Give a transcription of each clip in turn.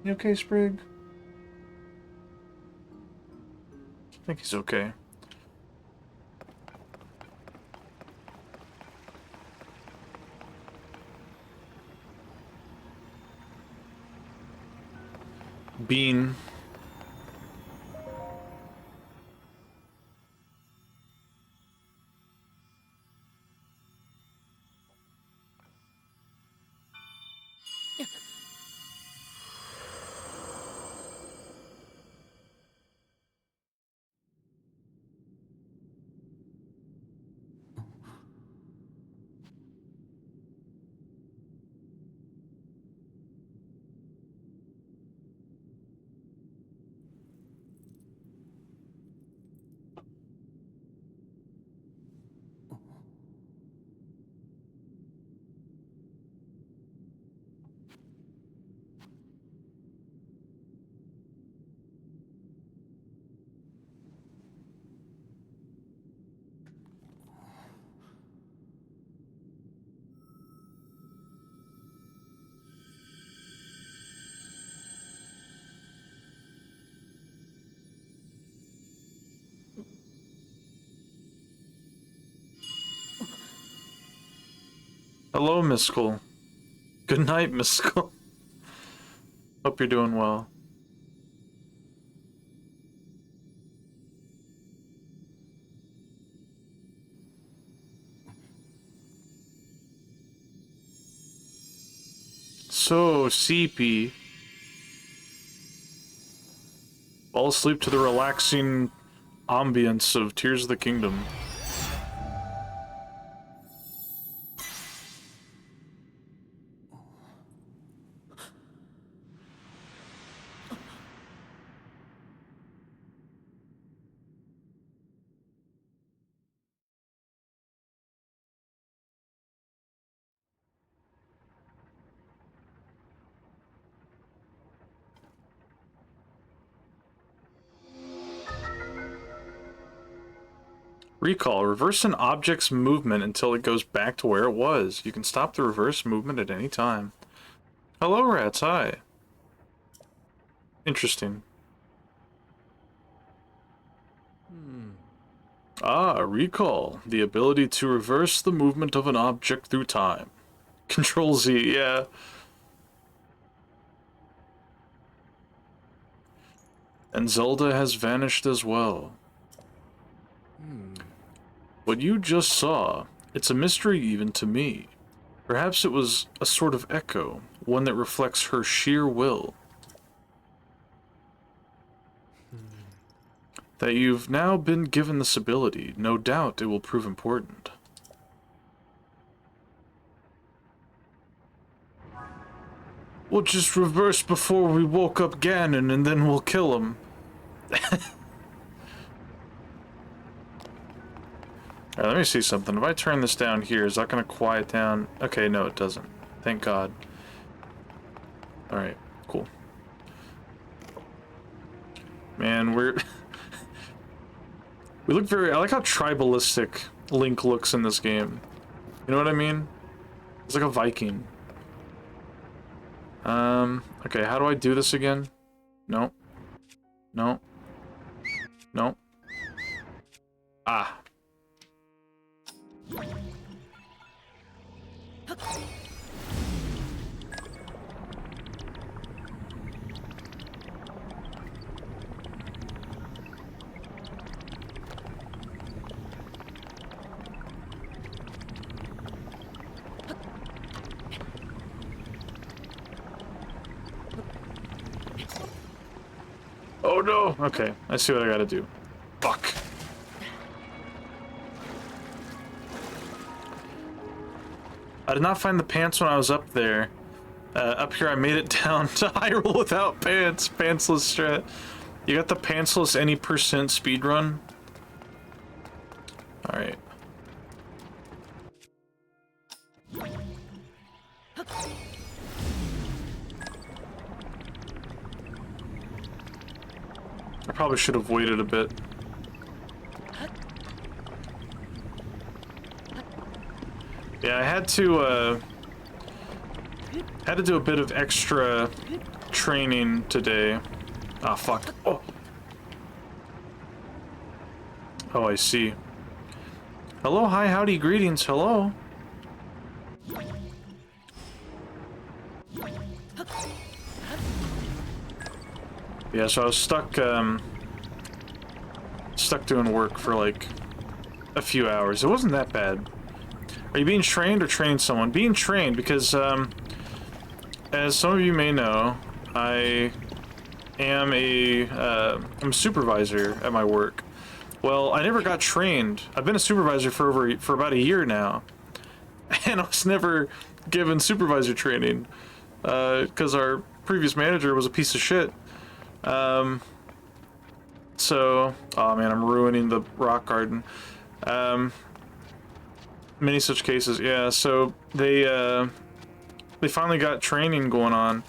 You okay, Sprig? I think he's okay. Bean. Hello, Miskul. Good night, Miskul. Hope you're doing well. So, CP. Fall asleep to the relaxing ambience of Tears of the Kingdom. Recall. Reverse an object's movement until it goes back to where it was. You can stop the reverse movement at any time. Hello, rats. Hi. Interesting. Ah, recall. The ability to reverse the movement of an object through time. Control Z, yeah. And Zelda has vanished as well. What you just saw, it's a mystery even to me. Perhaps it was a sort of echo, one that reflects her sheer will. That you've now been given this ability, no doubt it will prove important. We'll just reverse before we woke up Ganon and then we'll kill him. Alright, let me see something. If I turn this down here, is that going to quiet down? Okay, no, it doesn't. Thank God. Alright, cool. Man, we're... we look very... I like how tribalistic Link looks in this game. You know what I mean? He's like a Viking. Okay, how do I do this again? No. No. No. Ah. Oh no! Okay, I see what I gotta do. Fuck. I did not find the pants when I was up there. Up here I made it down to Hyrule without pants. Pantsless strat. You got the pantsless any percent speedrun? Alright. I probably should have waited a bit. Yeah, I had to, Had to do a bit of extra training today. Ah, fuck. Oh. Oh, I see. Hello, hi, howdy, greetings, hello. Yeah, so I was stuck doing work for like a few hours. It wasn't that bad. Are you being trained or training someone? Being trained because, as some of you may know, I am I'm a supervisor at my work. Well, I never got trained. I've been a supervisor for about a year now, and I was never given supervisor training because our previous manager was a piece of shit. So, oh man, I'm ruining the rock garden. Many such cases, yeah. So they finally got training going on.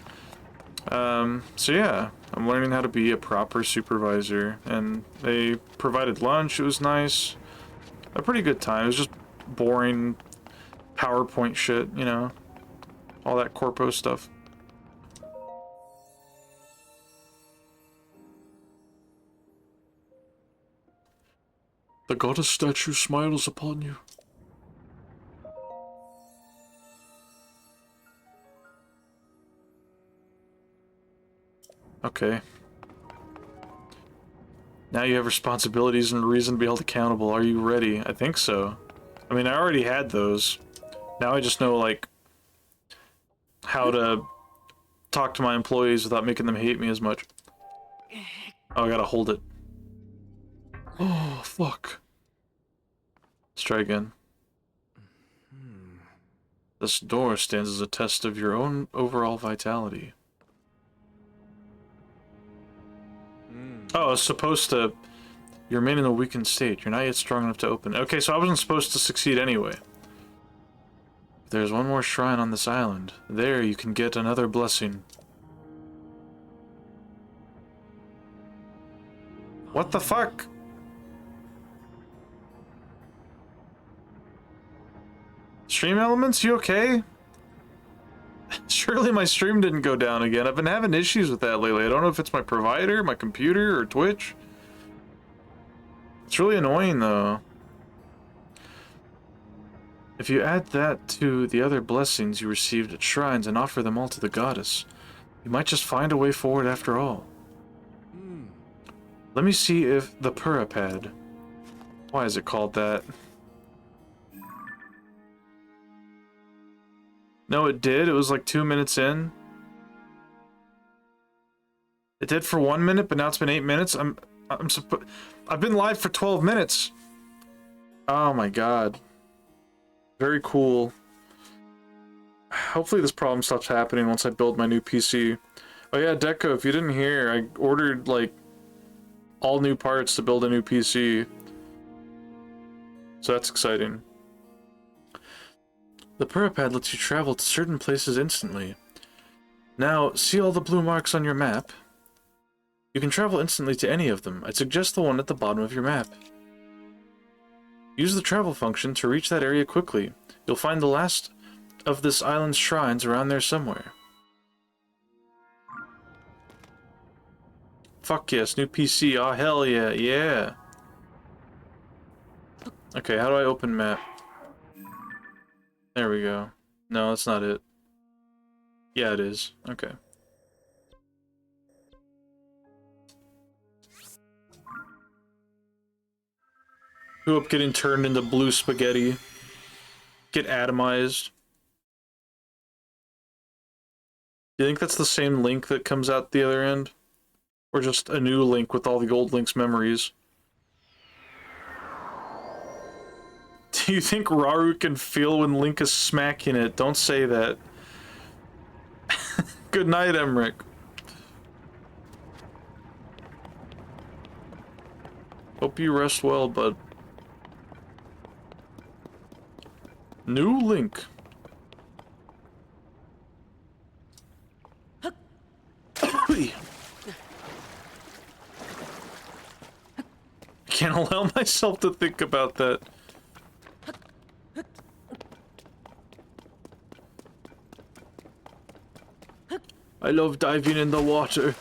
So yeah, I'm learning how to be a proper supervisor, and they provided lunch. It was nice. A pretty good time. It was just boring PowerPoint shit, you know, all that corpo stuff. The goddess statue smiles upon you. Okay. Now you have responsibilities and reason to be held accountable. Are you ready? I think so. I mean, I already had those. Now I just know, like, how to talk to my employees without making them hate me as much. Oh, I gotta hold it. Oh, fuck. Let's try again. This door stands as a test of your own overall vitality. Oh, it's supposed to... You remain in a weakened state. You're not yet strong enough to open. Okay, so I wasn't supposed to succeed anyway. There's one more shrine on this island. There you can get another blessing. What the fuck? Stream elements, you okay? Surely my stream didn't go down again. I've been having issues with that lately. I don't know if it's my provider, my computer, or Twitch. It's really annoying though. If you add that to the other blessings you received at shrines and offer them all to the goddess, you might just find a way forward after all. Let me see if the Purapad... Why is it called that? No, it did. It was like 2 minutes in. It did for 1 minute, but now it's been 8 minutes. I've been live for 12 minutes. Oh my god. Very cool. Hopefully this problem stops happening once I build my new PC. Oh yeah, Deco, if you didn't hear, I ordered like all new parts to build a new PC. So that's exciting. The Purapad lets you travel to certain places instantly. Now, see all the blue marks on your map? You can travel instantly to any of them. I'd suggest the one at the bottom of your map. Use the travel function to reach that area quickly. You'll find the last of this island's shrines around there somewhere. Fuck yes, new PC. Oh, hell yeah, yeah. Okay, how do I open map? There we go. No, that's not it. Yeah, it is. Okay. Who up getting turned into blue spaghetti? Get atomized. Do you think that's the same Link that comes out the other end? Or just a new Link with all the old Link's memories? Do you think Rauru can feel when Link is smacking it? Don't say that. Good night, Emmerich. Hope you rest well, bud. New Link. Can't allow myself to think about that. I love diving in the water.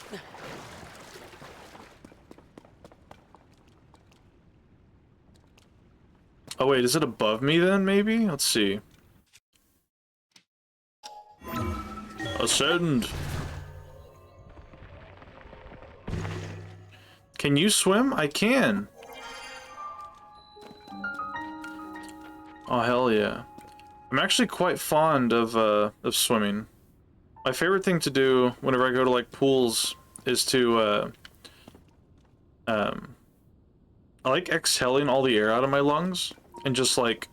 Oh wait, is it above me then, maybe? Let's see. Ascend. Can you swim? I can. Oh, hell yeah. I'm actually quite fond of swimming. My favorite thing to do whenever I go to, like, pools is to, I like exhaling all the air out of my lungs and just, like,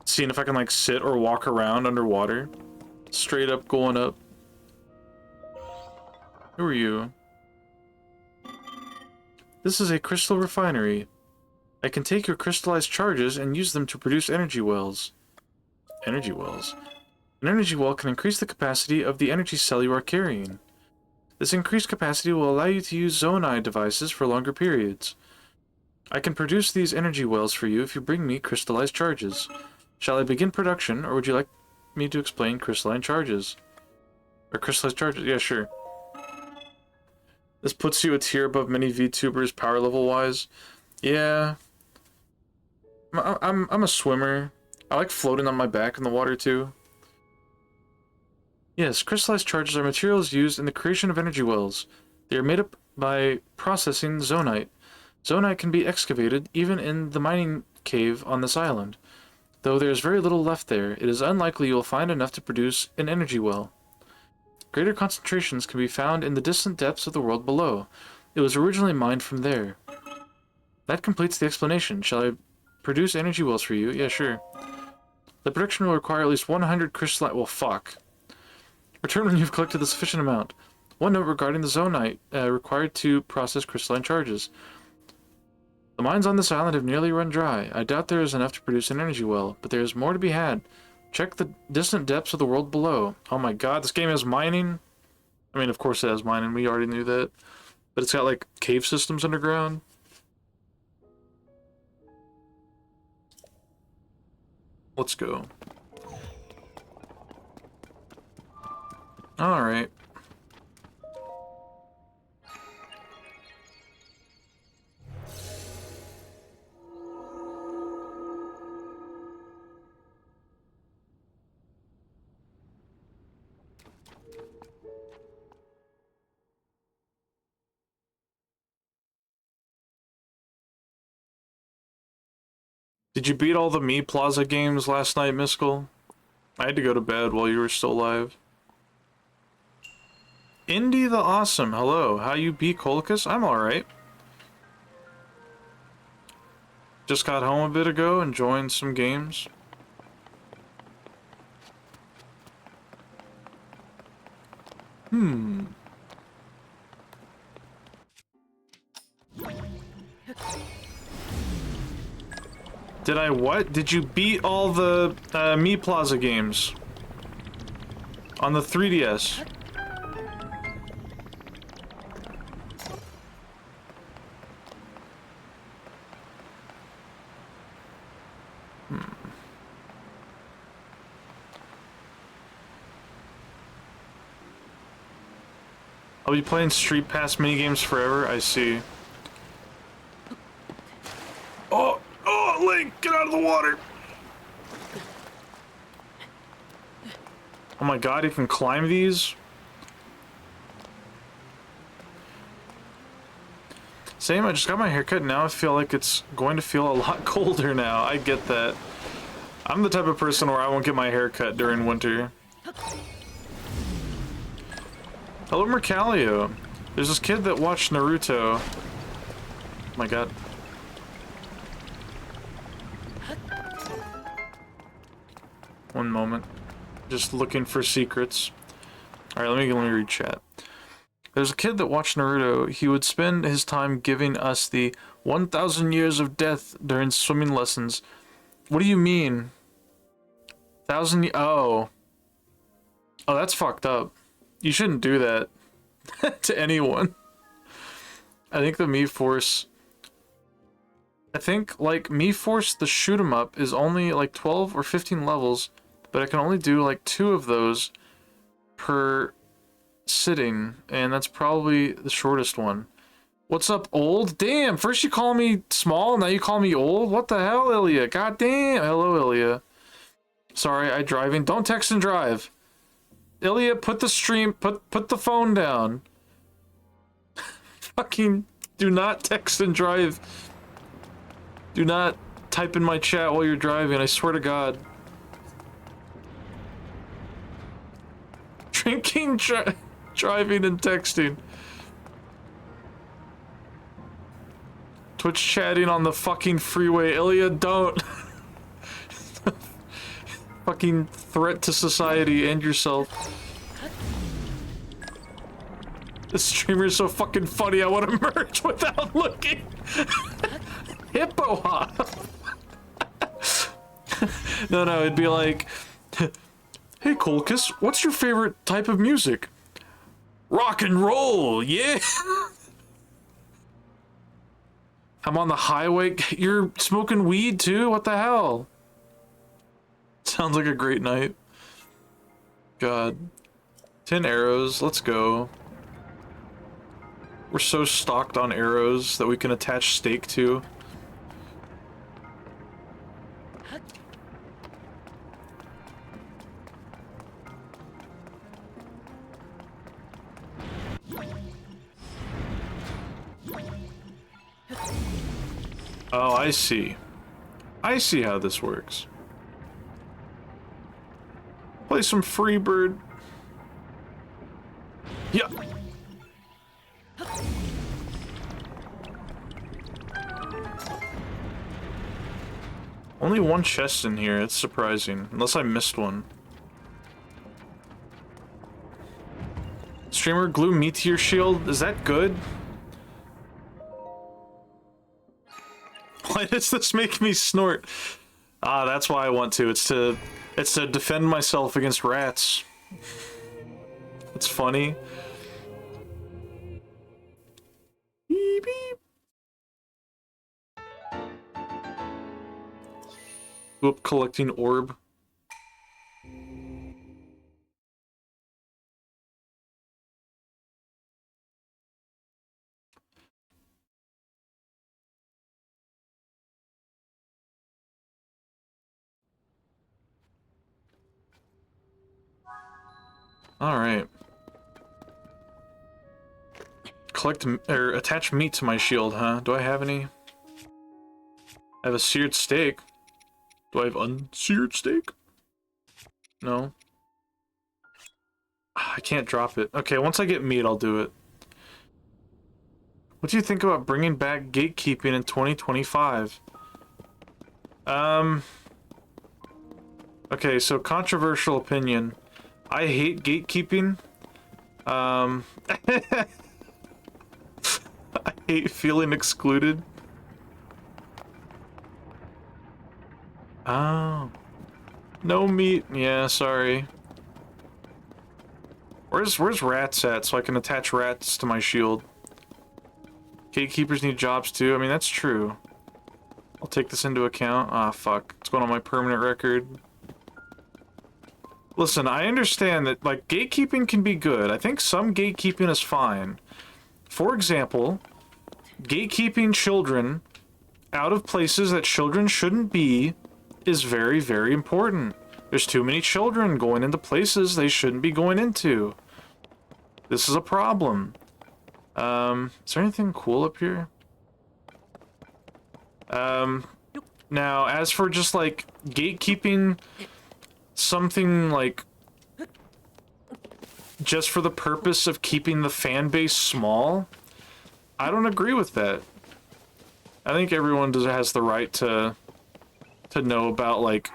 seeing if I can, like, sit or walk around underwater. Straight up going up. Who are you? This is a crystal refinery. I can take your crystallized charges and use them to produce energy wells. Energy wells? An energy well can increase the capacity of the energy cell you are carrying. This increased capacity will allow you to use Zonai devices for longer periods. I can produce these energy wells for you if you bring me crystallized charges. Shall I begin production, or would you like me to explain crystalline charges? Or crystallized charges? Yeah, sure. This puts you a tier above many VTubers power level wise. Yeah. I'm a swimmer. I like floating on my back in the water too. Yes, crystallized charges are materials used in the creation of energy wells. They are made up by processing zonite. Zonite can be excavated even in the mining cave on this island. Though there is very little left there, it is unlikely you will find enough to produce an energy well. Greater concentrations can be found in the distant depths of the world below. It was originally mined from there. That completes the explanation. Shall I produce energy wells for you? Yeah, sure. The production will require at least 100 crystalline... Well, fuck. Return when you've collected the sufficient amount. One note regarding the zonite required to process crystalline charges. The mines on this island have nearly run dry. I doubt there is enough to produce an energy well, but there is more to be had. Check the distant depths of the world below. Oh my god, this game has mining? I mean, of course it has mining, we already knew that. But it's got, like, cave systems underground. Let's go. Alright. Did you beat all the Me Plaza games last night, Miskell? I had to go to bed while you were still alive. Indy the Awesome, hello. How you be, Colicus? I'm alright. Just got home a bit ago, enjoying some games. Did I what? Did you beat all the Me Plaza games? On the 3DS? I'll be playing Street Pass minigames forever, I see. Oh! Oh, Link! Get out of the water! Oh my god, you can climb these? Same, I just got my haircut, now I feel like it's going to feel a lot colder now. I get that. I'm the type of person where I won't get my hair cut during winter. Hello, Mercalio. There's this kid that watched Naruto. Oh my god. One moment. Just looking for secrets. Alright, let me read chat. There's a kid that watched Naruto. He would spend his time giving us the 1,000 years of death during swimming lessons. What do you mean? 1,000 oh. Oh, that's fucked up. You shouldn't do that to anyone. I think the Miiforce... I think, like, Miiforce, the shoot 'em up, is only, like, 12 or 15 levels, but I can only do, like, 2 of those per sitting, and that's probably the shortest one. What's up, old? Damn, first you call me small, now you call me old? What the hell, Ilya? God damn. Hello, Ilya. Sorry, I driving. Don't text and drive. Ilya, put the stream, put the phone down. Fucking do not text and drive. Do not type in my chat while you're driving, I swear to God. Drinking, driving, and texting. Twitch chatting on the fucking freeway. Ilya, don't. Fucking threat to society and yourself. This streamer is so fucking funny, I want to merge without looking. Hippo hop. No, it'd be like, hey Colchis, what's your favorite type of music? Rock and roll, yeah. I'm on the highway. You're smoking weed too? What the hell? Sounds like a great night. God. 10 arrows, let's go. We're so stocked on arrows that we can attach stake to. Oh, I see. I see how this works. Play some Freebird. Yeah. Only one chest in here, it's surprising. Unless I missed one. Streamer, glue meteor shield, is that good? Why does this make me snort? Ah, that's why I want to. It's to defend myself against rats. It's funny. Beep, beep. Whoop, collecting orb. Alright. Collect, or attach meat to my shield, huh? Do I have any? I have a seared steak. Do I have unseared steak? No. I can't drop it. Okay, once I get meat, I'll do it. What do you think about bringing back gatekeeping in 2025? Okay, so controversial opinion. I hate gatekeeping. I hate feeling excluded. Oh. No meat. Yeah, sorry. Where's rats at so I can attach rats to my shield? Gatekeepers need jobs too. I mean, that's true. I'll take this into account. Ah, fuck. It's going on my permanent record. Listen, I understand that, like, gatekeeping can be good. I think some gatekeeping is fine. For example, gatekeeping children out of places that children shouldn't be is very, very important. There's too many children going into places they shouldn't be going into. This is a problem. Is there anything cool up here? Now, as for just, like, gatekeeping something, like, just for the purpose of keeping the fan base small, I don't agree with that. I think everyone has the right to know about, like,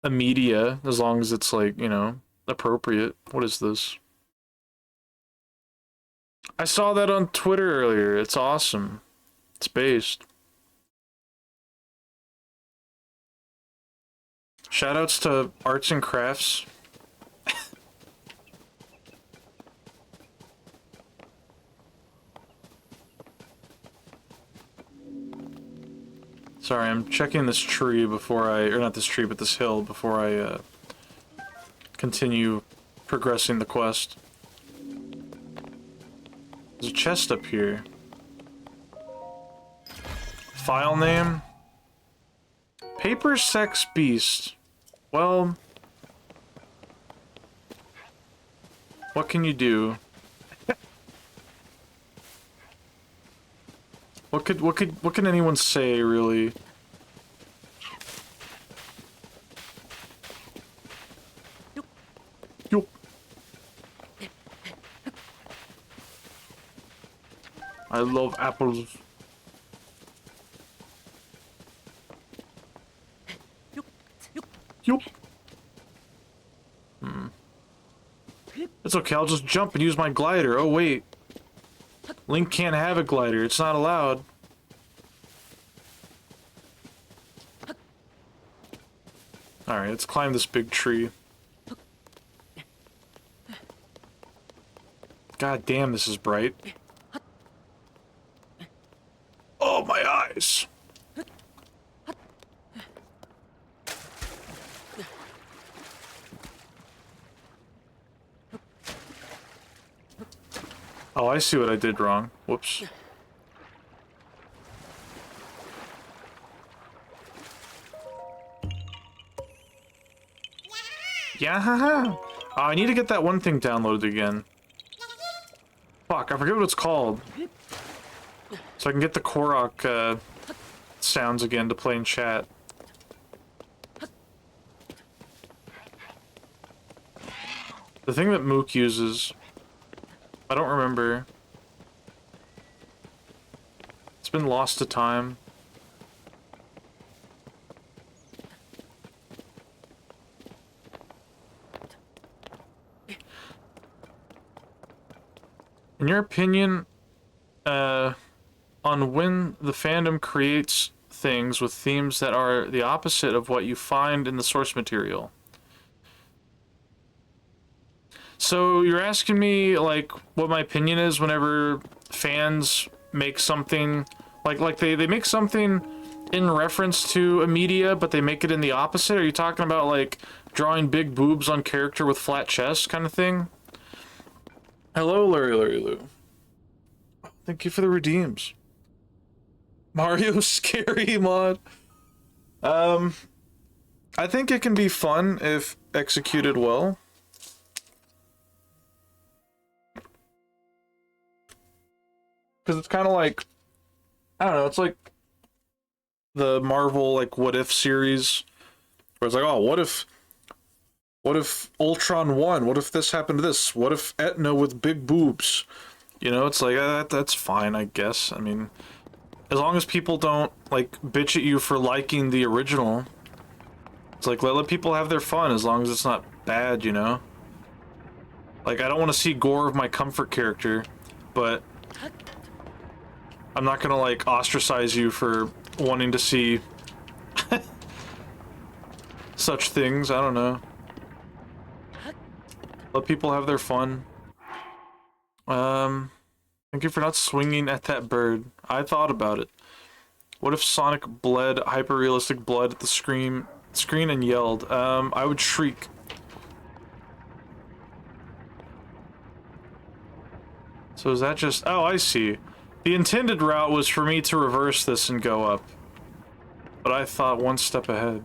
a media, as long as it's, like, you know, appropriate. What is this? I saw that on Twitter earlier. It's awesome. It's based. Shoutouts to Arts and Crafts. Sorry, I'm checking this tree before or not this tree, but this hill before I continue progressing the quest. There's a chest up here. File name? Paper Sex Beast. Well, what can you do? What can anyone say, really? Yo. I love apples. Yup. It's okay, I'll just jump and use my glider. Oh, wait. Link can't have a glider. It's not allowed. Alright, let's climb this big tree. God damn, this is bright. Oh, my eyes! Oh, I see what I did wrong. Whoops. Yeah, haha. I need to get that one thing downloaded again. Fuck, I forget what it's called. So I can get the Korok sounds again to play in chat. The thing that Mook uses, I don't remember. It's been lost to time. In your opinion, on when the fandom creates things with themes that are the opposite of what you find in the source material. So you're asking me, like, what my opinion is whenever fans make something, like they make something in reference to a media, but they make it in the opposite? Are you talking about, like, drawing big boobs on character with flat chest kind of thing? Hello, Larry Lou. Thank you for the redeems. Mario Scary mod. I think it can be fun if executed well. Because it's kind of like, I don't know, it's like the Marvel, like, What If series, where it's like, oh, what if Ultron won? What if this happened to this? What if Etna with big boobs? You know, it's like, that's fine, I guess. I mean, as long as people don't, like, bitch at you for liking the original, it's like, let people have their fun, as long as it's not bad, you know? Like, I don't want to see gore of my comfort character, but I'm not gonna, like, ostracize you for wanting to see such things. I don't know. Let people have their fun. Thank you for not swinging at that bird. I thought about it. What if Sonic bled hyper-realistic blood at the screen and yelled? I would shriek. So is that just... Oh, I see. The intended route was for me to reverse this and go up. But I thought one step ahead.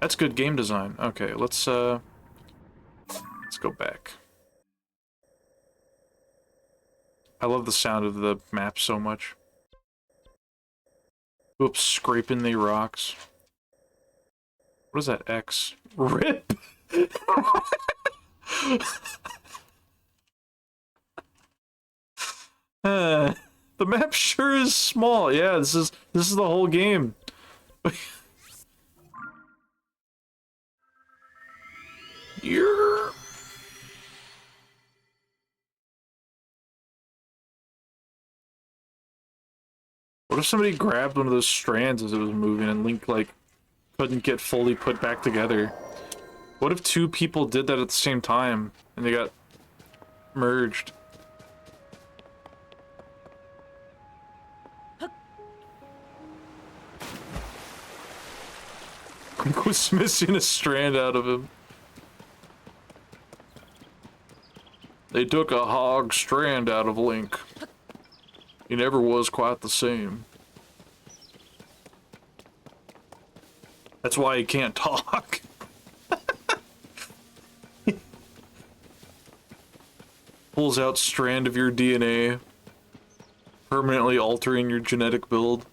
That's good game design. Okay, let's go back. I love the sound of the map so much. Oops, scraping the rocks. What is that X? RIP! The map sure is small. Yeah, this is the whole game. Yeah. What if somebody grabbed one of those strands as it was moving and Link, like, couldn't get fully put back together? What if two people did that at the same time and they got merged? Link was missing a strand out of him. They took a hog strand out of Link. He never was quite the same. That's why he can't talk. Pulls out strand of your DNA, permanently altering your genetic build.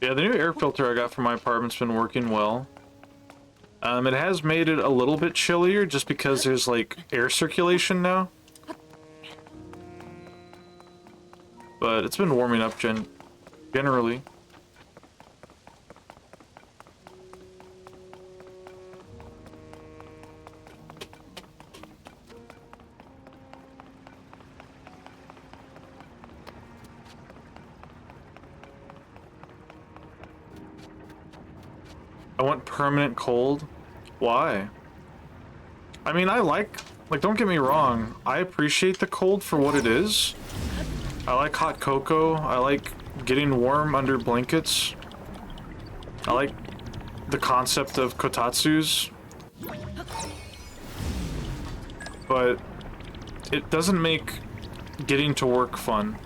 Yeah, the new air filter I got from my apartment's been working well. It has made it a little bit chillier just because there's like air circulation now. But it's been warming up generally. I want permanent cold. Why? I mean, I like, don't get me wrong, I appreciate the cold for what it is. I like hot cocoa, I like getting warm under blankets. I like the concept of kotatsus. But it doesn't make getting to work fun.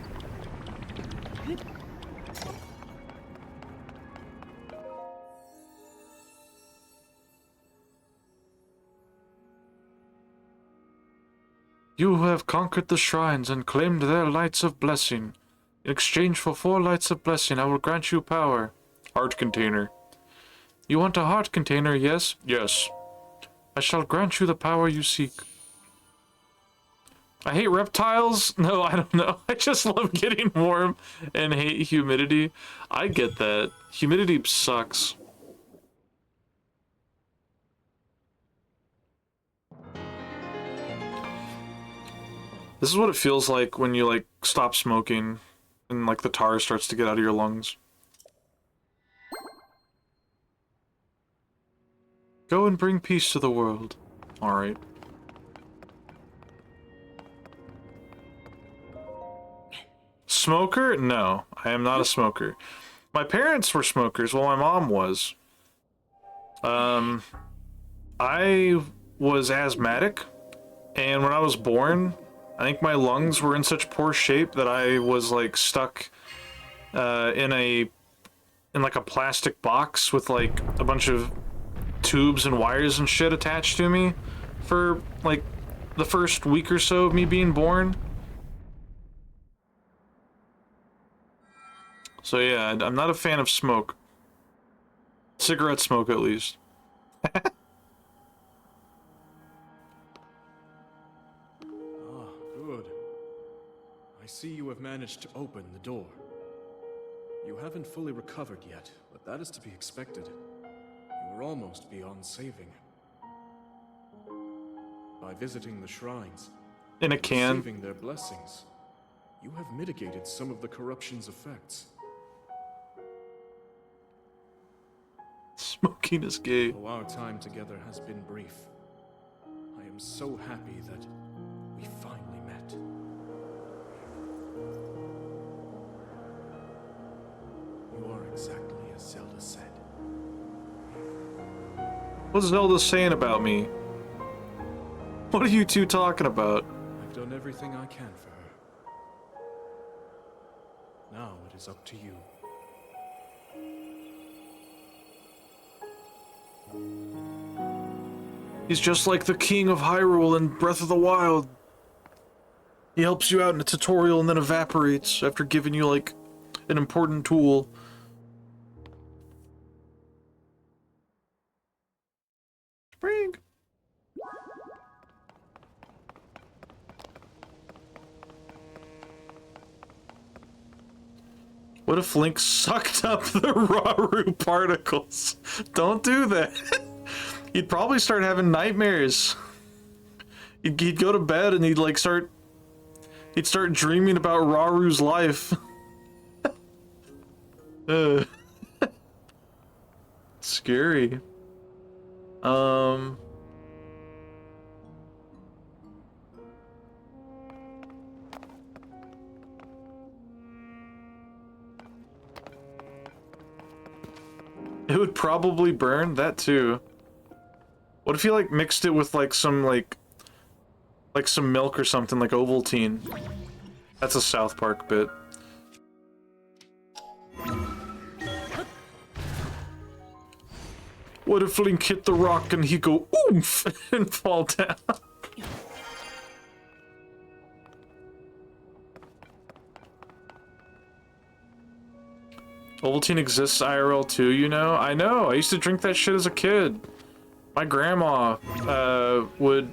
You who have conquered the shrines and claimed their lights of blessing. In exchange for 4 lights of blessing, I will grant you power. Heart container. You want a heart container, yes? Yes. I shall grant you the power you seek. I hate reptiles? No, I don't know. I just love getting warm and hate humidity. I get that. Humidity sucks. This is what it feels like when you, like, stop smoking and, like, the tar starts to get out of your lungs. Go and bring peace to the world. Alright. Smoker? No, I am not a smoker. My parents were smokers. Well, my mom was. I was asthmatic, and when I was born, I think my lungs were in such poor shape that I was like stuck in like a plastic box with like a bunch of tubes and wires and shit attached to me for like the first week or so of me being born. So yeah, I'm not a fan of smoke. Cigarette smoke at least. I see you have managed to open the door. You haven't fully recovered yet, but that is to be expected. You are almost beyond saving. By visiting the shrines In a can. receiving their blessings, you have mitigated some of the corruption's effects. Smoking is gay. Though our time together has been brief, I am so happy that we finally met. You are exactly as Zelda said. What's Zelda saying about me? What are you two talking about? I've done everything I can for her. Now it is up to you. He's just like the king of Hyrule in Breath of the Wild. He helps you out in a tutorial and then evaporates after giving you, like, an important tool. Spring! What if Link sucked up the Rauru particles? Don't do that. He'd probably start having nightmares. He'd go to bed and he'd start dreaming about Raru's life. Scary. scary. It would probably burn, that too. What if you like mixed it with like some some milk or something, like Ovaltine? That's a South Park bit. What if Link hit the rock and he go oomph and fall down? Ovaltine exists IRL too, you know? I know, I used to drink that shit as a kid. My grandma would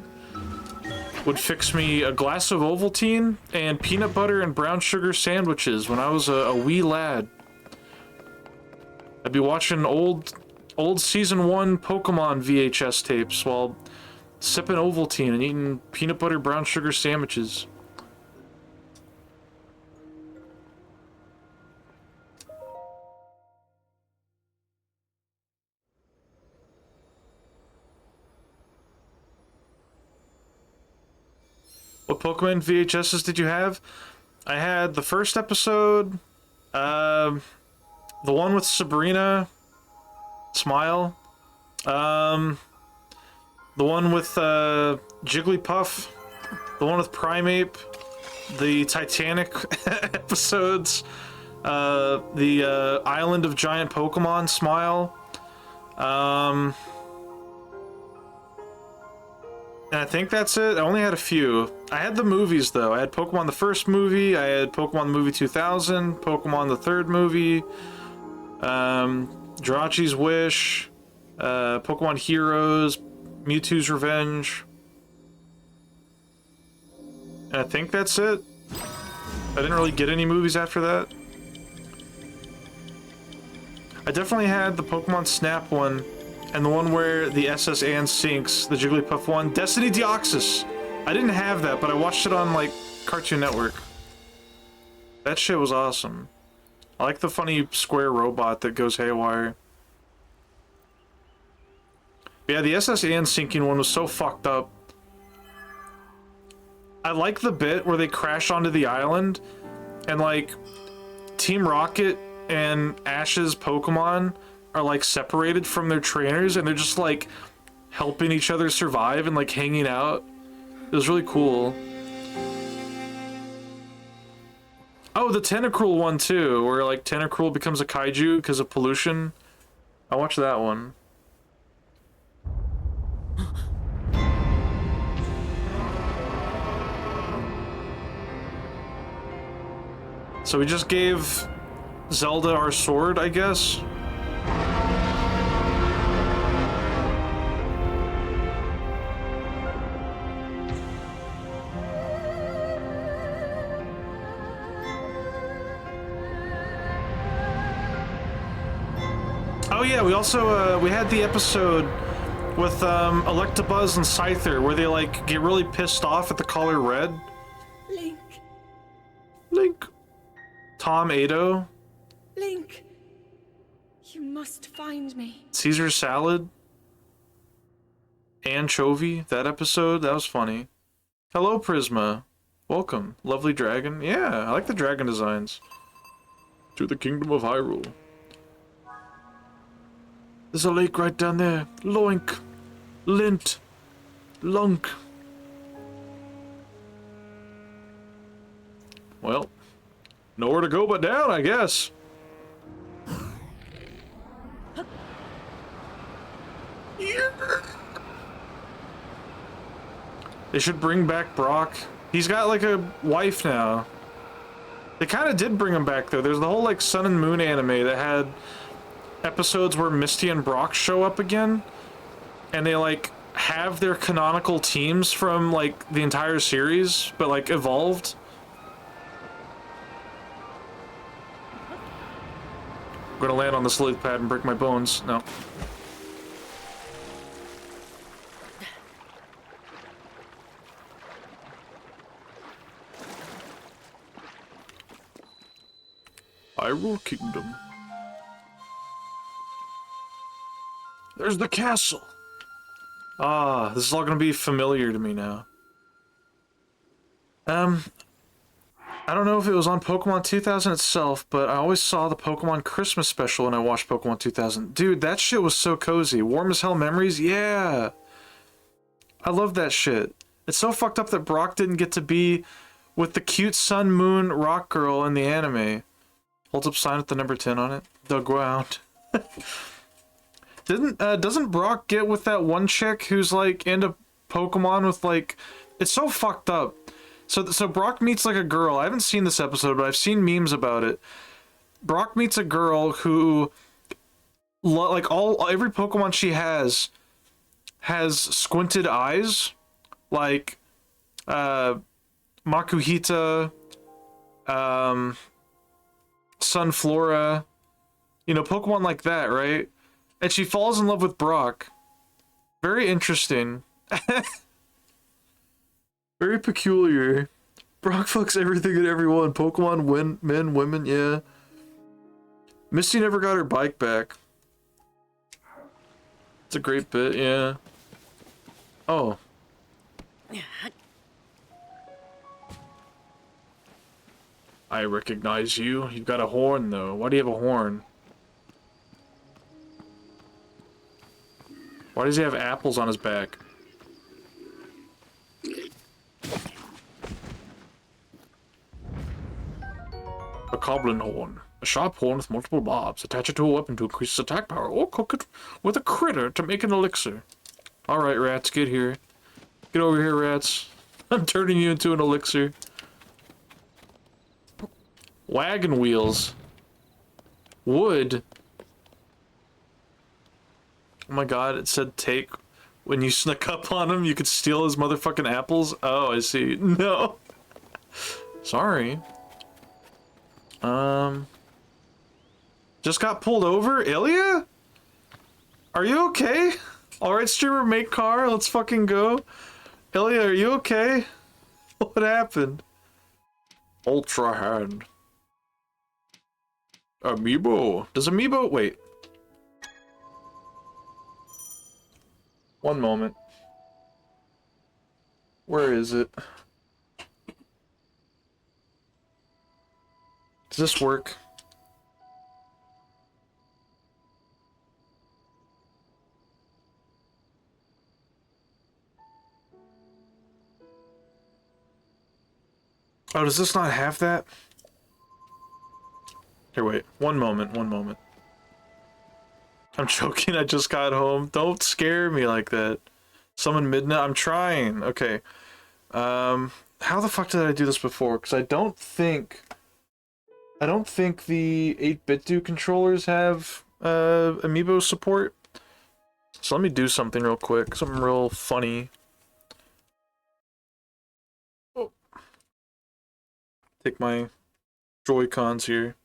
fix me a glass of Ovaltine and peanut butter and brown sugar sandwiches when I was a wee lad. I'd be watching old season 1 Pokemon VHS tapes while sipping Ovaltine and eating peanut butter brown sugar sandwiches. What Pokemon VHSs did you have? I had the first episode, the one with Sabrina, Smile, the one with Jigglypuff, the one with Primeape, the Titanic episodes, the Island of Giant Pokemon, Smile, and I think that's it. I only had a few. I had the movies, though. I had Pokemon the first movie, I had Pokemon the movie 2000, Pokemon the third movie, Jirachi's Wish, Pokemon Heroes, Mewtwo's Revenge. And I think that's it. I didn't really get any movies after that. I definitely had the Pokemon Snap one, and the one where the SS Anne sinks, the Jigglypuff one. Destiny Deoxys! I didn't have that, but I watched it on, like, Cartoon Network. That shit was awesome. I like the funny square robot that goes haywire. Yeah, the SS Anne sinking one was so fucked up. I like the bit where they crash onto the island, and, like, Team Rocket and Ash's Pokemon are like separated from their trainers, and they're just like helping each other survive and like hanging out. It was really cool. Oh, the Tentacruel one too, where like Tentacruel becomes a kaiju because of pollution. I watched that one. So we just gave Zelda our sword, I guess. Oh yeah, we also we had the episode with Electabuzz and Scyther where they like get really pissed off at the color red. Link. Link. Tom Ado. Link. You must find me. Caesar salad. Anchovy. That episode, that was funny. Hello, Prisma. Welcome. Lovely dragon. Yeah, I like the dragon designs. To the kingdom of Hyrule. There's a lake right down there. Loink. Lint. Lunk. Well, nowhere to go but down, I guess. They should bring back Brock. He's got like a wife now. They kind of did bring him back though. There's the whole like Sun and Moon anime that had episodes where Misty and Brock show up again, and they like have their canonical teams from like the entire series, but like evolved. I'm gonna land on this lily pad and break my bones. No. Hyrule Kingdom. There's the castle. Ah, this is all gonna be familiar to me now. I don't know if it was on Pokemon 2000 itself, but I always saw the Pokemon Christmas special when I watched Pokemon 2000. Dude, that shit was so cozy. Warm as hell memories? Yeah! I love that shit. It's so fucked up that Brock didn't get to be with the cute Sun Moon rock girl in the anime. Holds up sign with the number 10 on it. The ground. Doesn't Brock get with that one chick who's like into Pokemon with like... It's so fucked up. So Brock meets like a girl. I haven't seen this episode, but I've seen memes about it. Brock meets a girl who, like every Pokemon she has squinted eyes, like Makuhita, Sunflora, you know, Pokemon like that, right? And she falls in love with Brock. Very interesting. Very peculiar. Brock fucks everything and everyone. Pokemon, men, women, yeah. Misty never got her bike back. It's a great bit, yeah. Oh. I recognize you. You've got a horn, though. Why do you have a horn? Why does he have apples on his back? A Goblin Horn. A sharp horn with multiple barbs. Attach it to a weapon to increase its attack power, or cook it with a critter to make an elixir. Alright, rats, get here. Get over here, rats. I'm turning you into an elixir. Wagon wheels. Wood. Oh my god, it said take. When you snuck up on him, you could steal his motherfucking apples? Oh, I see. No. Sorry. Just got pulled over? Ilya? Are you okay? Alright, streamer, make car. Let's fucking go. Ilya, are you okay? What happened? Ultra hand. Amiibo. Does Amiibo... Wait. One moment. Where is it? Does this work? Oh, does this not have that? Here, wait. One moment, one moment. I'm joking, I just got home. Don't scare me like that. Summon Midna? I'm trying. Okay. How the fuck did I do this before? Because I don't think the 8BitDo controllers have Amiibo support. So let me do something real quick. Something real funny. Oh. Take my Joy-Cons here.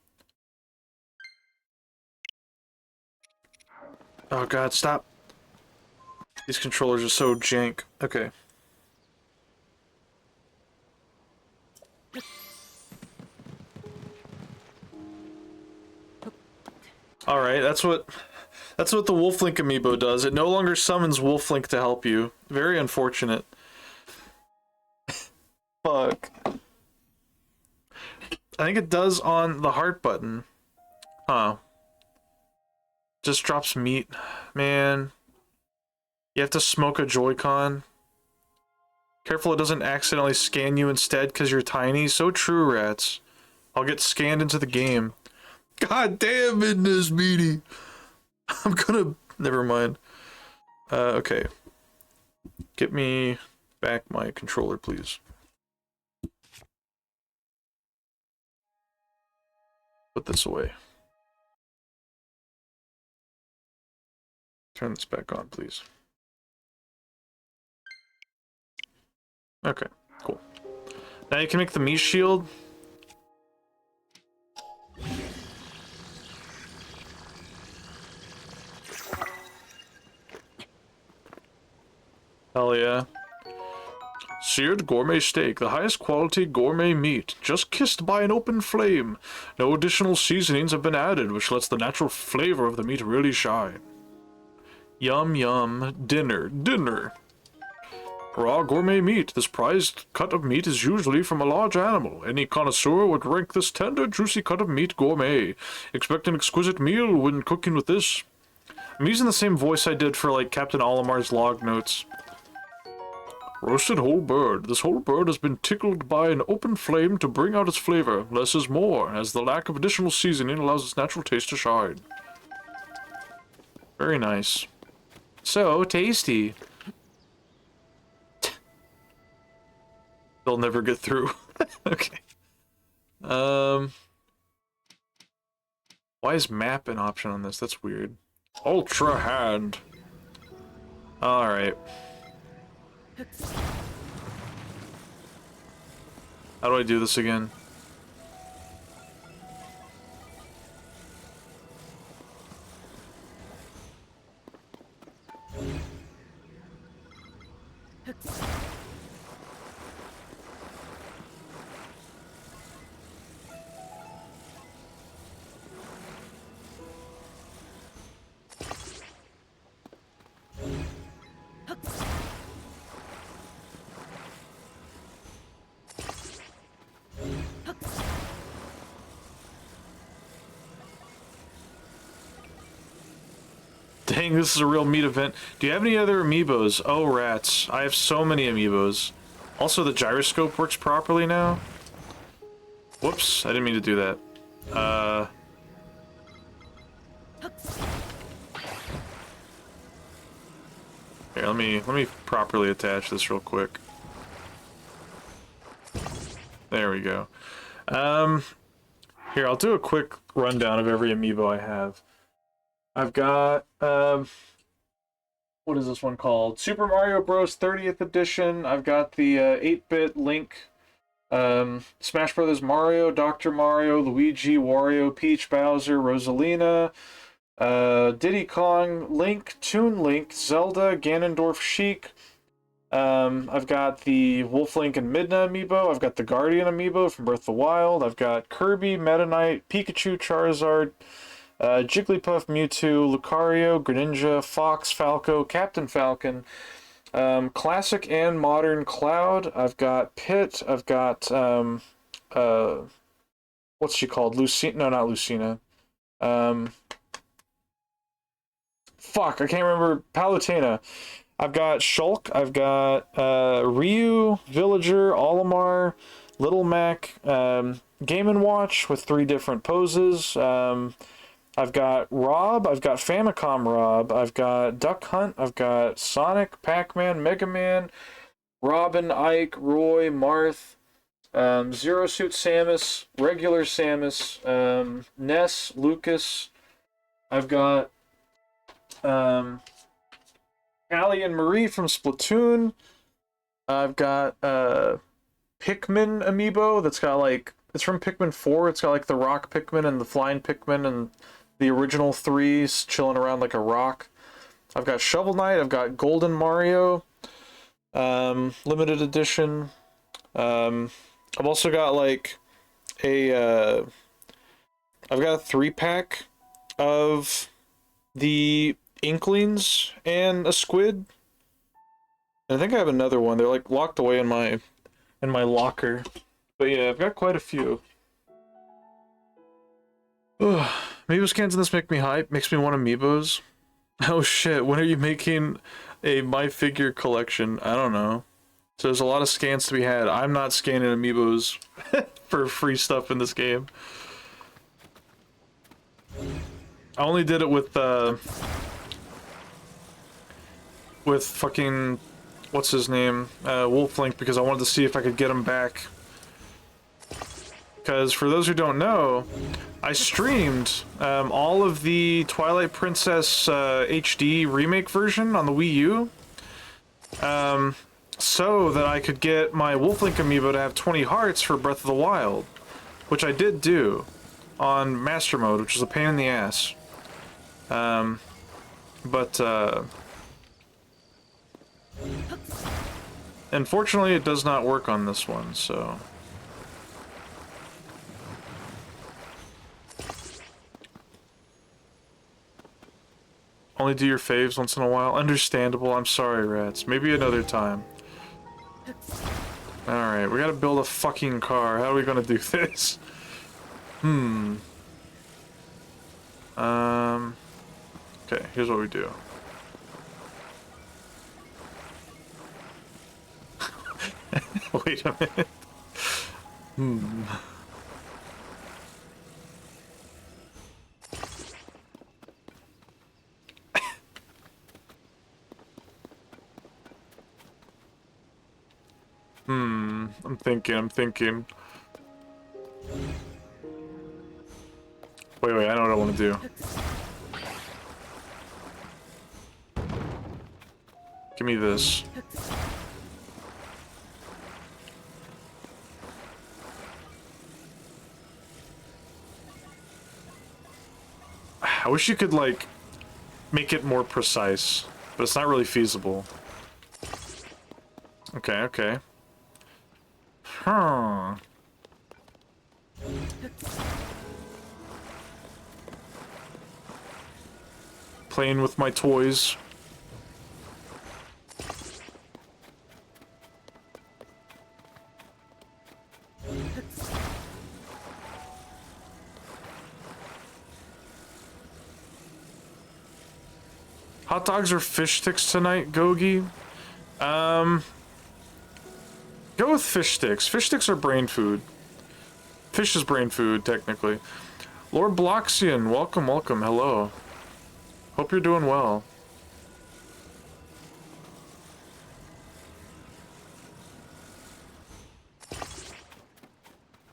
Oh god, stop. These controllers are so jank. Okay. Alright, that's what the Wolflink amiibo does. It no longer summons Wolflink to help you. Very unfortunate. Fuck. I think it does on the heart button. Huh. Just drops meat. Man. You have to smoke a Joy-Con. Careful it doesn't accidentally scan you instead because you're tiny. So true, rats. I'll get scanned into the game. God damn it, this meaty. I'm gonna... Never mind. Okay. Get me back my controller, please. Put this away. Turn this back on, please. Okay, cool. Now you can make the Mii shield. Hell yeah. Seared gourmet steak, the highest quality gourmet meat, just kissed by an open flame. No additional seasonings have been added, which lets the natural flavor of the meat really shine. Yum yum. Dinner. Dinner. Raw gourmet meat. This prized cut of meat is usually from a large animal. Any connoisseur would rank this tender, juicy cut of meat gourmet. Expect an exquisite meal when cooking with this. I'm using the same voice I did for, like, Captain Olimar's log notes. Roasted whole bird. This whole bird has been tickled by an open flame to bring out its flavor. Less is more, as the lack of additional seasoning allows its natural taste to shine. Very nice. So tasty. They'll never get through. Okay. Why is map an option on this? That's weird. Ultra hand. Alright. How do I do this again? Dang, this is a real meat event. Do you have any other amiibos? Oh, rats. I have so many amiibos. Also, the gyroscope works properly now. Whoops, I didn't mean to do that. Here, let me properly attach this real quick. There we go. Here, I'll do a quick rundown of every amiibo I have. I've got, what is this one called? Super Mario Bros. 30th Edition. I've got the 8-bit Link, Smash Brothers Mario, Dr. Mario, Luigi, Wario, Peach, Bowser, Rosalina, Diddy Kong, Link, Toon Link, Zelda, Ganondorf, Sheik. I've got the Wolf Link and Midna amiibo. I've got the Guardian amiibo from Breath of the Wild. I've got Kirby, Meta Knight, Pikachu, Charizard, Jigglypuff, Mewtwo, Lucario, Greninja, Fox, Falco, Captain Falcon, Classic and Modern Cloud. I've got Pit. I've got, what's she called? Lucina? No, not Lucina. Fuck, I can't remember. Palutena. I've got Shulk. I've got, Ryu, Villager, Olimar, Little Mac, Game & Watch with 3 different poses. I've got Rob, I've got Famicom Rob, I've got Duck Hunt, I've got Sonic, Pac-Man, Mega Man, Robin, Ike, Roy, Marth, Zero Suit Samus, regular Samus, Ness, Lucas. I've got Callie and Marie from Splatoon. I've got Pikmin amiibo that's got like, it's from Pikmin 4. It's got like the rock Pikmin and the flying Pikmin and the original 3's chilling around like a rock. I've got Shovel Knight. I've got Golden Mario, limited edition. I've also got like a, I've got a 3-pack of the Inklings and a squid. And I think I have another one. They're like locked away in my locker. But yeah, I've got quite a few. Amiibos cans in this make me hype. Makes me want amiibos. Oh shit, when are you making a My Figure collection? I don't know. So there's a lot of scans to be had. I'm not scanning amiibos for free stuff in this game. I only did it with fucking, what's his name? Wolf Link, because I wanted to see if I could get him back. Because for those who don't know, I streamed all of the Twilight Princess HD remake version on the Wii U, so that I could get my Wolf Link amiibo to have 20 hearts for Breath of the Wild, which I did do on Master Mode, which is a pain in the ass. Unfortunately, it does not work on this one, so... Only do your faves once in a while. Understandable. I'm sorry, rats. Maybe another time. Alright, we gotta build a fucking car. How are we gonna do this? Okay, here's what we do. Wait a minute. I'm thinking. Wait, I know what I want to do. Give me this. I wish you could, like, make it more precise, but it's not really feasible. Okay. Huh. Playing with my toys. Hot dogs or fish sticks tonight, Gogi? Go with fish sticks. Fish sticks are brain food. Fish is brain food, technically. Lord Bloxian, welcome. Hello. Hope you're doing well.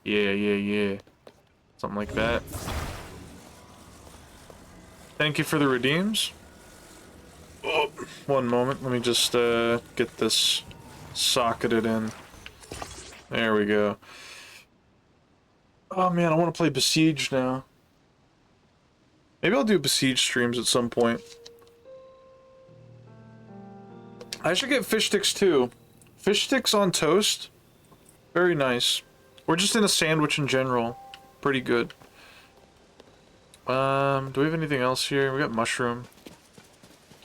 Yeah. Something like that. Thank you for the redeems. Oh, one moment. Let me just get this socketed in. There we go. Oh man, I want to play Besiege now. Maybe I'll do Besiege streams at some point. I should get fish sticks too. Fish sticks on toast. Very nice. Or just in a sandwich in general. Pretty good. Do we have anything else here? We got mushroom.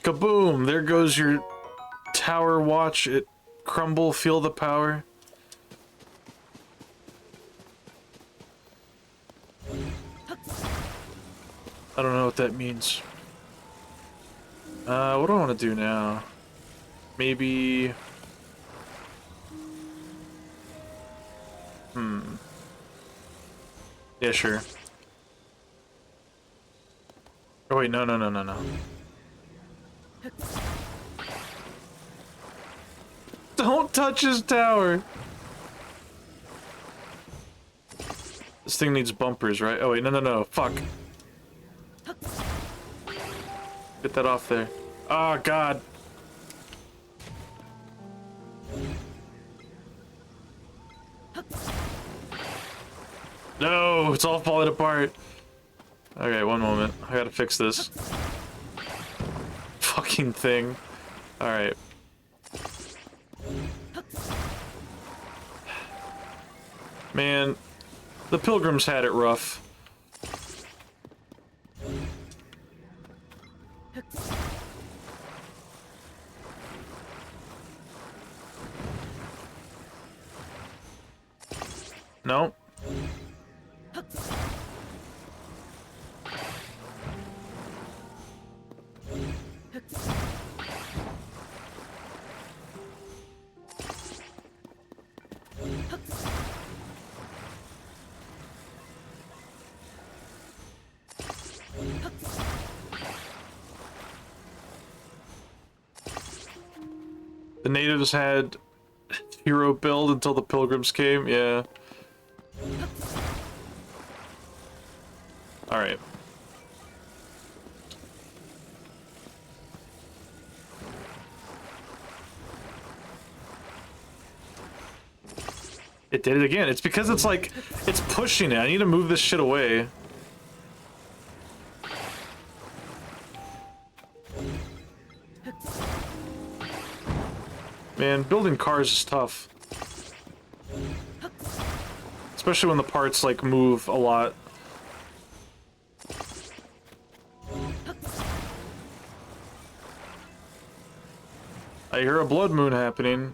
Kaboom! There goes your tower watch. It crumble, feel the power. I don't know what that means. What do I want to do now? Maybe... Yeah, sure. Oh wait, no. Don't touch his tower! This thing needs bumpers, right? Oh wait, no, fuck. Get that off there. Oh god. No, it's all falling apart. Okay, one moment. I gotta fix this. Fucking thing. Alright. Man, the Pilgrims had it rough. No. The natives had hero build until the Pilgrims came, yeah. Alright. It did it again. It's because it's like, it's pushing it. I need to move this shit away. Man, building cars is tough. Especially when the parts, like, move a lot. I hear a blood moon happening.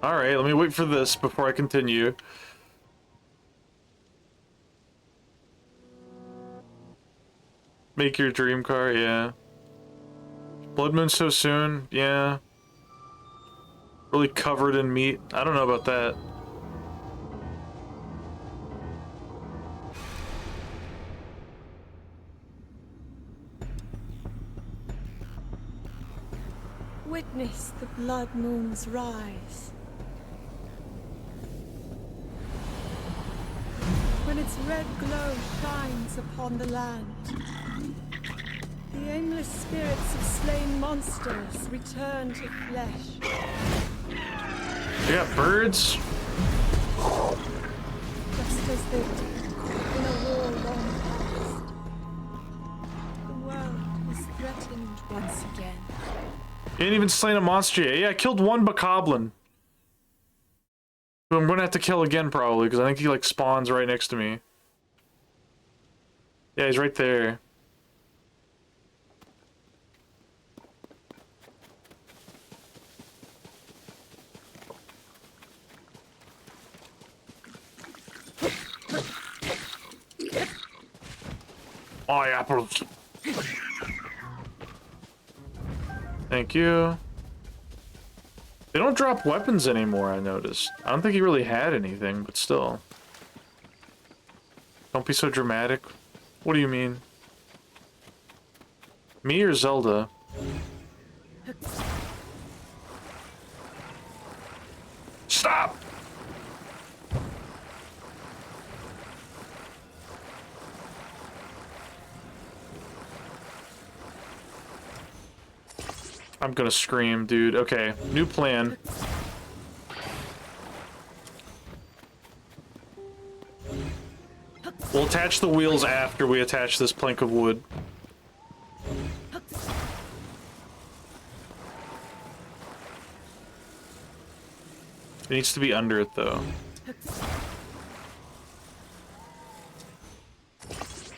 Alright, let me wait for this before I continue. Make your dream car, yeah. Blood moon so soon, yeah. Really covered in meat. I don't know about that. Witness the blood moon's rise. When its red glow shines upon the land, the aimless spirits of slain monsters return to flesh. You got birds? Just as they did in a war long past. The world is threatened once again. You ain't even slain a monster yet. Yeah, I killed one bokoblin. Who I'm gonna have to kill again probably, because I think he like spawns right next to me. Yeah, he's right there. Oh, apples. Thank you. They don't drop weapons anymore, I noticed. I don't think he really had anything, but still. Don't be so dramatic. What do you mean? Me or Zelda? Stop! I'm gonna scream, dude. Okay, new plan. We'll attach the wheels after we attach this plank of wood. It needs to be under it, though.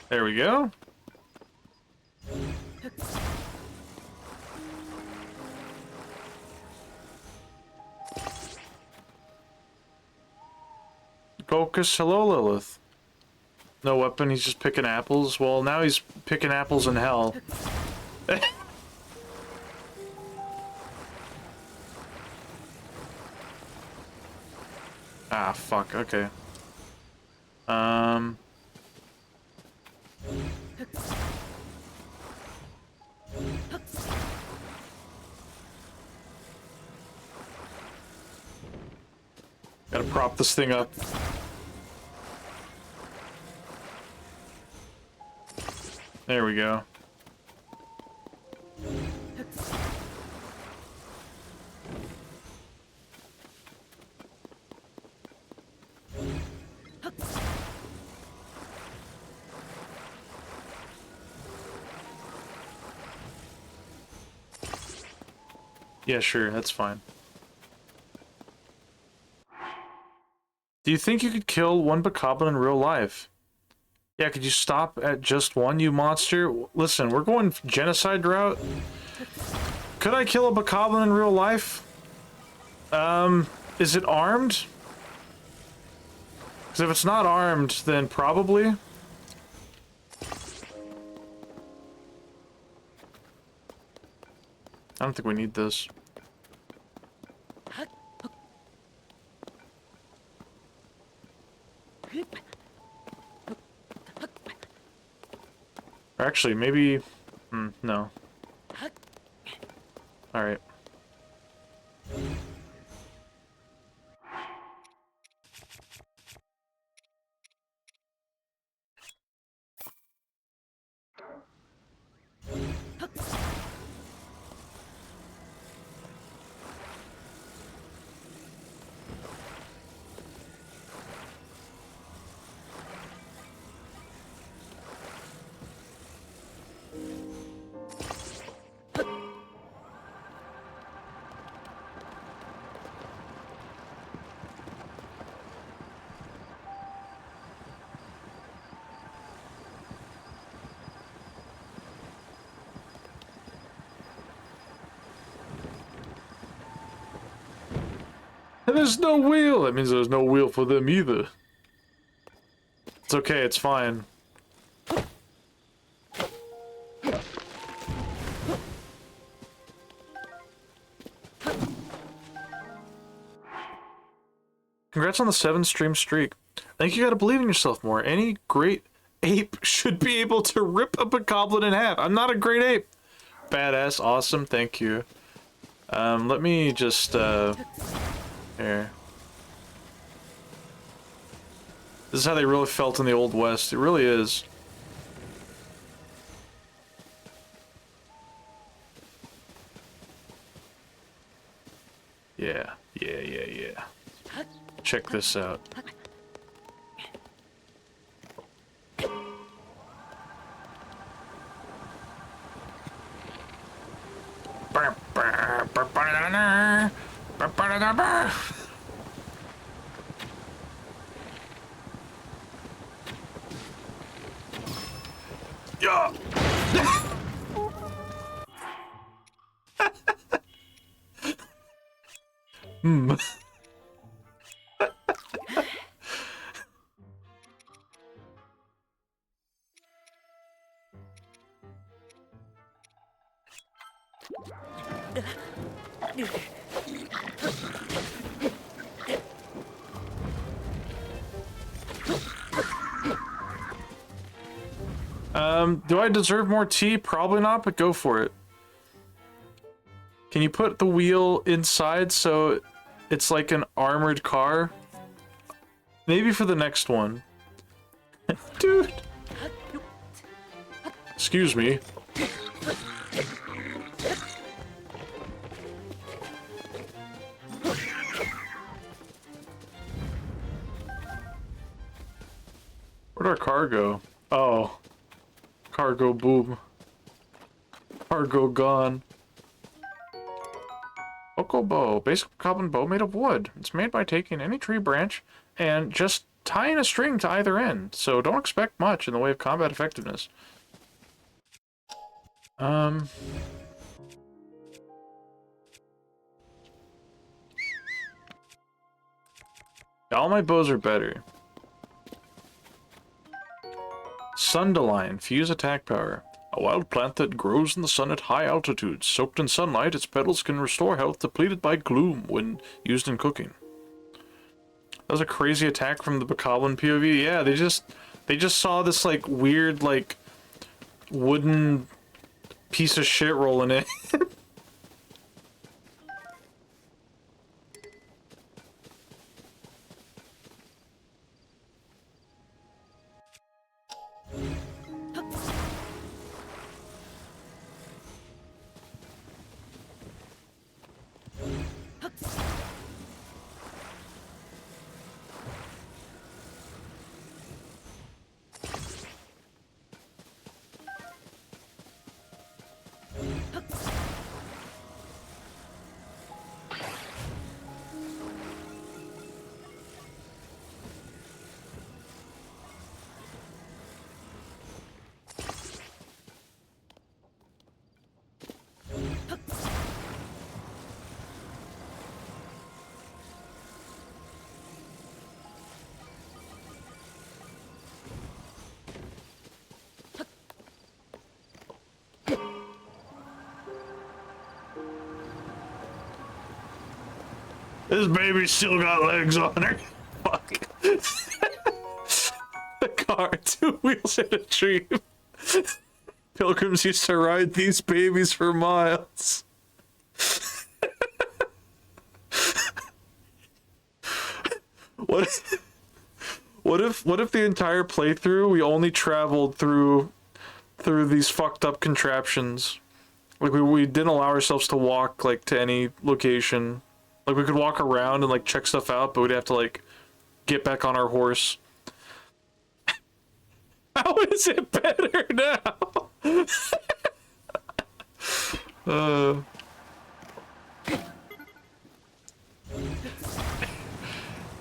There we go. Focus. Hello, Lilith. No weapon, he's just picking apples. Well, now he's picking apples in hell. Ah, fuck, okay. Gotta prop this thing up. There we go. Yeah, sure, that's fine. Do you think you could kill one bokoblin in real life? Yeah, could you stop at just one, you monster? Listen, we're going genocide route. Could I kill a bokoblin in real life? Is it armed? Because if it's not armed, then probably. I don't think we need this. Or actually, maybe... no. Alright. There's no wheel! That means there's no wheel for them either. It's okay, it's fine. Congrats on the 7-stream streak. I think you gotta believe in yourself more. Any great ape should be able to rip a bokoblin in half. I'm not a great ape. Badass, awesome, thank you. Let me just, here. This is how they really felt in the Old West. It really is. Yeah. Check this out. Yeah. Hmm. Do I deserve more tea? Probably not, but go for it. Can you put the wheel inside so it's like an armored car? Maybe for the next one. Dude! Excuse me. Where'd our car go? Oh. Cargo boom. Cargo gone. Oko bow. Basic goblin bow made of wood. It's made by taking any tree branch and just tying a string to either end. So don't expect much in the way of combat effectiveness. All my bows are better. Sundelion, fuse attack power. A wild plant that grows in the sun at high altitudes. Soaked in sunlight, its petals can restore health depleted by gloom when used in cooking. That was a crazy attack from the Bokoblin POV. Yeah, they just saw this like weird like wooden piece of shit rolling in. This baby still got legs on her. Fuck. The car, 2 wheels and a tree. Pilgrims used to ride these babies for miles. What if the entire playthrough we only traveled through these fucked up contraptions? Like we didn't allow ourselves to walk like to any location. Like we could walk around and like check stuff out, but we'd have to like get back on our horse. How is it better now?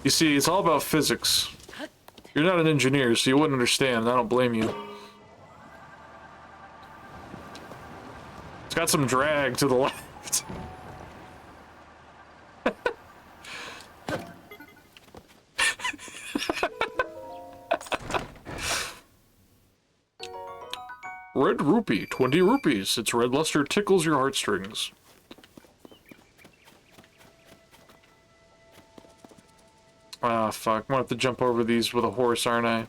You see, it's all about physics. You're not an engineer, so you wouldn't understand. I don't blame you. It's got some drag to the left. rupee. 20 rupees. Its red luster tickles your heartstrings. Ah, fuck. I'm gonna have to jump over these with a horse, aren't I?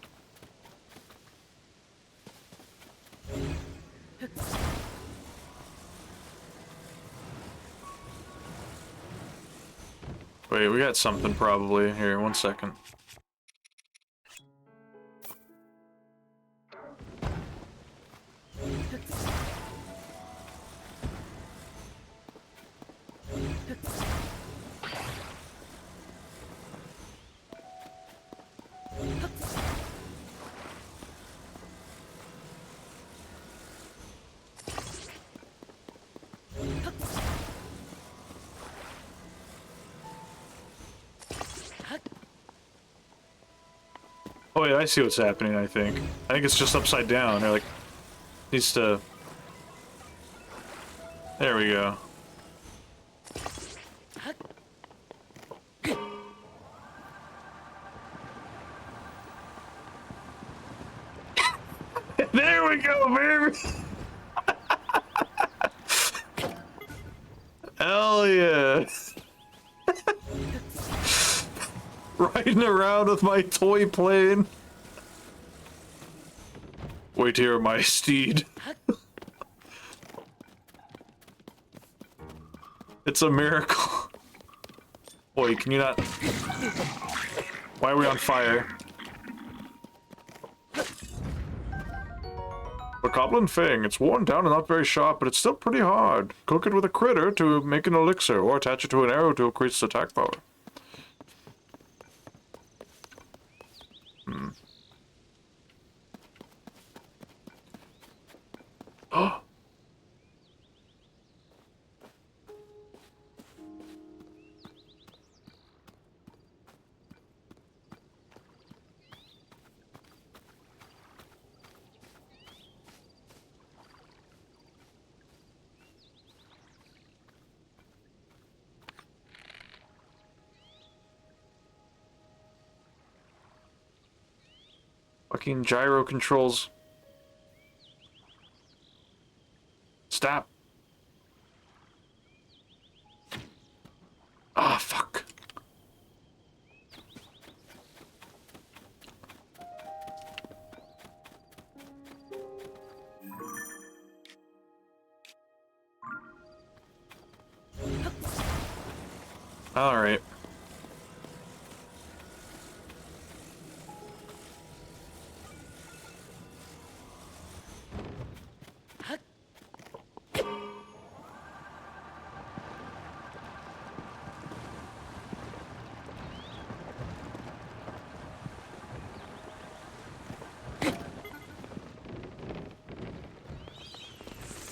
Wait, we got something probably. Here, 1 second. Oh yeah, I see what's happening, I think. I think it's just upside down. They're like, needs to... There we go. There we go, baby! Hell yeah! Riding around with my toy plane. Wait here, my steed. It's a miracle. Boy, can you not... Why are we on fire? The Goblin Fang. It's worn down and not very sharp, but it's still pretty hard. Cook it with a critter to make an elixir, or attach it to an arrow to increase its attack power. Oh! Fucking gyro controls. Stop. Ah, fuck. All right.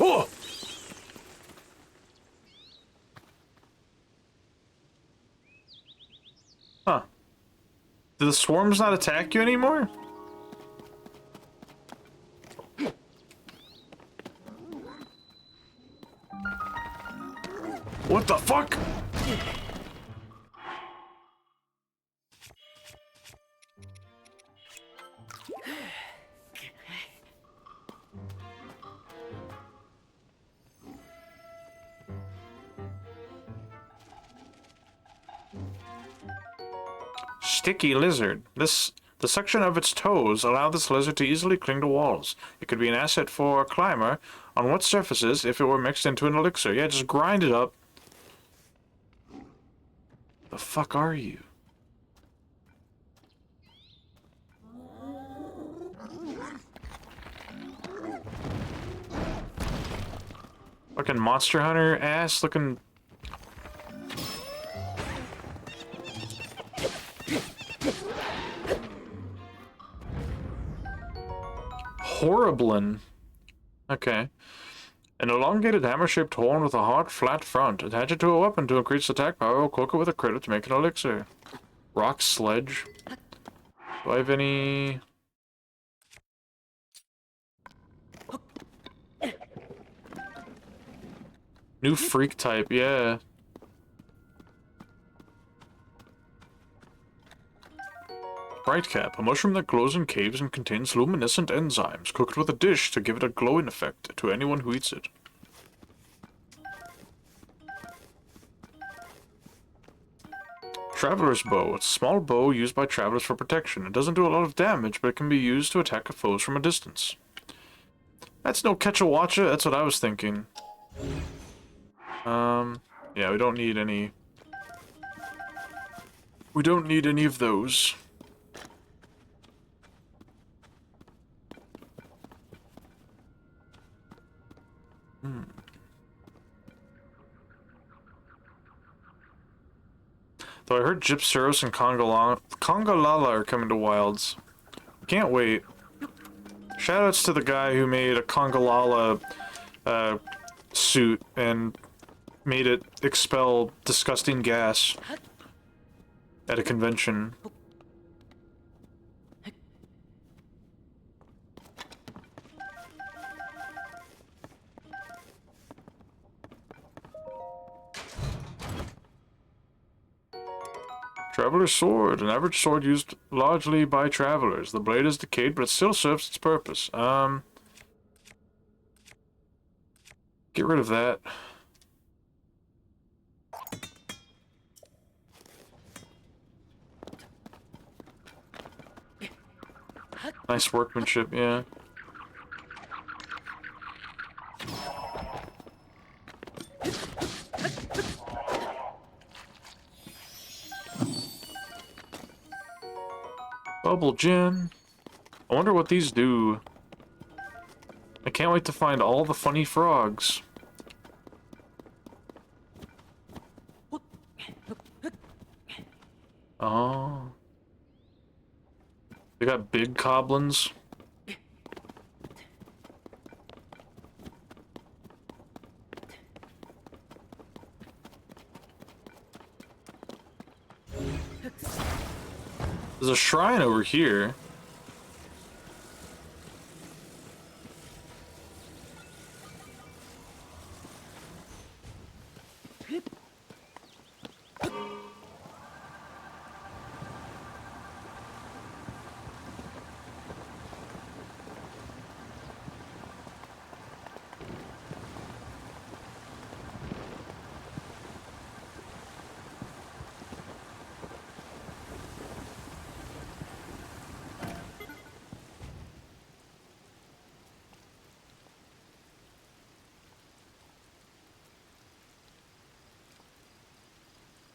Oh! Huh. Do the swarms not attack you anymore? What the fuck? Sticky lizard. The section of its toes allow this lizard to easily cling to walls. It could be an asset for a climber on wet surfaces if it were mixed into an elixir. Yeah, just grind it up. The fuck are you? Fucking Monster Hunter ass looking. Horriblin. Okay. An elongated hammer-shaped horn with a hard, flat front. Attach it to a weapon to increase attack power, or cook it with a critter to make an elixir. Rock sledge. Do I have any... New freak type, yeah. Brightcap, a mushroom that glows in caves and contains luminescent enzymes, cooked with a dish to give it a glowing effect to anyone who eats it. Traveler's Bow. It's a small bow used by travelers for protection. It doesn't do a lot of damage, but it can be used to attack foes from a distance. That's no Catch-a-Watcha, that's what I was thinking. Yeah, we don't need any... We don't need any of those. Though I heard Gypceros and Congalala are coming to Wilds. Can't wait. Shoutouts to the guy who made a Congalala suit and made it expel disgusting gas at a convention. Traveler's Sword, an average sword used largely by travelers. The blade is decayed, but it still serves its purpose. Get rid of that. Nice workmanship, yeah. Bubble gin. I wonder what these do. I can't wait to find all the funny frogs. Oh. They got big goblins. There's a shrine over here.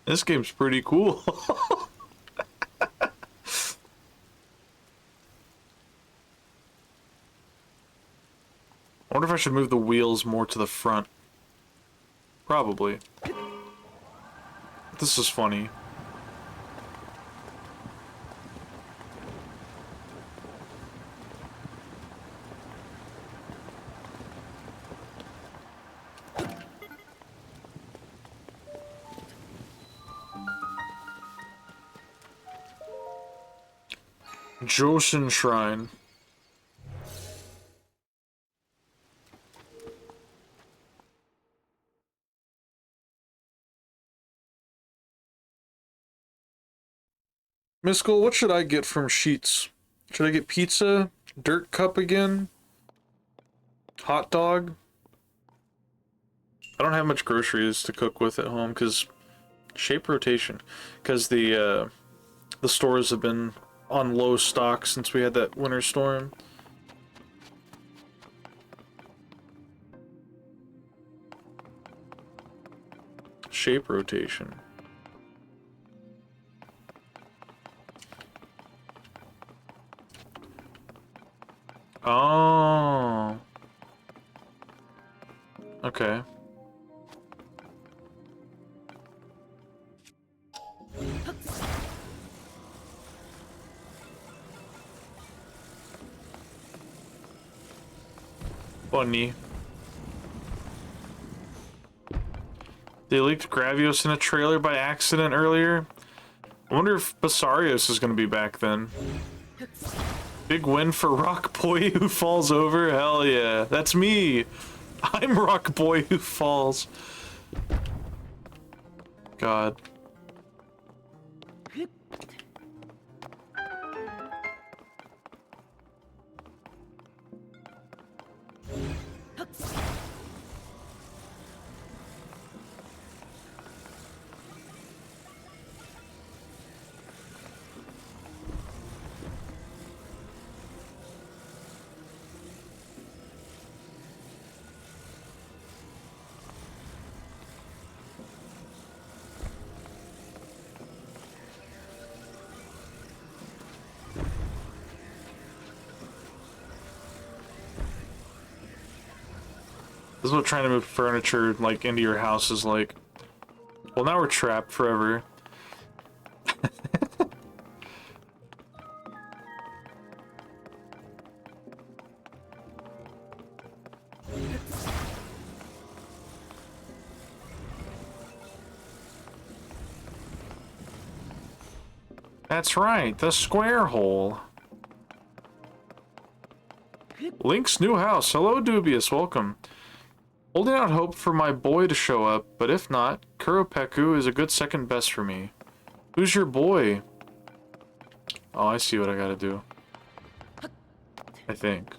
This game's pretty cool. I wonder if I should move the wheels more to the front. Probably. This is funny. Joseon Shrine. Miskell, what should I get from Sheets? Should I get pizza? Dirt cup again? Hot dog? I don't have much groceries to cook with at home because shape rotation. Because the stores have been on low stock since we had that winter storm. Shape rotation. Oh. Okay. Funny. They leaked Gravios in a trailer by accident earlier. I wonder if Basarios is going to be back then. Big win for Rock Boy Who Falls Over. Hell yeah. That's me. I'm Rock Boy Who Falls. God. This is what trying to move furniture, like, into your house is like. Well, now we're trapped forever. That's right, the square hole. Link's new house. Hello, Dubious. Welcome. Holding out hope for my boy to show up, but if not, Kuropeku is a good second best for me. Who's your boy? Oh, I see what I gotta do. I think.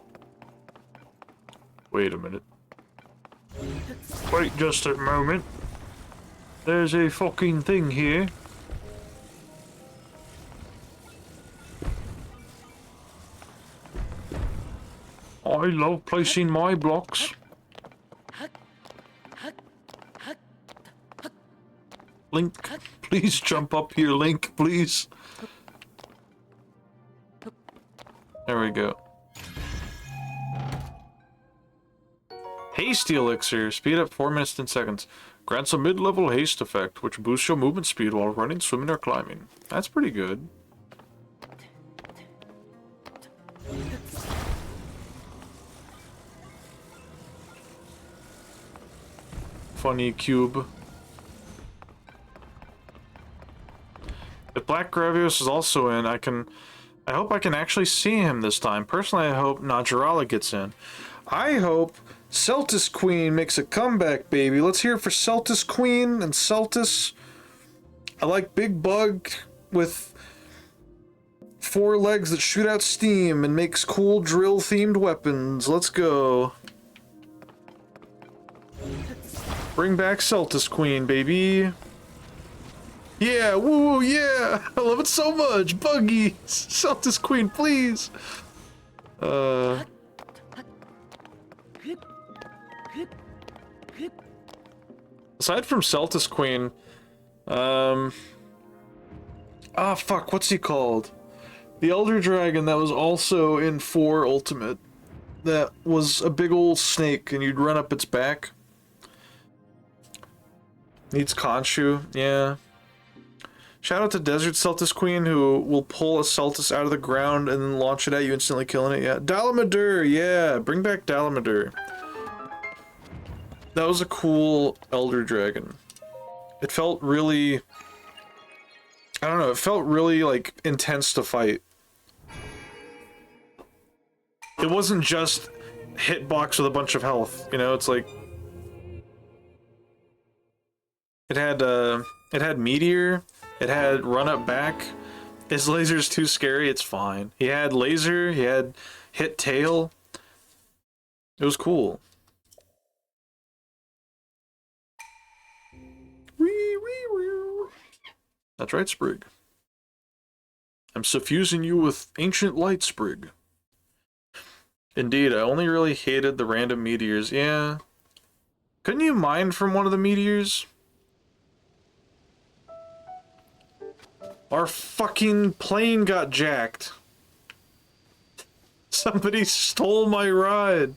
Wait a minute. Wait just a moment. There's a fucking thing here. I love placing my blocks. Link, please jump up here, Link, please. There we go. Hasty Elixir. Speed up 4 minutes 10 seconds. Grants a mid-level haste effect, which boosts your movement speed while running, swimming, or climbing. That's pretty good. Funny cube. If Black Gravios is also in, I hope I can actually see him this time. Personally, I hope Najarala gets in. I hope Celtis Queen makes a comeback, baby. Let's hear it for Celtis Queen and Celtis. I like Big Bug with 4 legs that shoot out steam and makes cool drill-themed weapons. Let's go. Bring back Celtis Queen, baby. Yeah, woo, yeah. I love it so much. Buggy. Celtis Queen, please. Aside from Celtis Queen, fuck, what's he called? The Elder Dragon that was also in 4 Ultimate. That was a big old snake and you'd run up its back. Needs Khonshu, yeah. Shout out to Desert Celtis Queen, who will pull a Celtis out of the ground and then launch it at you, instantly killing it. Yeah, Dalamadur, yeah, bring back Dalamadur. That was a cool Elder Dragon. It felt really... I don't know, it felt really, like, intense to fight. It wasn't just hitbox with a bunch of health, you know, it's like... It had Meteor, it had Run Up Back. His laser's too scary, it's fine. He had Laser, he had Hit Tail. It was cool. That's right, Sprig. I'm suffusing you with ancient light, Sprig. Indeed, I only really hated the random meteors. Yeah. Couldn't you mine from one of the meteors? Our fucking plane got jacked. Somebody stole my ride.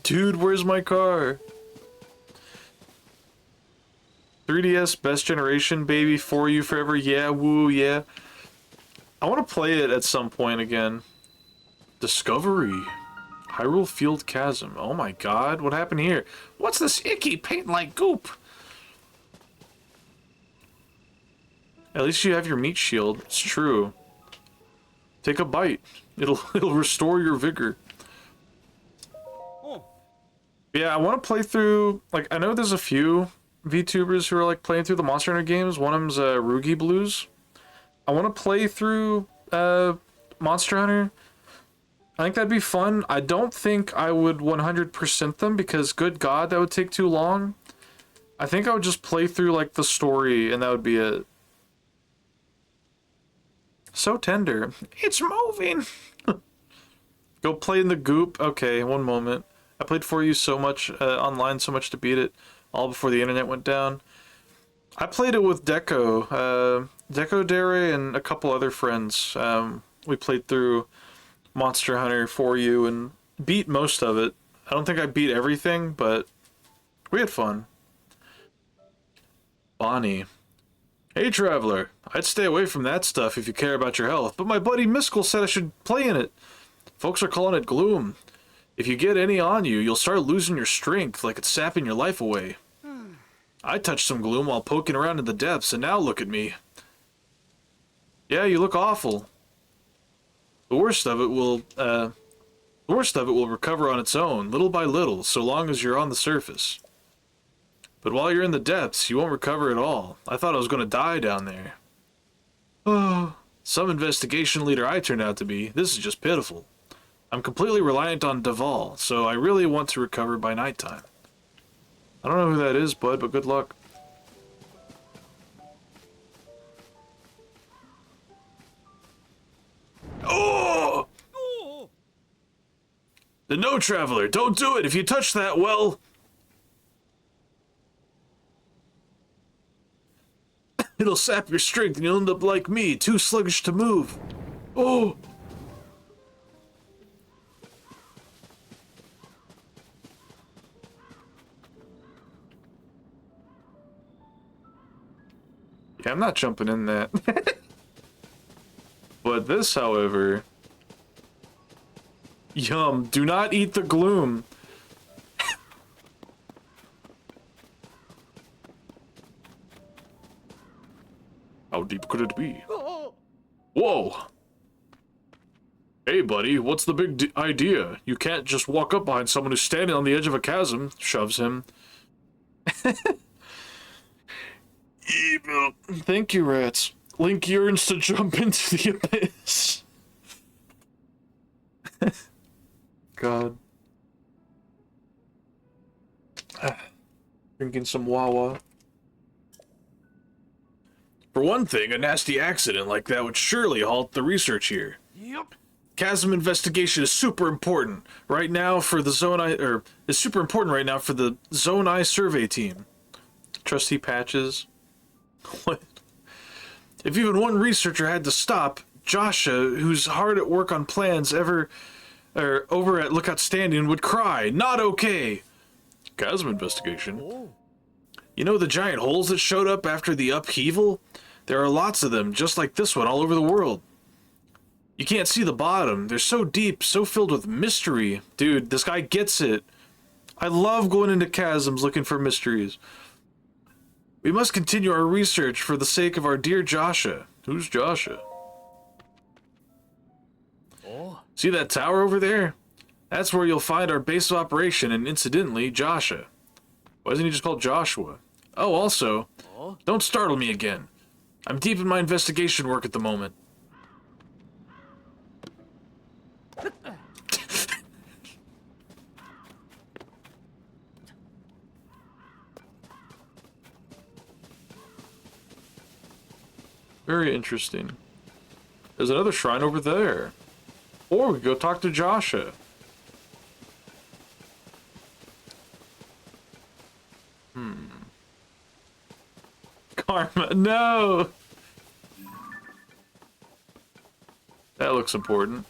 Dude, where's my car? 3DS best generation, baby, for you forever. Yeah, woo, yeah. I want to play it at some point again. Discovery. Hyrule Field Chasm. Oh my god, what happened here? What's this icky paint like goop? At least you have your meat shield. It's true. Take a bite. It'll restore your vigor. Oh. Yeah, I want to play through, like, I know there's a few VTubers who are like playing through the Monster Hunter games. One of them's Rugi Blues. I want to play through Monster Hunter. I think that'd be fun. I don't think I would 100% them because, good god, that would take too long. I think I would just play through like the story and that would be it. So tender. It's moving. Go play in the goop. Okay, one moment. I played for you so much online, so much to beat it. All before the internet went down. I played it with Deco. Deco Dere and a couple other friends. We played through Monster Hunter for you and beat most of it. I don't think I beat everything, but We had fun. Bonnie. Hey, traveler. I'd stay away from that stuff if you care about your health, but my buddy Miskell said I should play in it. Folks are calling it gloom. If you get any on you, you'll start losing your strength like it's sapping your life away. I touched some gloom while poking around in the depths, and now look at me. Yeah, you look awful. The worst of it will recover on its own, little by little, so long as you're on the surface. But while you're in the depths, you won't recover at all. I thought I was going to die down there. Oh, some investigation leader I turned out to be. This is just pitiful. I'm completely reliant on Duval, so I really want to recover by nighttime. I don't know who that is, bud, but good luck. Oh! No, traveler, don't do it. If you touch that, well... it'll sap your strength and you'll end up like me, too sluggish to move. Oh! Yeah, I'm not jumping in that. But this, however... Yum, do not eat the gloom. How deep could it be? Whoa! Hey, buddy, what's the big idea? You can't just walk up behind someone who's standing on the edge of a chasm. Shoves him. Evil. Thank you, rats. Link yearns to jump into the abyss. God. Drinking some Wawa. For one thing, a nasty accident like that would surely halt the research here. Yep. Chasm investigation is super important right now for the Zone I survey team. Trusty Patches. What? If even one researcher had to stop, Joshua, who's hard at work on plans over at Lookout Standing, would cry, "Not okay!" Chasm investigation? Oh. You know the giant holes that showed up after the upheaval? There are lots of them, just like this one, all over the world. You can't see the bottom. They're so deep, so filled with mystery. Dude, this guy gets it. I love going into chasms looking for mysteries. We must continue our research for the sake of our dear Joshua. Who's Joshua? Oh. See that tower over there? That's where you'll find our base of operation and, incidentally, Joshua. Why isn't he just called Joshua? Oh, also, don't startle me again. I'm deep in my investigation work at the moment. Very interesting. There's another shrine over there. Or we could go talk to Joshua. Karma, no! That looks important.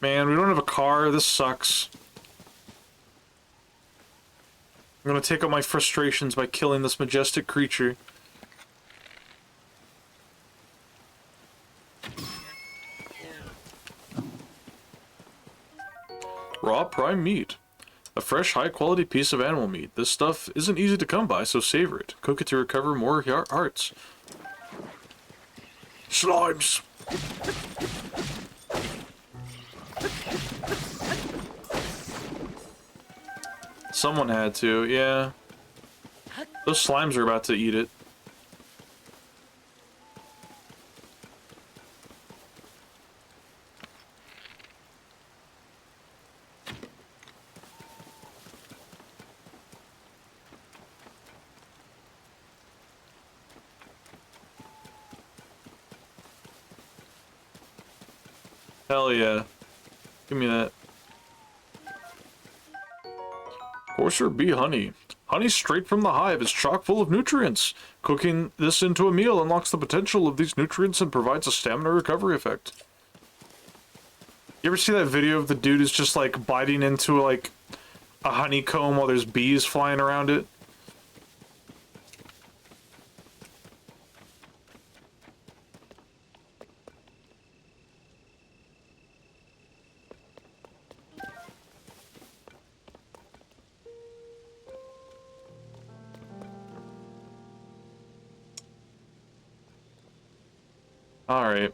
Man, we don't have a car. This sucks. I'm gonna take out my frustrations by killing this majestic creature. Raw prime meat. A fresh, high-quality piece of animal meat. This stuff isn't easy to come by, so savor it. Cook it to recover more hearts. Slimes! Someone had to, yeah. Those slimes are about to eat it. Hell yeah. Give me that. Coarser bee honey. Honey straight from the hive is chock full of nutrients. Cooking this into a meal unlocks the potential of these nutrients and provides a stamina recovery effect. You ever see that video of the dude who's just like biting into like a honeycomb while there's bees flying around it? All right.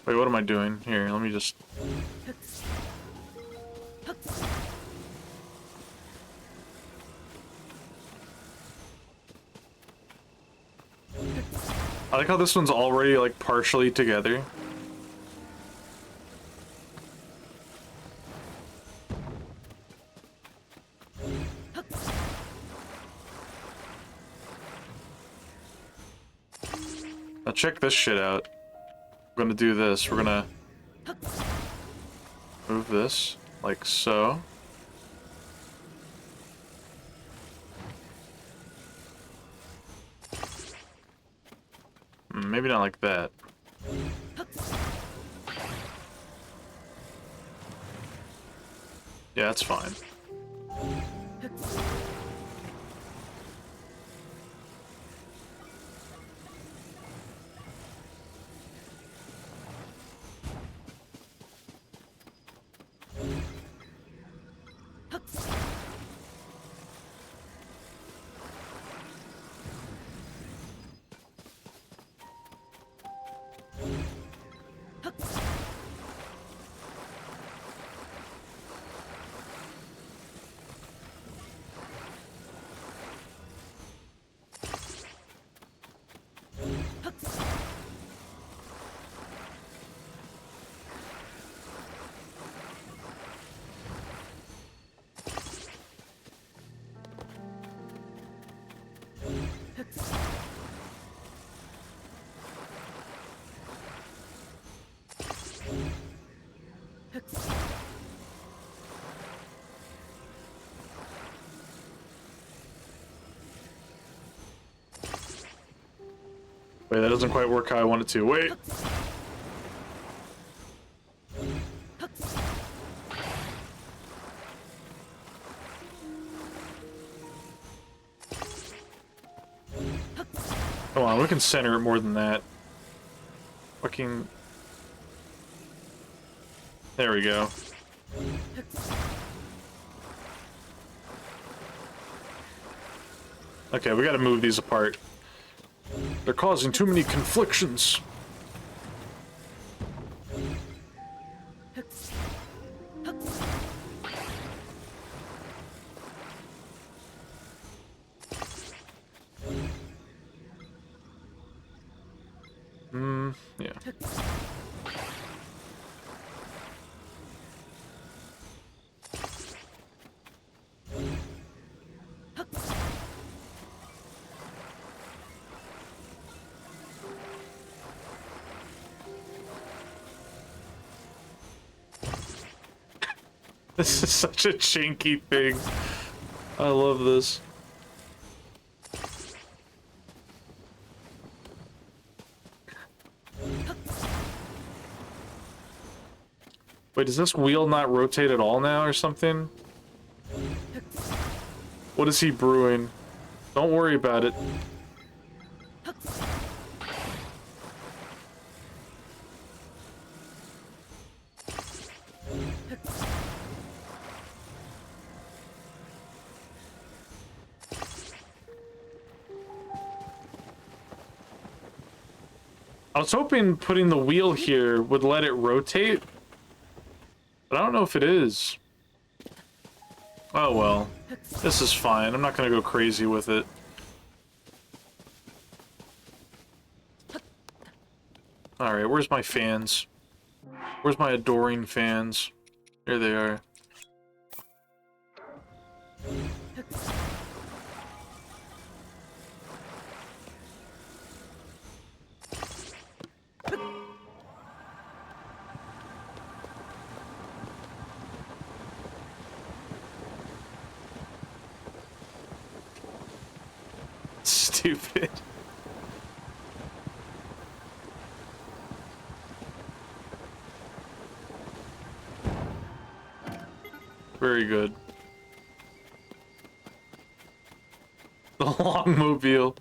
Wait, what am I doing? Here, let me just... I like how this one's already, like, partially together. Now check this shit out. We're gonna do this. We're gonna move this, like so. Maybe not like that. Yeah, that's fine. Wait, that doesn't quite work how I want it to. Wait! Come on, we can center it more than that. Fucking... There we go. Okay, we gotta move these apart. They're causing too many conflictions. Yeah. This is such a janky thing. I love this. Wait, does this wheel not rotate at all now or something? What is he brewing? Don't worry about it. I was hoping putting the wheel here would let it rotate, but I don't know if it is. Oh well, this is fine. I'm not gonna go crazy with it. Alright, where's my fans? Where's my adoring fans? Here they are. Stupid. Very good. The Longmobile.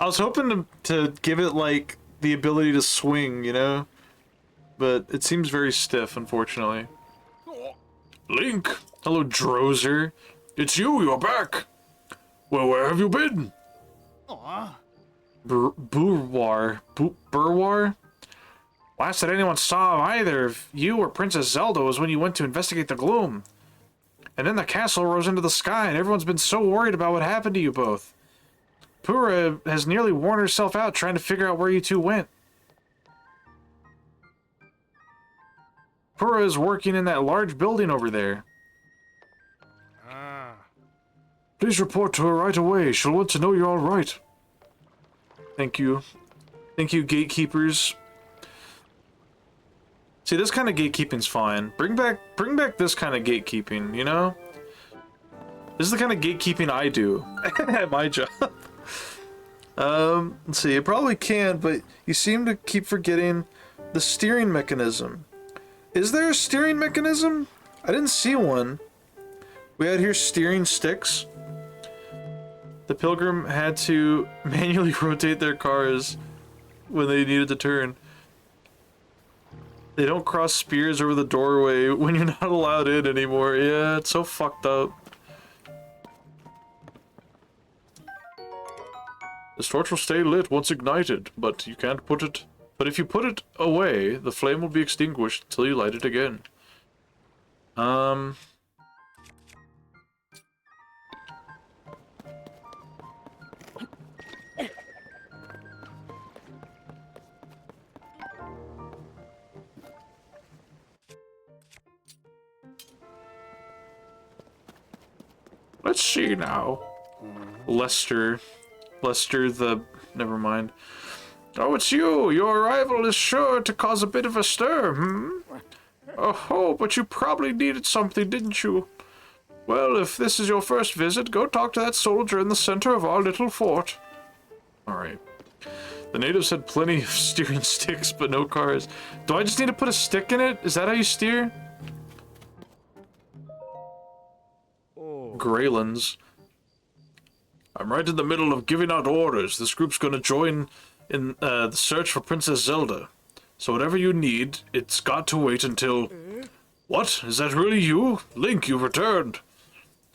I was hoping to give it, like, the ability to swing, you know? But it seems very stiff, unfortunately. Link! Hello, Drozer. It's you're back! Well, where have you been? Burwar? Last that anyone saw of either of you or Princess Zelda was when you went to investigate the gloom. And then the castle rose into the sky, and everyone's been so worried about what happened to you both. Purah has nearly worn herself out trying to figure out where you two went. Purah is working in that large building over there. Please report to her right away. She'll want to know you're all right. Thank you. Thank you, gatekeepers. See, this kind of gatekeeping's fine. Bring back this kind of gatekeeping, you know? This is the kind of gatekeeping I do at my job. Let's see, you probably can, but you seem to keep forgetting the steering mechanism. Is there a steering mechanism? I didn't see one. We had here steering sticks. The pilgrim had to manually rotate their cars when they needed to turn. They don't cross spears over the doorway when you're not allowed in anymore. Yeah, it's so fucked up. This torch will stay lit once ignited, but you can't put it... But if you put it away, the flame will be extinguished until you light it again. Let's see now. Lester the... Never mind. Oh, it's you! Your arrival is sure to cause a bit of a stir, hmm? Oh, but you probably needed something, didn't you? Well, if this is your first visit, go talk to that soldier in the center of our little fort. Alright. The natives had plenty of steering sticks, but no cars. Do I just need to put a stick in it? Is that how you steer? Greylands. I'm right in the middle of giving out orders. This group's gonna join in the search for Princess Zelda. So whatever you need, it's got to wait until... What? Is that really you? Link, you've returned.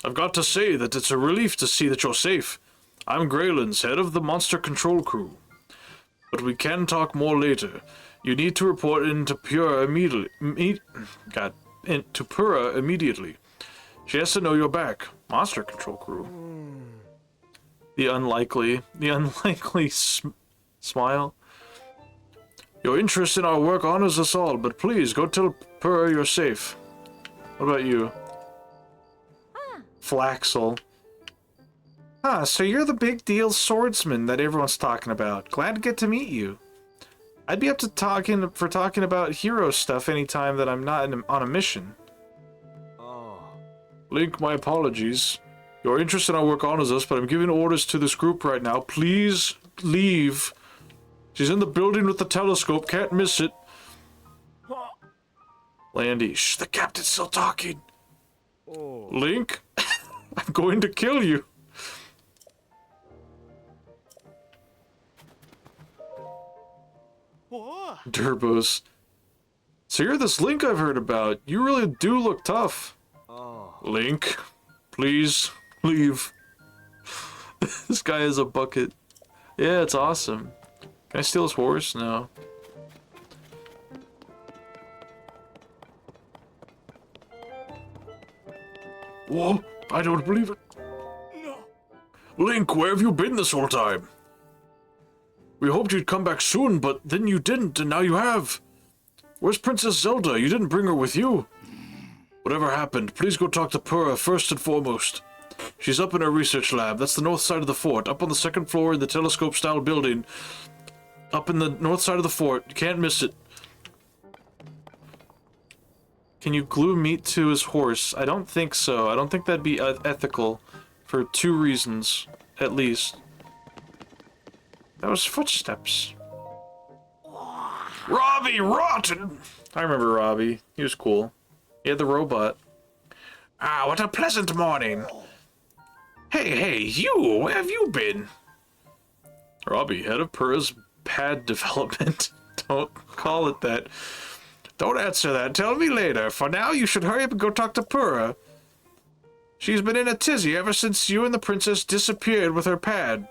I've got to say that it's a relief to see that you're safe. I'm Greylands, head of the monster control crew. But we can talk more later. You need to report into Purah immediately. To Purah immediately. She has to know you're back. Monster control crew. The unlikely smile. Your interest in our work honors us all, but please go tell Purah you're safe. What about you? Flaxel. Ah, so you're the big deal swordsman that everyone's talking about. Glad to get to meet you. I'd be up to talking about hero stuff anytime that I'm not on a mission. Link, my apologies. Your interest in our work honors us, but I'm giving orders to this group right now. Please leave. She's in the building with the telescope. Can't miss it. Landy, shh, the captain's still talking. Link, I'm going to kill you. Durbos. So you're this Link I've heard about. You really do look tough. Link, please leave. This guy is a bucket. Yeah, it's awesome. Can I steal his horse? No. Whoa, I don't believe it. No. Link, where have you been this whole time? We hoped you'd come back soon, but then you didn't, and now you have. Where's Princess Zelda? You didn't bring her with you. Whatever happened, please go talk to Purah first and foremost. She's up in her research lab. That's the north side of the fort, up on the second floor in the telescope-style building. Up in the north side of the fort. You can't miss it. Can you glue meat to his horse? I don't think so. I don't think that'd be ethical for 2 reasons, at least. Those footsteps. Robbie Rotten! I remember Robbie. He was cool. He had the robot. Ah, what a pleasant morning. Hey, you! Where have you been? Robbie, head of Purah's pad development. Don't call it that. Don't answer that. Tell me later. For now, you should hurry up and go talk to Purah. She's been in a tizzy ever since you and the princess disappeared with her pad.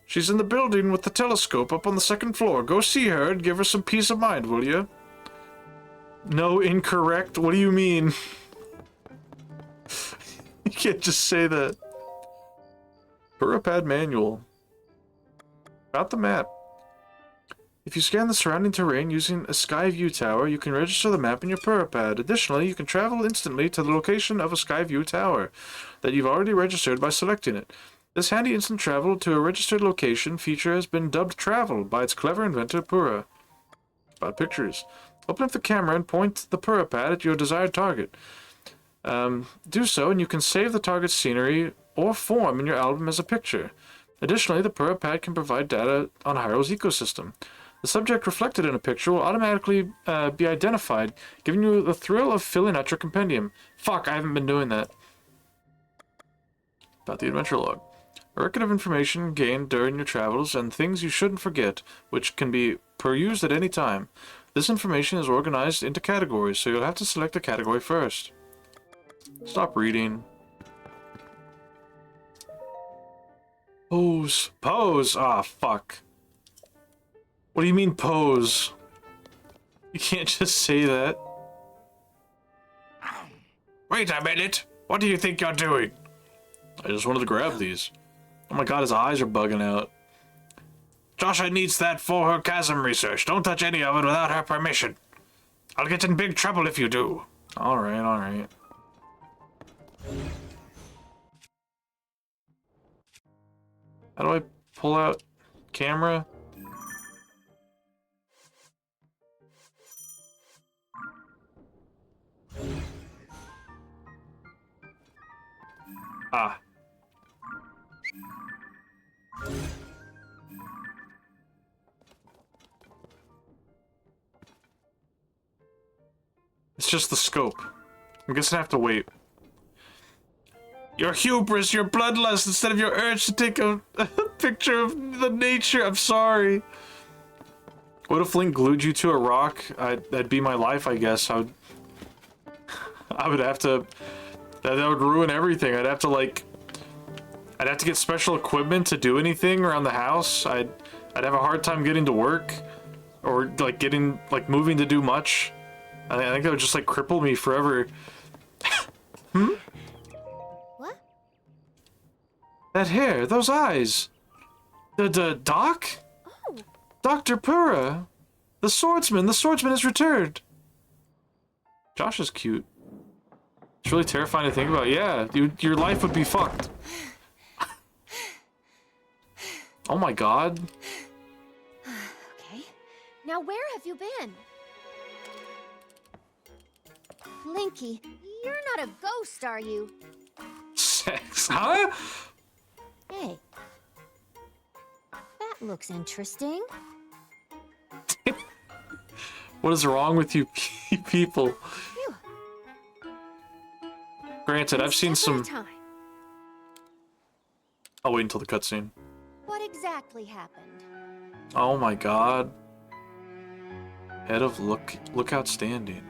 She's in the building with the telescope up on the second floor. Go see her and give her some peace of mind, will you? No, incorrect? What do you mean? You can't just say that. Purah pad manual. About the map. If you scan the surrounding terrain using a Skyview tower, you can register the map in your Purah pad. Additionally, you can travel instantly to the location of a Skyview tower that you've already registered by selecting it. This handy instant travel to a registered location feature has been dubbed Travel by its clever inventor, Purah. About pictures. Open up the camera and point the Purah pad at your desired target. Do so, and you can save the target's scenery or form in your album as a picture. Additionally, the Purah pad can provide data on Hyrule's ecosystem. The subject reflected in a picture will automatically be identified, giving you the thrill of filling out your compendium. Fuck, I haven't been doing that. About the adventure log. A record of information gained during your travels and things you shouldn't forget, which can be perused at any time. This information is organized into categories, so you'll have to select a category first. Stop reading. Pose. Pose! Ah, fuck. What do you mean, pose? You can't just say that. Wait a minute! What do you think you're doing? I just wanted to grab these. Oh my god, his eyes are bugging out. Joshua needs that for her chasm research. Don't touch any of it without her permission. I'll get in big trouble if you do. Alright, alright. How do I pull out camera? Ah. It's just the scope. I'm guessing I have to wait. Your hubris, your bloodlust, instead of your urge to take a picture of the nature. I'm sorry. What if Link glued you to a rock? That'd be my life, I guess. I would have to... That would ruin everything. I'd have to get special equipment to do anything around the house. I'd have a hard time getting to work. Or, moving to do much. I think that would just, cripple me forever. Hmm? What? That hair, those eyes. The Doc? Oh. Dr. Purah. The swordsman has returned. Josh is cute. It's really terrifying to think about. Yeah, your life would be fucked. Oh my god. Okay. Now where have you been? Blinky, you're not a ghost, are you? Sex, huh? Hey. That looks interesting. What is wrong with you people? Phew. Granted, I've seen some... Time. I'll wait until the cutscene. What exactly happened? Oh my god. Head of look outstanding.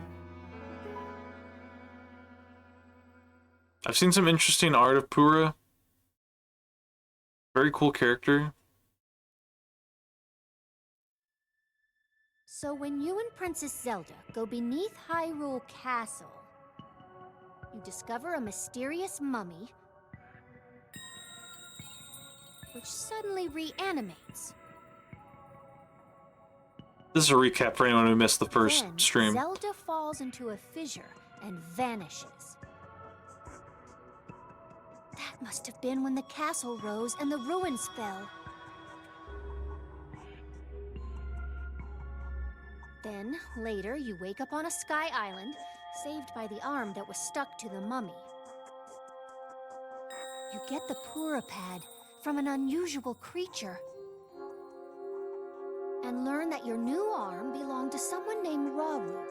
I've seen some interesting art of Purah. Very cool character. So when you and Princess Zelda go beneath Hyrule Castle, you discover a mysterious mummy which suddenly reanimates. This is a recap for anyone who missed the first Then stream. Zelda falls into a fissure and vanishes. That must have been when the castle rose and the ruins fell. Then, later, you wake up on a sky island, saved by the arm that was stuck to the mummy. You get the Purah pad from an unusual creature. and learn that your new arm belonged to someone named Rauru.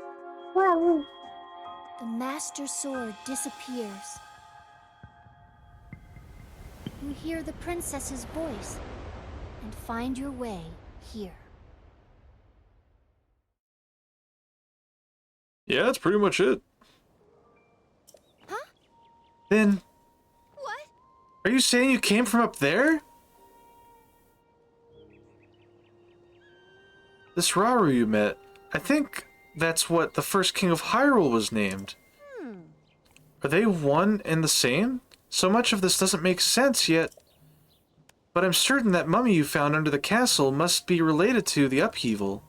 Rauru. The Master Sword disappears. You hear the princess's voice and find your way here. Yeah, that's pretty much it. Huh? Then, What? are you saying you came from up there? This Rauru you met, I think that's what the first king of Hyrule was named. Are they one and the same? So much of this doesn't make sense yet. But I'm certain that mummy you found under the castle must be related to the upheaval.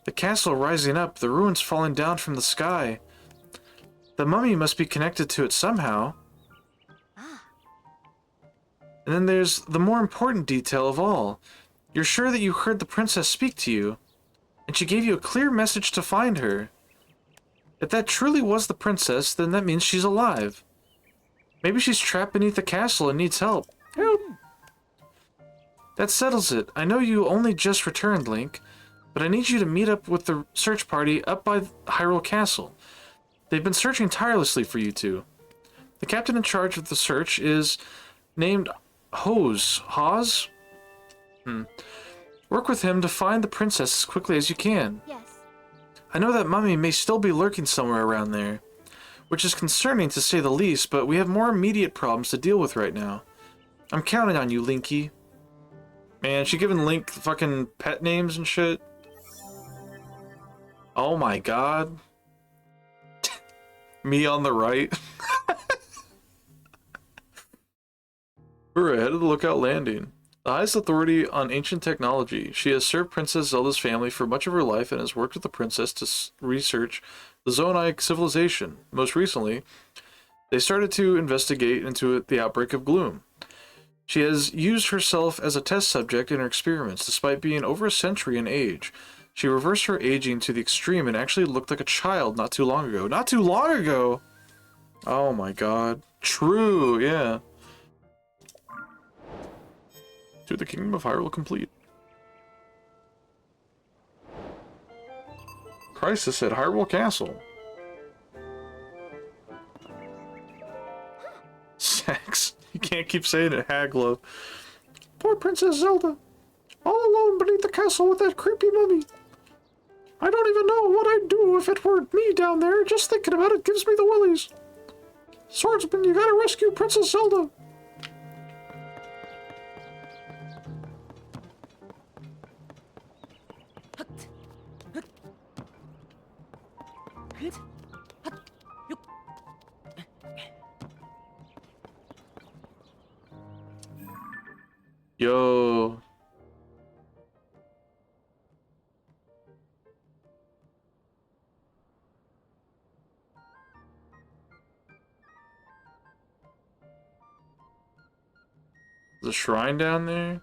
The castle rising up, the ruins falling down from the sky. The mummy must be connected to it somehow. And then there's the more important detail of all. You're sure that you heard the princess speak to you, and she gave you a clear message to find her. If that truly was the princess, then that means she's alive. Maybe she's trapped beneath the castle and needs help. Help! That settles it. I know you only just returned, Link, but I need you to meet up with the search party up by Hyrule Castle. They've been searching tirelessly for you two. The captain in charge of the search is named Hawes? Work with him to find the princess as quickly as you can. Yes. I know that mummy may still be lurking somewhere around there, which is concerning to say the least, but we have more immediate problems to deal with right now. I'm counting on you, Linky. Man, she giving Link fucking pet names and shit. Oh my god. Me on the right. We're ahead of the Lookout Landing. The highest authority on ancient technology. She has served Princess Zelda's family for much of her life and has worked with the princess to research the Zonai civilization. Most recently, they started to investigate into the outbreak of gloom. She has used herself as a test subject in her experiments, despite being over a century in age. She reversed her aging to the extreme and actually looked like a child not too long ago. Not too long ago! Oh my god. True, yeah. To the Kingdom of Hyrule complete. Crisis at Hyrule Castle. Sex. You can't keep saying it, Haglo. Poor Princess Zelda. All alone beneath the castle with that creepy mummy. I don't even know what I'd do if it were me down there. Just thinking about it gives me the willies. Swordsman, you gotta rescue Princess Zelda. Yo. There's a shrine down there?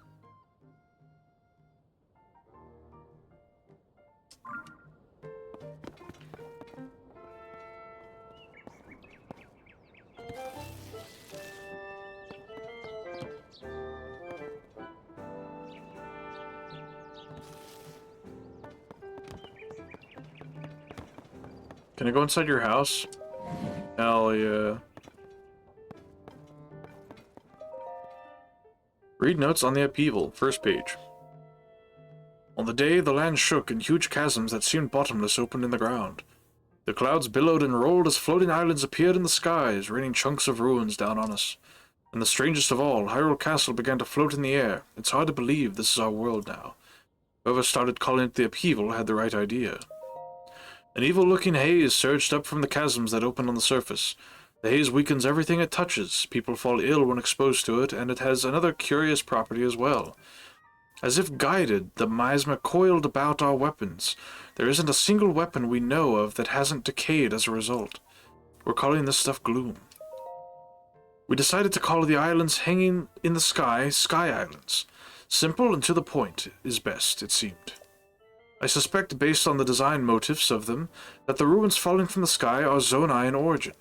Can I go inside your house? Hell yeah. Read notes on the upheaval, first page. On the day, the land shook and huge chasms that seemed bottomless opened in the ground. The clouds billowed and rolled as floating islands appeared in the skies, raining chunks of ruins down on us. And the strangest of all, Hyrule Castle began to float in the air. It's hard to believe this is our world now. Whoever started calling it the upheaval had the right idea. An evil-looking haze surged up from the chasms that opened on the surface. The haze weakens everything it touches. People fall ill when exposed to it, and it has another curious property as well. As if guided, the miasma coiled about our weapons. There isn't a single weapon we know of that hasn't decayed as a result. We're calling this stuff gloom. We decided to call the islands hanging in the sky, Sky Islands. Simple and to the point is best, it seemed. I suspect, based on the design motifs of them, that the ruins falling from the sky are Zonai in origin.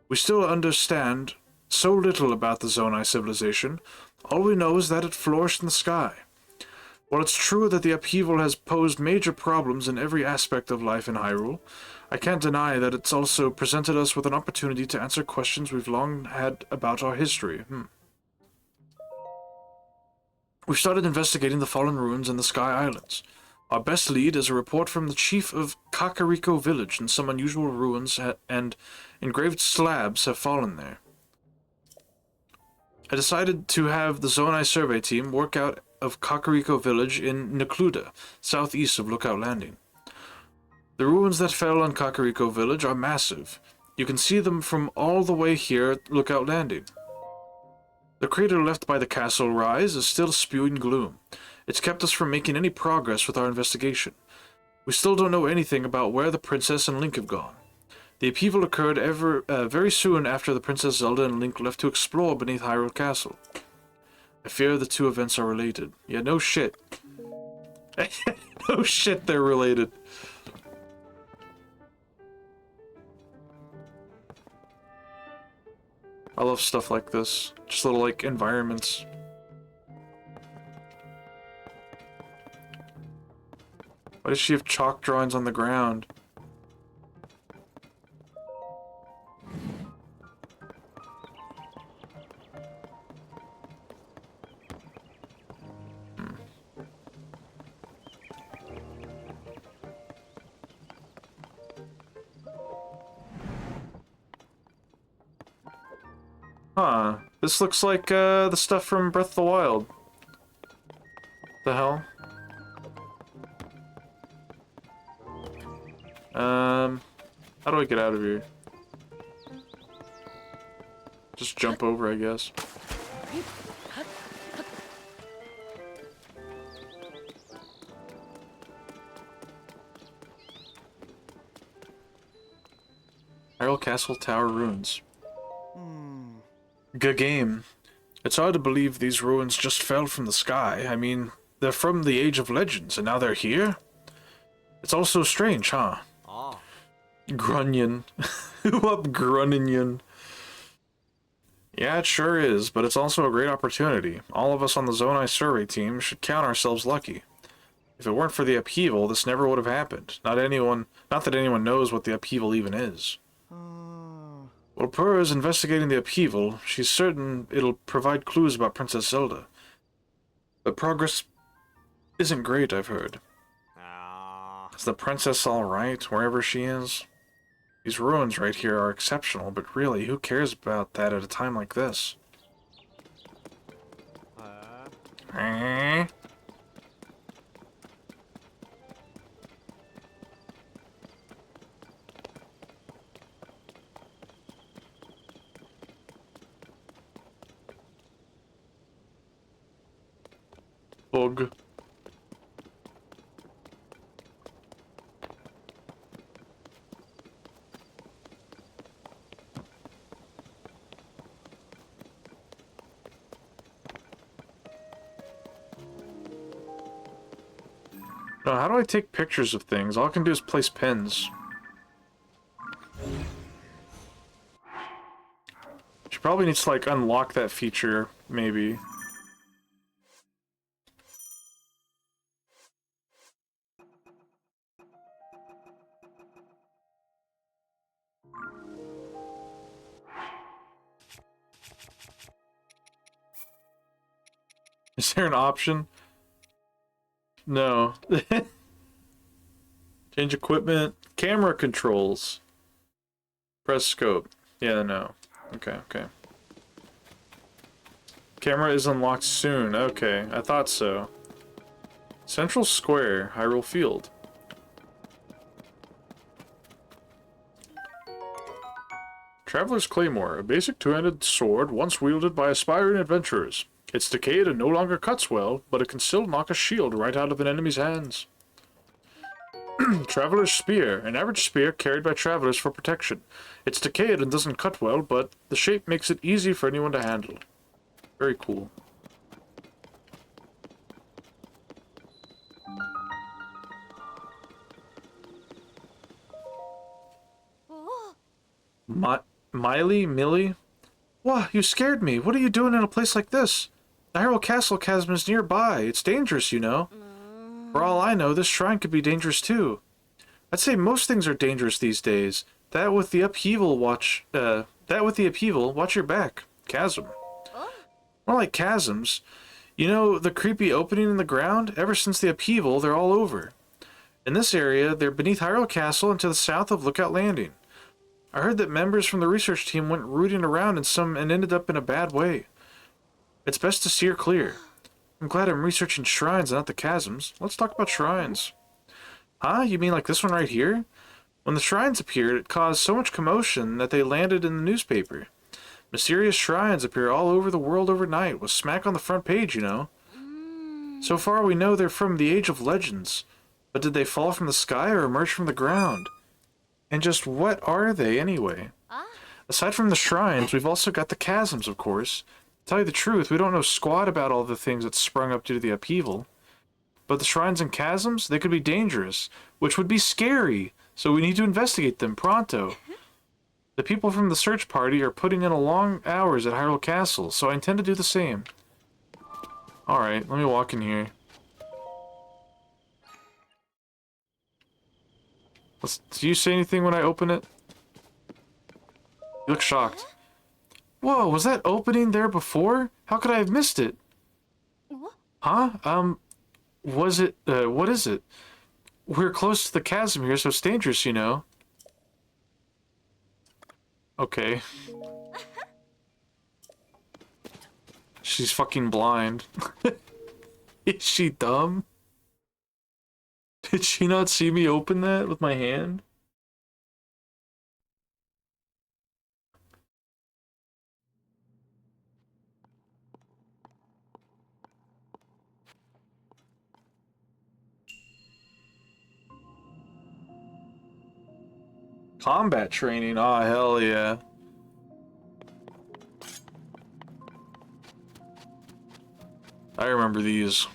We still understand so little about the Zonai civilization. All we know is that it flourished in the sky. While it's true that the upheaval has posed major problems in every aspect of life in Hyrule, I can't deny that it's also presented us with an opportunity to answer questions we've long had about our history. We've started investigating the fallen ruins and the Sky Islands. Our best lead is a report from the chief of Kakariko Village, and some unusual ruins and engraved slabs have fallen there. I decided to have the Zonai survey team work out of Kakariko Village in Necluda, southeast of Lookout Landing. The ruins that fell on Kakariko Village are massive. You can see them from all the way here at Lookout Landing. The crater left by the castle rise is still spewing gloom. It's kept us from making any progress with our investigation. We still don't know anything about where the princess and Link have gone. The upheaval occurred very soon after the Princess Zelda and Link left to explore beneath Hyrule Castle. I fear the two events are related. Yeah, no shit. No shit, they're related. I love stuff like this. Just little, like, environments. Why does she have chalk drawings on the ground? Huh. This looks like the stuff from Breath of the Wild. The hell? How do I get out of here? Just jump over, I guess. Hyrule Castle Tower Ruins. Good game. It's hard to believe these ruins just fell from the sky. I mean, they're from the Age of Legends, and now they're here? It's all so strange, huh? Ah. Grunion. Who up Grunion? Yeah, it sure is, but it's also a great opportunity. All of us on the Zonai survey team should count ourselves lucky. If it weren't for the upheaval, this never would have happened. Not that anyone knows what the upheaval even is. While Purah is investigating the upheaval, she's certain it'll provide clues about Princess Zelda. But progress isn't great, I've heard. Is the princess alright, wherever she is? These ruins right here are exceptional, but really, who cares about that at a time like this? Bug. No, how do I take pictures of things? All I can do is place pins. She probably needs to, like, unlock that feature, maybe. Is there an option? No. Change equipment. Camera controls. Press scope. Yeah, no. Okay, okay. Camera is unlocked soon. Okay, I thought so. Central Square, Hyrule Field. Traveler's Claymore, a basic two-handed sword once wielded by aspiring adventurers. It's decayed and no longer cuts well, but it can still knock a shield right out of an enemy's hands. Traveler's Spear, an average spear carried by travelers for protection. It's decayed and doesn't cut well, but the shape makes it easy for anyone to handle. Very cool. Millie? Wah, you scared me. What are you doing in a place like this? The Hyrule Castle chasm is nearby. It's dangerous, you know. For all I know, this shrine could be dangerous too. I'd say most things are dangerous these days. That with the upheaval, watch your back. Chasm. More like chasms. You know, the creepy opening in the ground? Ever since the upheaval, they're all over. In this area, they're beneath Hyrule Castle and to the south of Lookout Landing. I heard that members from the research team went rooting around in some and ended up in a bad way. It's best to steer clear. I'm glad I'm researching shrines and not the chasms. Let's talk about shrines. Huh? You mean like this one right here? When the shrines appeared, it caused so much commotion that they landed in the newspaper. Mysterious shrines appear all over the world overnight, with smack on the front page, you know. So far we know they're from the Age of Legends. But did they fall from the sky or emerge from the ground? And just what are they, anyway? Aside from the shrines, we've also got the chasms, of course. To tell you the truth, we don't know squat about all the things that sprung up due to the upheaval. But the shrines and chasms, they could be dangerous, which would be scary, so we need to investigate them pronto. The people from the search party are putting in long hours at Hyrule Castle, so I intend to do the same. Alright, let me walk in here. Do you say anything when I open it? You look shocked. Whoa, was that opening there before? How could I have missed it? Huh? Was it, what is it? We're close to the chasm here, so it's dangerous, you know. Okay. She's fucking blind. Is she dumb? Did she not see me open that with my hand? Combat training, oh hell yeah. I remember these.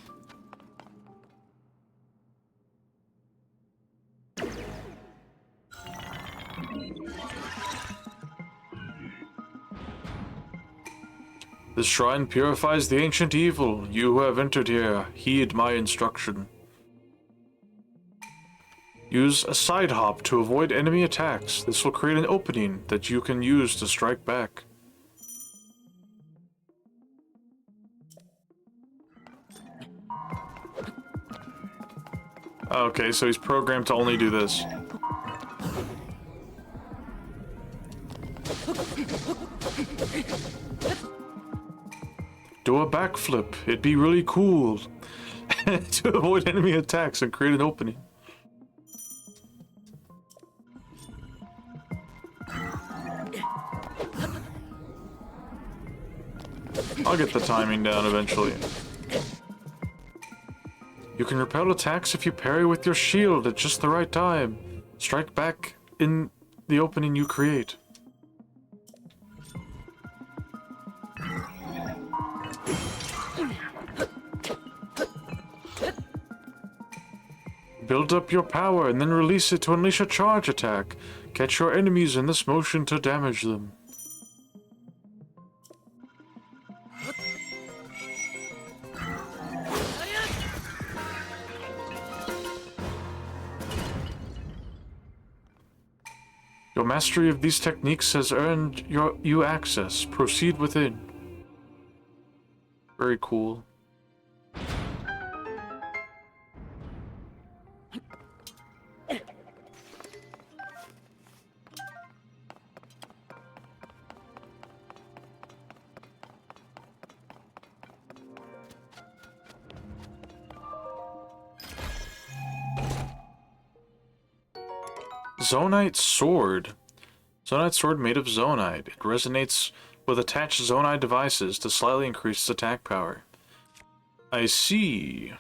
This shrine purifies the ancient evil. You who have entered here, heed my instruction. Use a side hop to avoid enemy attacks. This will create an opening that you can use to strike back. Okay, so he's programmed to only do this. Do a backflip. It'd be really cool. To avoid enemy attacks and create an opening. I'll get the timing down eventually. You can repel attacks if you parry with your shield at just the right time. Strike back in the opening you create. Build up your power and then release it to unleash a charge attack. Catch your enemies in this motion to damage them. Your mastery of these techniques has earned you access. Proceed within. Very cool. Zonite Sword. Zonite Sword made of Zonite. It resonates with attached Zonite devices to slightly increase its attack power. I see.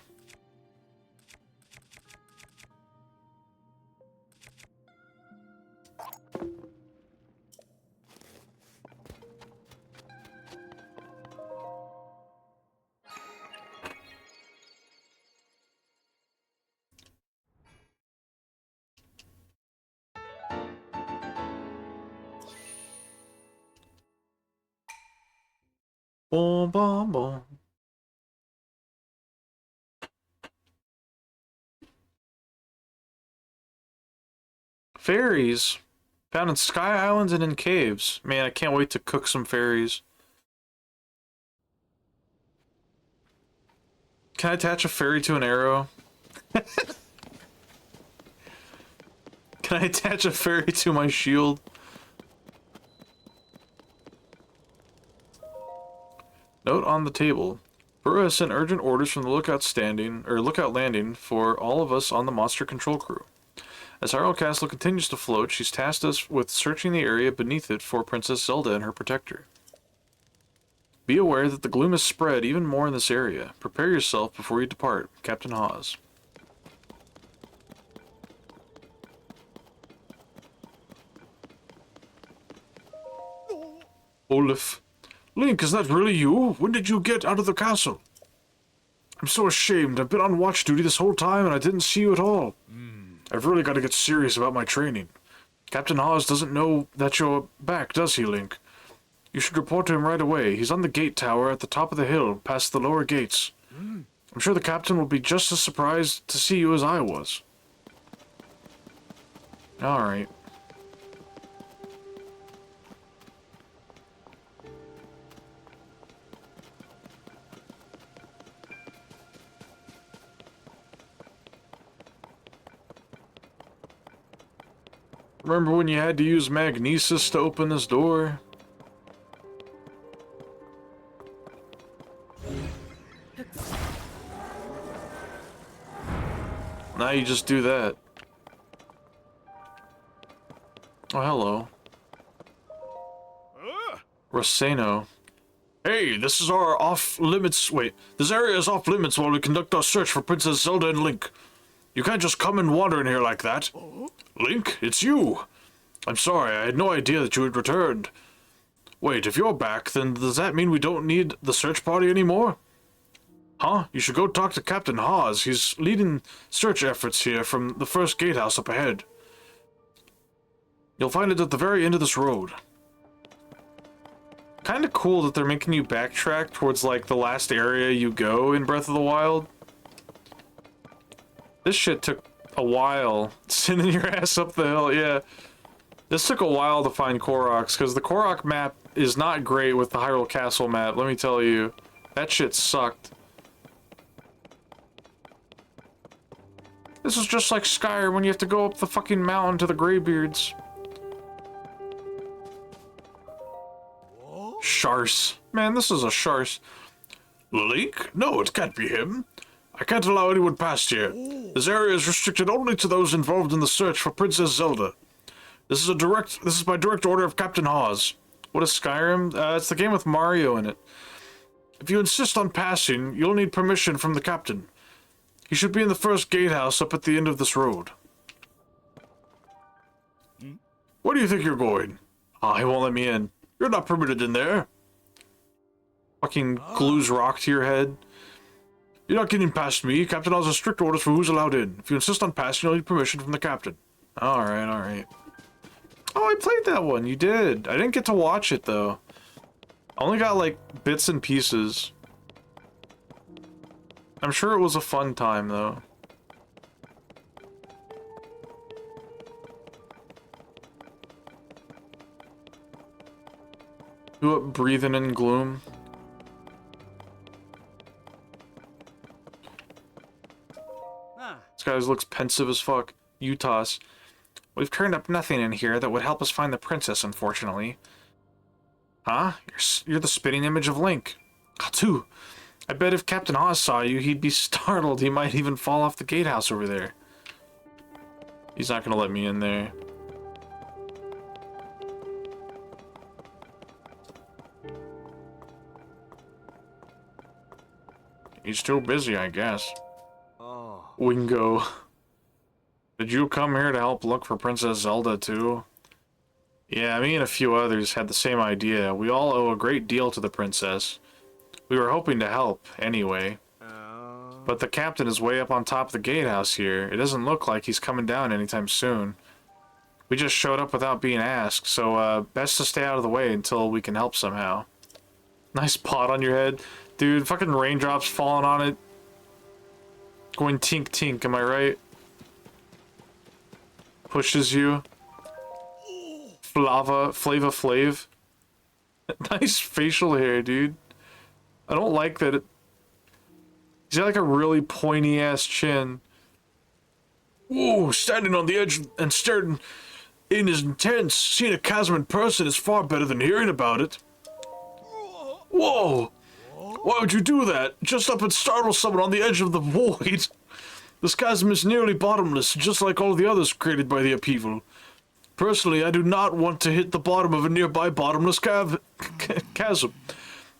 Boom, boom, boom. Fairies. Found in Sky Islands and in caves. Man, I can't wait to cook some fairies. Can I attach a fairy to an arrow? Can I attach a fairy to my shield? Note on the table. Burrow has sent urgent orders from the lookout landing for all of us on the monster control crew. As Hyrule Castle continues to float, she's tasked us with searching the area beneath it for Princess Zelda and her protector. Be aware that the gloom has spread even more in this area. Prepare yourself before you depart, Captain Hawes. Olaf. Link, is that really you? When did you get out of the castle? I'm so ashamed. I've been on watch duty this whole time and I didn't see you at all. I've really got to get serious about my training. Captain Hawes doesn't know that you're back, does he, Link? You should report to him right away. He's on the gate tower at the top of the hill, past the lower gates. I'm sure the captain will be just as surprised to see you as I was. Alright. Remember when you had to use magnesis to open this door? Now you just do that. Oh, hello. Roseno. Hey, this is our off-limits... Wait, this area is off-limits while we conduct our search for Princess Zelda and Link. You can't just come and wander in here like that. Link, it's you. I'm sorry, I had no idea that you had returned. Wait, if you're back, then does that mean we don't need the search party anymore? Huh? You should go talk to Captain Hawes. He's leading search efforts here from the first gatehouse up ahead. You'll find it at the very end of this road. Kinda cool that they're making you backtrack towards, like, the last area you go in Breath of the Wild. This shit took a while. Sending your ass up the hill, yeah. This took a while to find Koroks, because the Korok map is not great with the Hyrule Castle map, let me tell you. That shit sucked. This is just like Skyrim when you have to go up the fucking mountain to the Greybeards. Shars. Man, this is a Shars. Link? No, it can't be him. I can't allow anyone past here. This area is restricted only to those involved in the search for Princess Zelda. This is by direct order of Captain Hawes. What is Skyrim? It's the game with Mario in it. If you insist on passing, you'll need permission from the captain. He should be in the first gatehouse up at the end of this road. Where do you think you're going? Ah, he won't let me in. You're not permitted in there. Fucking glues rock to your head. You're not getting past me. Captain has strict orders for who's allowed in. If you insist on passing, you'll need permission from the captain. Alright, alright. Oh, I played that one. You did. I didn't get to watch it, though. I only got, like, bits and pieces. I'm sure it was a fun time, though. You up breathing in gloom? This guy looks pensive as fuck. Utah's. We've turned up nothing in here that would help us find the princess, unfortunately. Huh? You're the spitting image of Link. Katu! I bet if Captain Hawes saw you, he'd be startled. He might even fall off the gatehouse over there. He's not gonna let me in there. He's too busy, I guess. Oh. Wingo. Did you come here to help look for Princess Zelda, too? Yeah, me and a few others had the same idea. We all owe a great deal to the princess. We were hoping to help, anyway. But the captain is way up on top of the gatehouse here. It doesn't look like he's coming down anytime soon. We just showed up without being asked, so best to stay out of the way until we can help somehow. Nice pot on your head. Dude, fucking raindrops falling on it. Going tink tink, am I right? Pushes you. Flava Flav. Nice facial hair, dude. I don't like that. He's got like a really pointy ass chin. Whoa, standing on the edge and staring in is intense. Seeing a chasm in person is far better than hearing about it. Whoa! Why would you do that? Just up and startle someone on the edge of the void. This chasm is nearly bottomless, just like all the others created by the upheaval. Personally, I do not want to hit the bottom of a nearby bottomless chasm.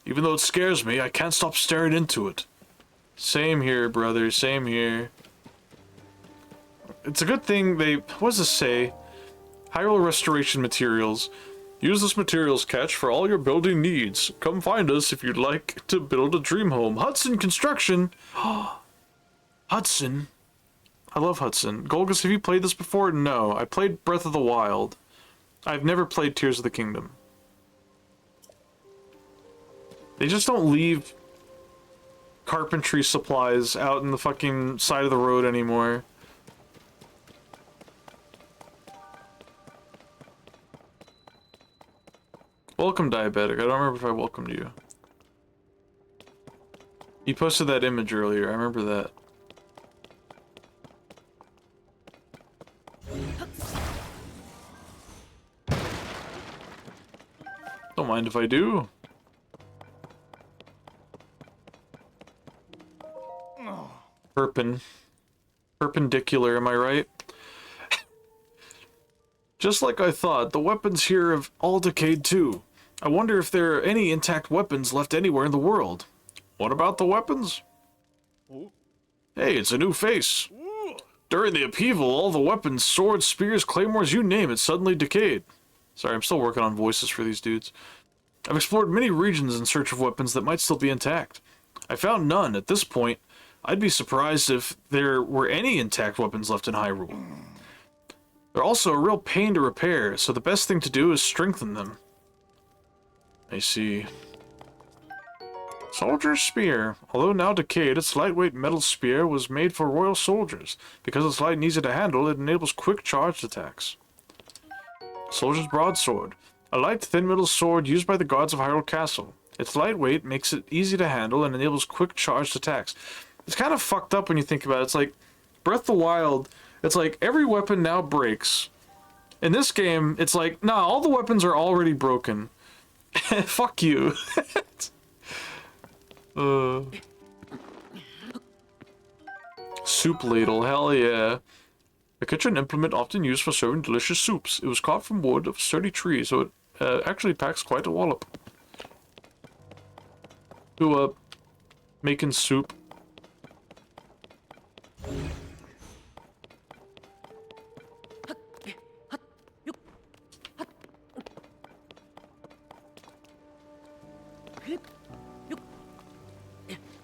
Even though it scares me, I can't stop staring into it. Same here, brother, same here. It's a good thing they... What does this say? Hyrule Restoration Materials. Use this materials catch for all your building needs. Come find us if you'd like to build a dream home. Hudson Construction! Hudson? I love Hudson. Golgus, have you played this before? No. I played Breath of the Wild. I've never played Tears of the Kingdom. They just don't leave carpentry supplies out in the fucking side of the road anymore. Welcome, Diabetic. I don't remember if I welcomed you. You posted that image earlier. I remember that. Don't mind if I do. Perpendicular, am I right? Just like I thought, the weapons here have all decayed too. I wonder if there are any intact weapons left anywhere in the world. What about the weapons? Hey, it's a new face. During the upheaval, all the weapons, swords, spears, claymores, you name it, suddenly decayed. Sorry, I'm still working on voices for these dudes. I've explored many regions in search of weapons that might still be intact. I found none. At this point, I'd be surprised if there were any intact weapons left in Hyrule. They're also a real pain to repair, so the best thing to do is strengthen them. I see. Soldier's Spear. Although now decayed, its lightweight metal spear was made for royal soldiers. Because it's light and easy to handle, it enables quick charged attacks. Soldier's Broadsword. A light, thin metal sword used by the guards of Hyrule Castle. Its lightweight makes it easy to handle and enables quick charged attacks. It's kind of fucked up when you think about it. It's like Breath of the Wild, it's like every weapon now breaks. In this game, it's like, nah, all the weapons are already broken. Fuck you. Soup ladle, hell yeah. A kitchen implement often used for serving delicious soups. It was carved from wood of a sturdy tree, so it actually packs quite a wallop. Who, making soup.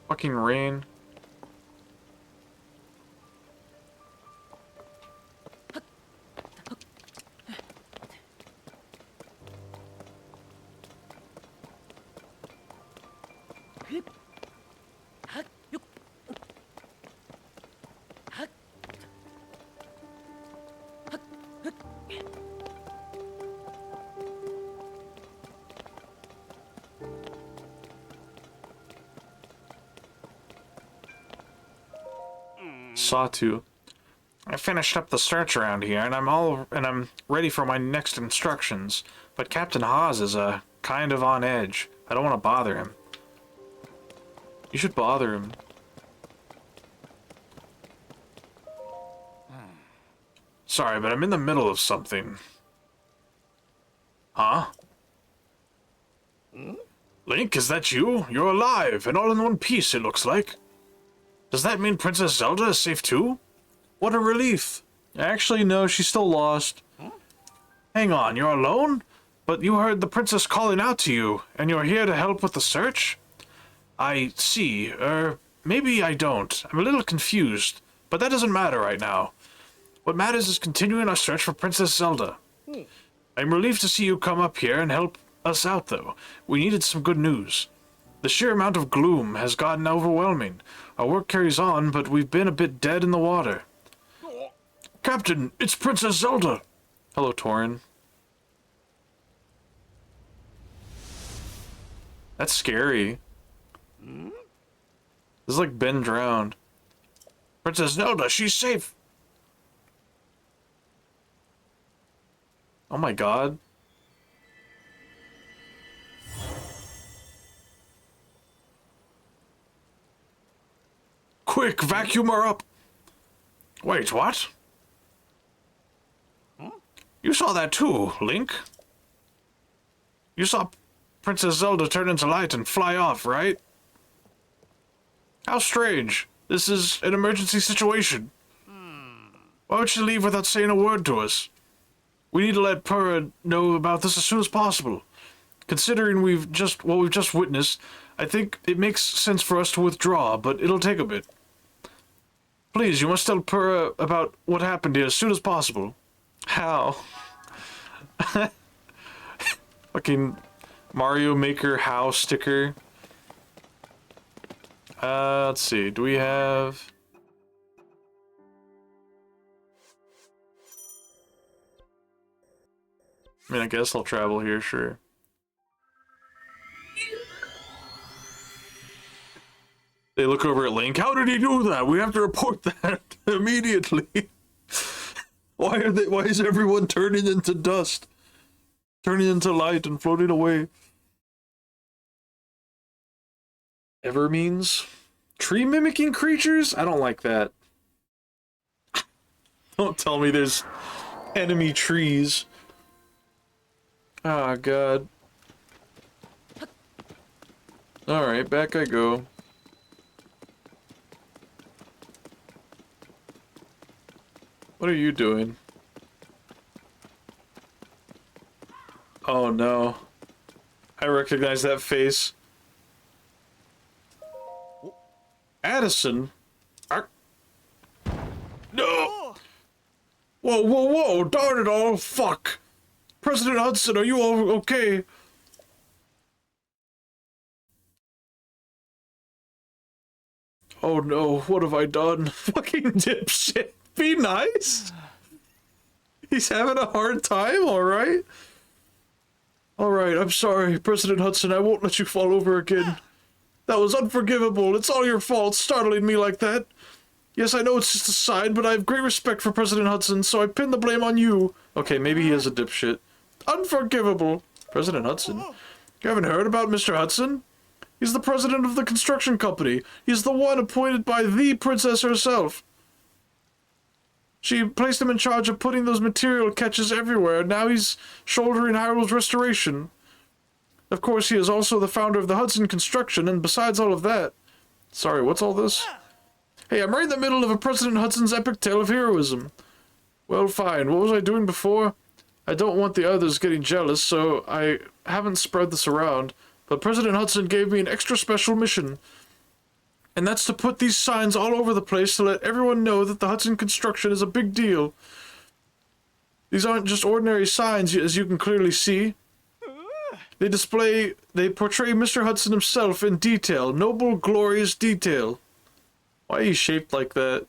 Fucking rain. Satu. I finished up the search around here, and I'm ready for my next instructions. But Captain Haas is kind of on edge. I don't want to bother him. You should bother him. Sorry, but I'm in the middle of something. Huh? Link, is that you? You're alive, and all in one piece, it looks like. Does that mean Princess Zelda is safe too? What a relief. Actually, no, she's still lost. Hang on, you're alone? But you heard the princess calling out to you, and you're here to help with the search? I see. Maybe I don't. I'm a little confused, but that doesn't matter right now. What matters is continuing our search for Princess Zelda. I'm relieved to see you come up here and help us out, though. We needed some good news. The sheer amount of gloom has gotten overwhelming. Our work carries on, but we've been a bit dead in the water. Captain, it's Princess Zelda! Hello, Torin. That's scary. This is like Ben drowned. Princess Zelda, she's safe. Oh my god. Quick, vacuum her up. Wait, what? You saw that too, Link? You saw Princess Zelda turn into light and fly off, right? How strange. This is an emergency situation. Why would she leave without saying a word to us? We need to let Purah know about this as soon as possible. Considering what we've just witnessed, I think it makes sense for us to withdraw, but it'll take a bit. Please, you must tell Purah about what happened here as soon as possible. How? Fucking Mario Maker How sticker. Let's see. Do we have... I mean, I guess I'll travel here, sure. They look over at Link. How did he do that? We have to report that immediately. Why is everyone turning into dust? Turning into light and floating away. Ever means tree mimicking creatures? I don't like that. Don't tell me there's enemy trees. Oh god. Alright, back I go. What are you doing? Oh no. I recognize that face. Addison? No! Whoa, whoa, whoa! Darn it all! Fuck! President Hudson, are you all okay? Oh no, what have I done? Fucking dipshit! Be nice! He's having a hard time, alright? Alright, I'm sorry, President Hudson, I won't let you fall over again. That was unforgivable. It's all your fault, startling me like that. Yes, I know it's just a sign, but I have great respect for President Hudson, so I pin the blame on you. Okay, maybe he is a dipshit. Unforgivable. President Hudson? You haven't heard about Mr. Hudson? He's the president of the construction company. He's the one appointed by the princess herself. She placed him in charge of putting those material catches everywhere, and now he's shouldering Hyrule's restoration. Of course, he is also the founder of the Hudson Construction, and besides all of that... Sorry, what's all this? Hey, I'm right in the middle of a President Hudson's epic tale of heroism. Well, fine. What was I doing before? I don't want the others getting jealous, so I haven't spread this around, but President Hudson gave me an extra special mission. And that's to put these signs all over the place to let everyone know that the Hudson Construction is a big deal. These aren't just ordinary signs, as you can clearly see. They portray Mr. Hudson himself in detail, noble, glorious detail. Why are you shaped like that?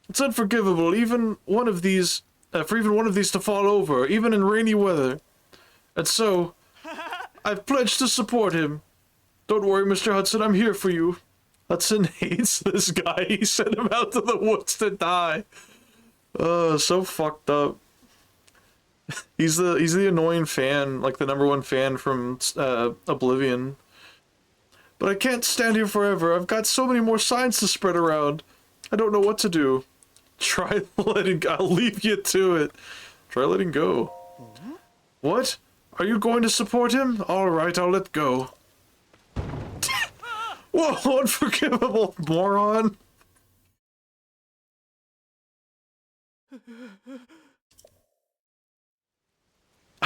It's unforgivable, for even one of these to fall over, even in rainy weather. And so, I've pledged to support him. Don't worry, Mr. Hudson, I'm here for you. Hudson hates this guy. He sent him out to the woods to die. So fucked up. He's the annoying fan, like the #1 fan from Oblivion. But I can't stand here forever. I've got so many more signs to spread around. I don't know what to do. Try letting go. I'll leave you to it. Try letting go. What? Are you going to support him? Alright, I'll let go. Whoa, unforgivable, moron.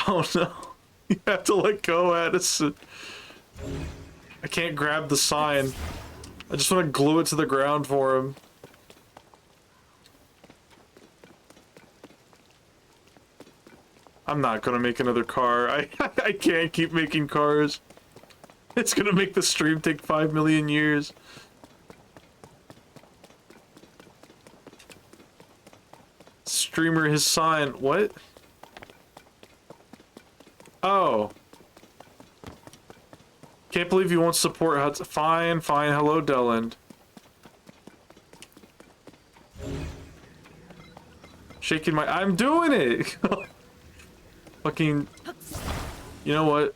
Oh no. You have to let go, Addison. I can't grab the sign. I just want to glue it to the ground for him. I'm not gonna make another car. I can't keep making cars. It's gonna make the stream take 5 million years. Streamer his sign. What? Oh. Can't believe you won't support Hudson. Fine, fine. Hello, Deland. Shaking my... I'm doing it! Fucking... You know what?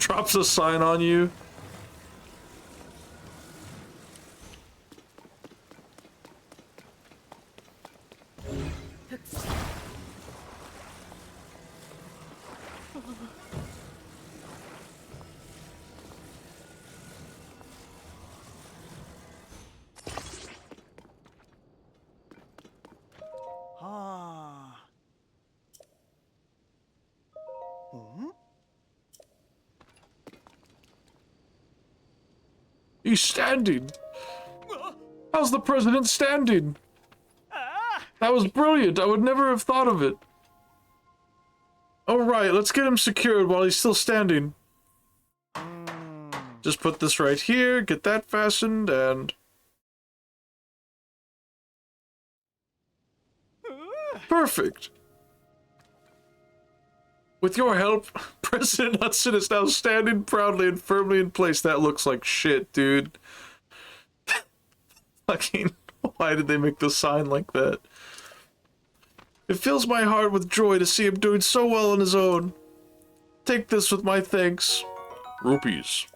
Drops a sign on you. He's standing. How's the president standing? That was brilliant. I would never have thought of it. All right, let's get him secured while he's still standing. Just put this right here, get that fastened, and... Perfect. With your help, President Hudson is now standing proudly and firmly in place. That looks like shit, dude. Fucking, why did they make the sign like that? It fills my heart with joy to see him doing so well on his own. Take this with my thanks. Rupees.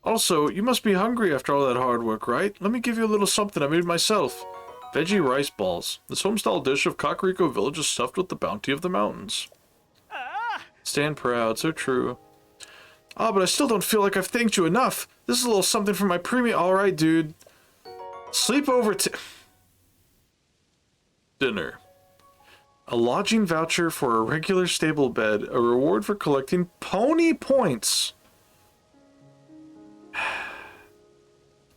Also, you must be hungry after all that hard work, right? Let me give you a little something I made myself. Veggie rice balls. This homestyle dish of Kakariko Village is stuffed with the bounty of the mountains. Stand proud, so true. Ah, but I still don't feel like I've thanked you enough. This is a little something for my premium. Alright, dude. Sleep over dinner. A lodging voucher for a regular stable bed. A reward for collecting pony points.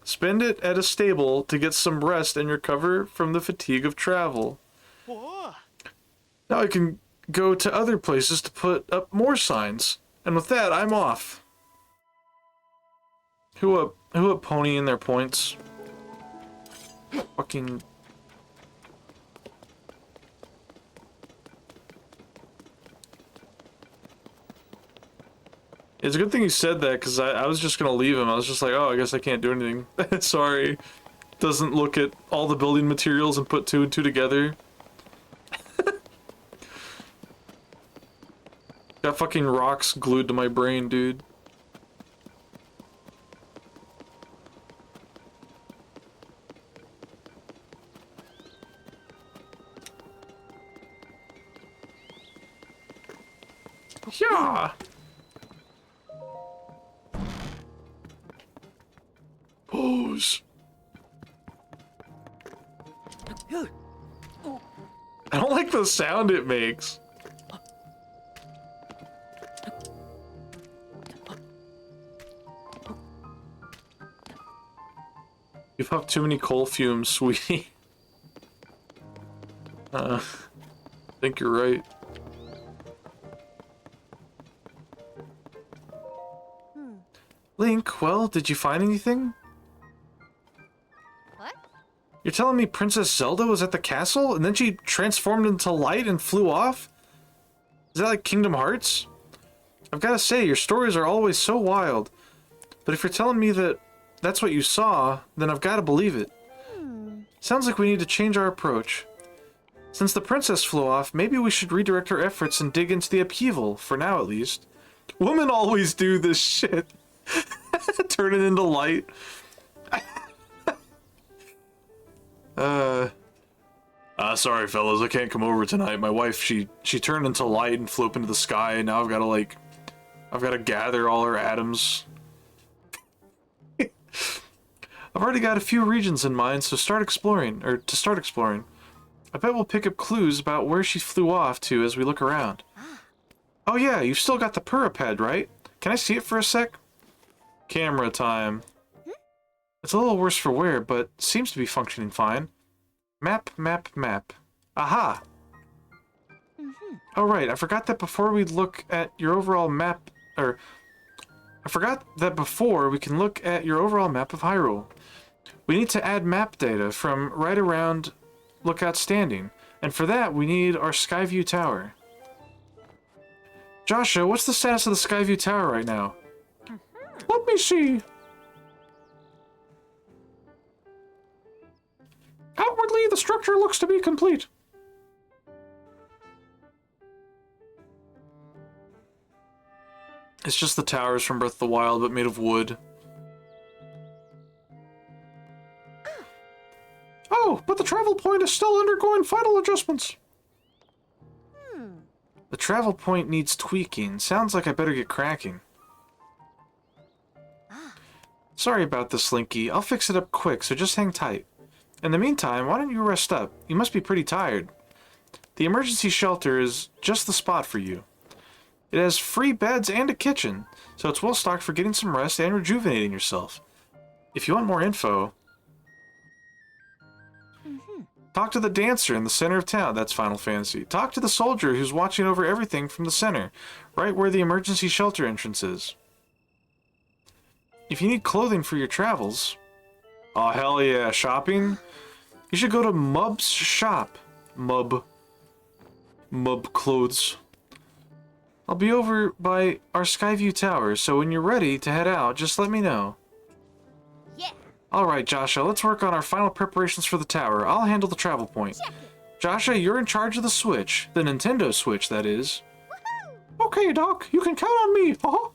Spend it at a stable to get some rest and recover from the fatigue of travel. Now I can go to other places to put up more signs. And with that, I'm off. Who up pony in their points? Fucking... It's a good thing he said that, because I was just gonna leave him. I was just like, oh, I guess I can't do anything. Sorry. Doesn't look at all the building materials and put two and two together. Got fucking rocks glued to my brain, dude. Yeah. Pose. I don't like the sound it makes. You've puffed too many coal fumes, sweetie. I think you're right. Link, well, did you find anything? What? You're telling me Princess Zelda was at the castle, and then she transformed into light and flew off? Is that like Kingdom Hearts? I've gotta say, your stories are always so wild. But if you're telling me that that's what you saw, then I've gotta believe it. Sounds like we need to change our approach. Since the princess flew off, maybe we should redirect our efforts and dig into the upheaval, for now at least. Women always do this shit. Turn it into light. Sorry fellas, I can't come over tonight. My wife, she turned into light and flew up into the sky, and now I've gotta gather all her atoms. I've already got a few regions in mind, so to start exploring. I bet we'll pick up clues about where she flew off to as we look around. Oh yeah, you've still got the Purapad, right? Can I see it for a sec? Camera time. It's a little worse for wear, but seems to be functioning fine. Map, map, map. Aha! Oh right, I forgot that before we look at your overall map, I forgot that before we can look at your overall map of Hyrule. We need to add map data from right around Lookout Standing, and for that we need our Skyview Tower. Joshua, what's the status of the Skyview Tower right now? Let me see. Outwardly, the structure looks to be complete. It's just the towers from Breath of the Wild, but made of wood. Oh, but the travel point is still undergoing final adjustments. The travel point needs tweaking. Sounds like I better get cracking. Sorry about this, Slinky. I'll fix it up quick, so just hang tight. In the meantime, why don't you rest up? You must be pretty tired. The emergency shelter is just the spot for you. It has free beds and a kitchen, so it's well stocked for getting some rest and rejuvenating yourself. If you want more info, talk to the dancer in the center of town. That's Final Fantasy. Talk to the soldier who's watching over everything from the center, right where the emergency shelter entrance is. If you need clothing for your travels, oh hell yeah, shopping? You should go to Mub's shop. Mub clothes. I'll be over by our Skyview Tower, so when you're ready to head out, just let me know. Yeah. Alright, Joshua, let's work on our final preparations for the tower. I'll handle the travel point. Joshua, you're in charge of the Switch. The Nintendo Switch, that is. Okay, Doc, you can count on me. Uh-huh.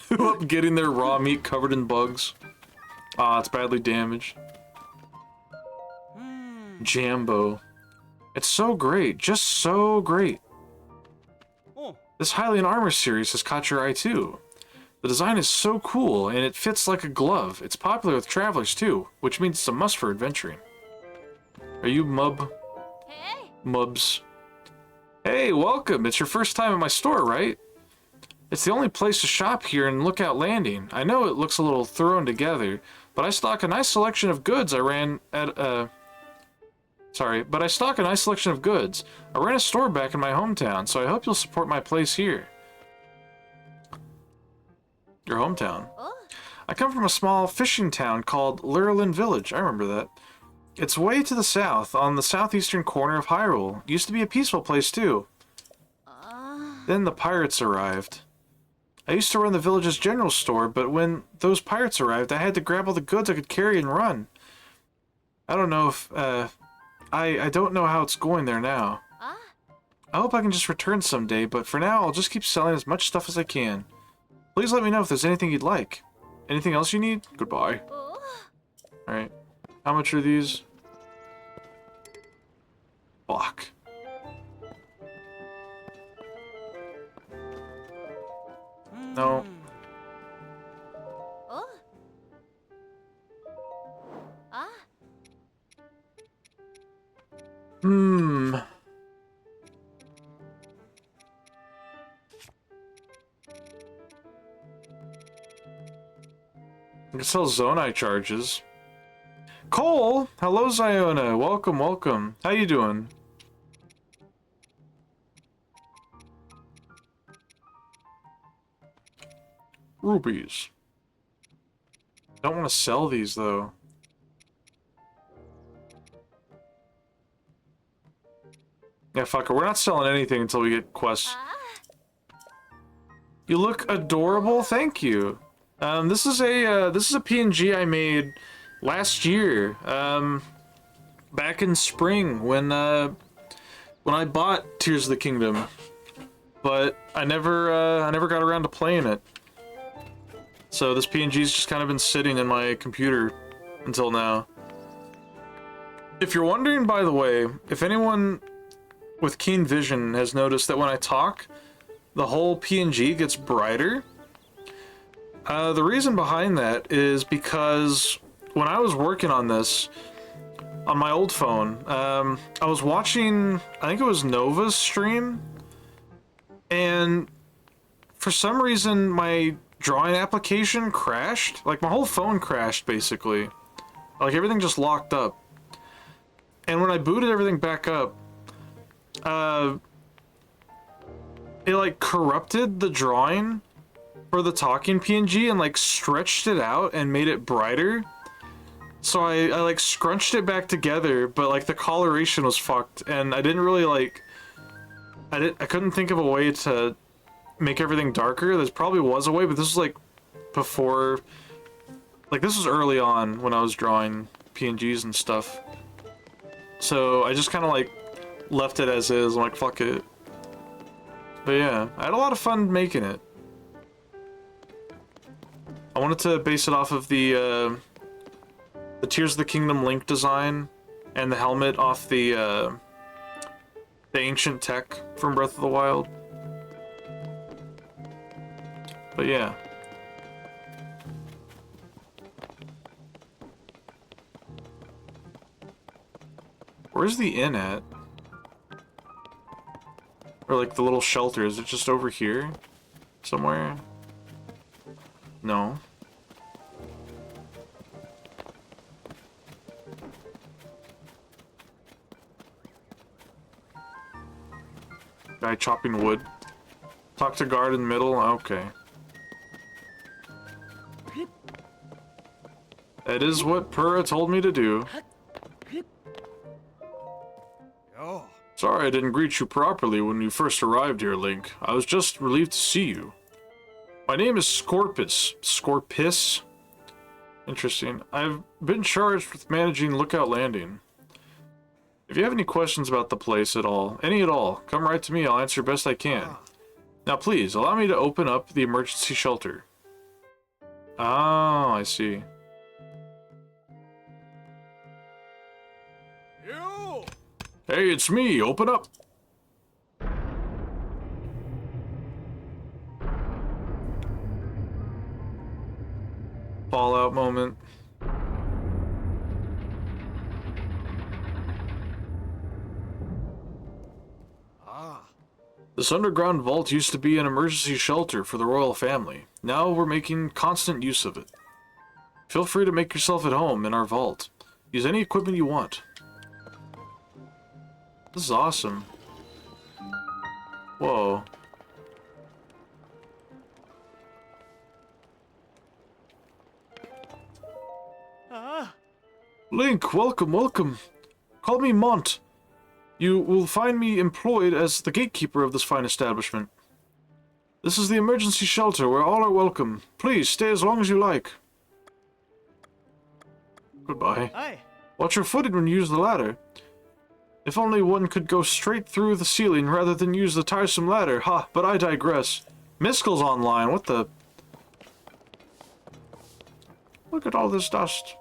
Who up getting their raw meat covered in bugs? Ah, it's badly damaged. Jambo. It's so great, just so great. This Hylian armor series has caught your eye too. The design is so cool, and it fits like a glove. It's popular with travelers too, which means it's a must for adventuring. Are you Mub? Hey. Mubs. Hey, welcome. It's your first time at my store, right? It's the only place to shop here in Lookout Landing. I know it looks a little thrown together, but I stock a nice selection of goods. I ran a store back in my hometown, so I hope you'll support my place here. Your hometown? Oh. I come from a small fishing town called Lurelin Village. I remember that. It's way to the south, on the southeastern corner of Hyrule. Used to be a peaceful place, too. Then the pirates arrived. I used to run the village's general store, but when those pirates arrived, I had to grab all the goods I could carry and run. I don't know if, I don't know how it's going there now. I hope I can just return someday, but for now, I'll just keep selling as much stuff as I can. Please let me know if there's anything you'd like. Anything else you need? Goodbye. Alright. How much are these? Fuck. No. Oh. Ah. I can sell Zonai charges. Cole! Hello, Ziona. Welcome, welcome. How you doing? Rubies. Don't want to sell these, though. Yeah, fuck it. We're not selling anything until we get quests. You look adorable. Thank you. This is a PNG I made last year. Back in spring when I bought Tears of the Kingdom, but I never got around to playing it. So this PNG's just kind of been sitting in my computer until now. If you're wondering, by the way, if anyone with keen vision has noticed that when I talk, the whole PNG gets brighter. The reason behind that is because when I was working on this, on my old phone, I was watching, I think it was Nova's stream, and for some reason my drawing application crashed. Like, my whole phone crashed, basically. Like, everything just locked up. And when I booted everything back up, it, like, corrupted the drawing for the talking PNG and, like, stretched it out and made it brighter. So I like, scrunched it back together, but, like, the coloration was fucked, and I didn't really, like... I couldn't think of a way to make everything darker. There probably was a way, but this was, like, before... Like, this was early on when I was drawing PNGs and stuff. So I just kind of, like, left it as is. I'm like, fuck it. But yeah, I had a lot of fun making it. I wanted to base it off of the Tears of the Kingdom Link design and the helmet off the ancient tech from Breath of the Wild. But yeah. Where's the inn at? Or like the little shelter, is it just over here? Somewhere? No. Guy chopping wood. Talk to guard in the middle? Okay. That is what Purah told me to do. Sorry I didn't greet you properly when you first arrived here, Link. I was just relieved to see you. My name is Scorpus. Scorpus? Interesting. I've been charged with managing Lookout Landing. If you have any questions about the place at all, any at all, come right to me, I'll answer best I can. Now please, allow me to open up the emergency shelter. Oh, I see. You! Hey, it's me, open up! Fallout moment. This underground vault used to be an emergency shelter for the royal family. Now we're making constant use of it. Feel free to make yourself at home in our vault. Use any equipment you want. This is awesome. Whoa. Link, welcome, welcome. Call me Mont. You will find me employed as the gatekeeper of this fine establishment. This is the emergency shelter where all are welcome. Please, stay as long as you like. Goodbye. Aye. Watch your footing when you use the ladder. If only one could go straight through the ceiling rather than use the tiresome ladder. Ha, but I digress. Miskel's online, what the... Look at all this dust.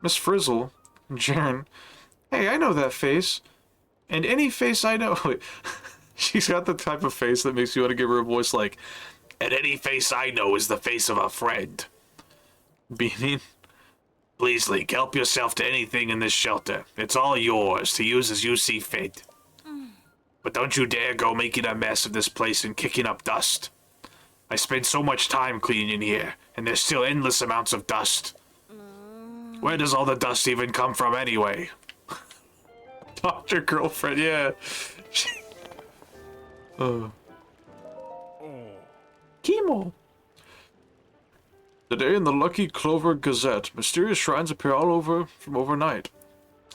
Miss Frizzle. Jaren. Hey, I know that face. And any face I know... Wait. She's got the type of face that makes you want to give her a voice like, and any face I know is the face of a friend. Beaming. Please, Link, help yourself to anything in this shelter. It's all yours to use as you see fit. But don't you dare go making a mess of this place and kicking up dust. I spend so much time cleaning here, and there's still endless amounts of dust. Where does all the dust even come from anyway? Doctor girlfriend, yeah. Chemo. Today in the Lucky Clover Gazette, mysterious shrines appear all over from overnight.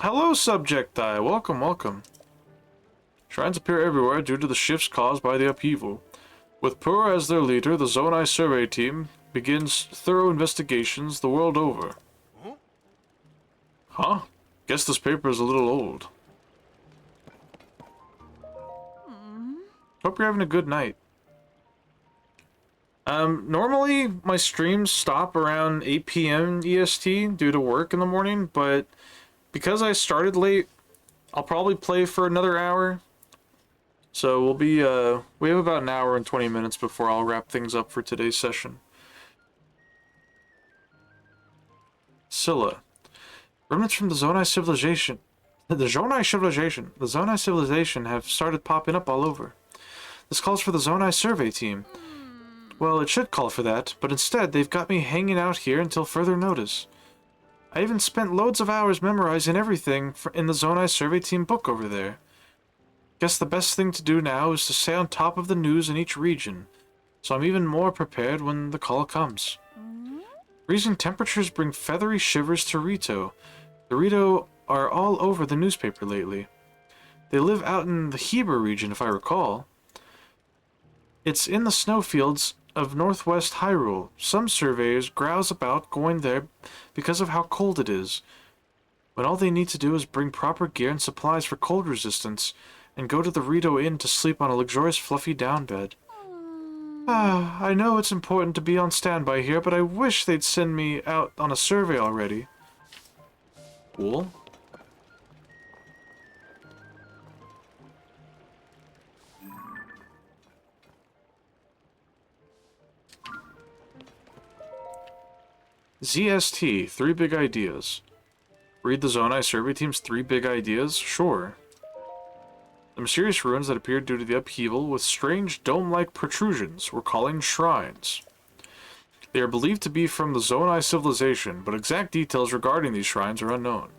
Hello, Subjecti. Welcome, welcome. Shrines appear everywhere due to the shifts caused by the upheaval. With Purah as their leader, the Zonai survey team begins thorough investigations the world over. Huh? Guess this paper is a little old. Hope you're having a good night. Normally my streams stop around 8 PM EST due to work in the morning, but because I started late, I'll probably play for another hour. So we'll be, we have about an hour and 20 minutes before I'll wrap things up for today's session. Scylla. Remnants from the Zonai civilization. The Zonai civilization have started popping up all over. This calls for the Zonai survey team. Well, it should call for that, but instead they've got me hanging out here until further notice. I even spent loads of hours memorizing everything in the Zonai Survey Team book over there. Guess the best thing to do now is to stay on top of the news in each region, so I'm even more prepared when the call comes. Freezing temperatures bring feathery shivers to Rito. The Rito are all over the newspaper lately. They live out in the Heber region, if I recall. It's in the snowfields of northwest Hyrule. Some surveyors grouse about going there because of how cold it is, when all they need to do is bring proper gear and supplies for cold resistance, and go to the Rito Inn to sleep on a luxurious fluffy down bed. I know it's important to be on standby here, but I wish they'd send me out on a survey already. Cool. ZST, 3 big ideas. Read the Zonai Survey Team's 3 big ideas? Sure. The mysterious ruins that appeared due to the upheaval with strange dome-like protrusions were called shrines. They are believed to be from the Zonai civilization, but exact details regarding these shrines are unknown.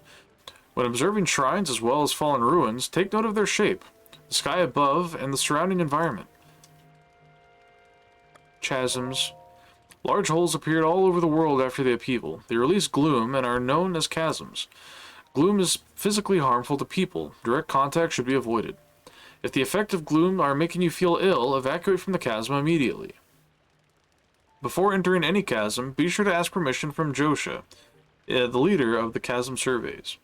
When observing shrines as well as fallen ruins, take note of their shape, the sky above, and the surrounding environment. Chasms. Large holes appeared all over the world after the upheaval. They release gloom and are known as chasms. Gloom is physically harmful to people. Direct contact should be avoided. If the effect of gloom are making you feel ill, evacuate from the chasm immediately. Before entering any chasm, be sure to ask permission from Josha, the leader of the chasm surveys.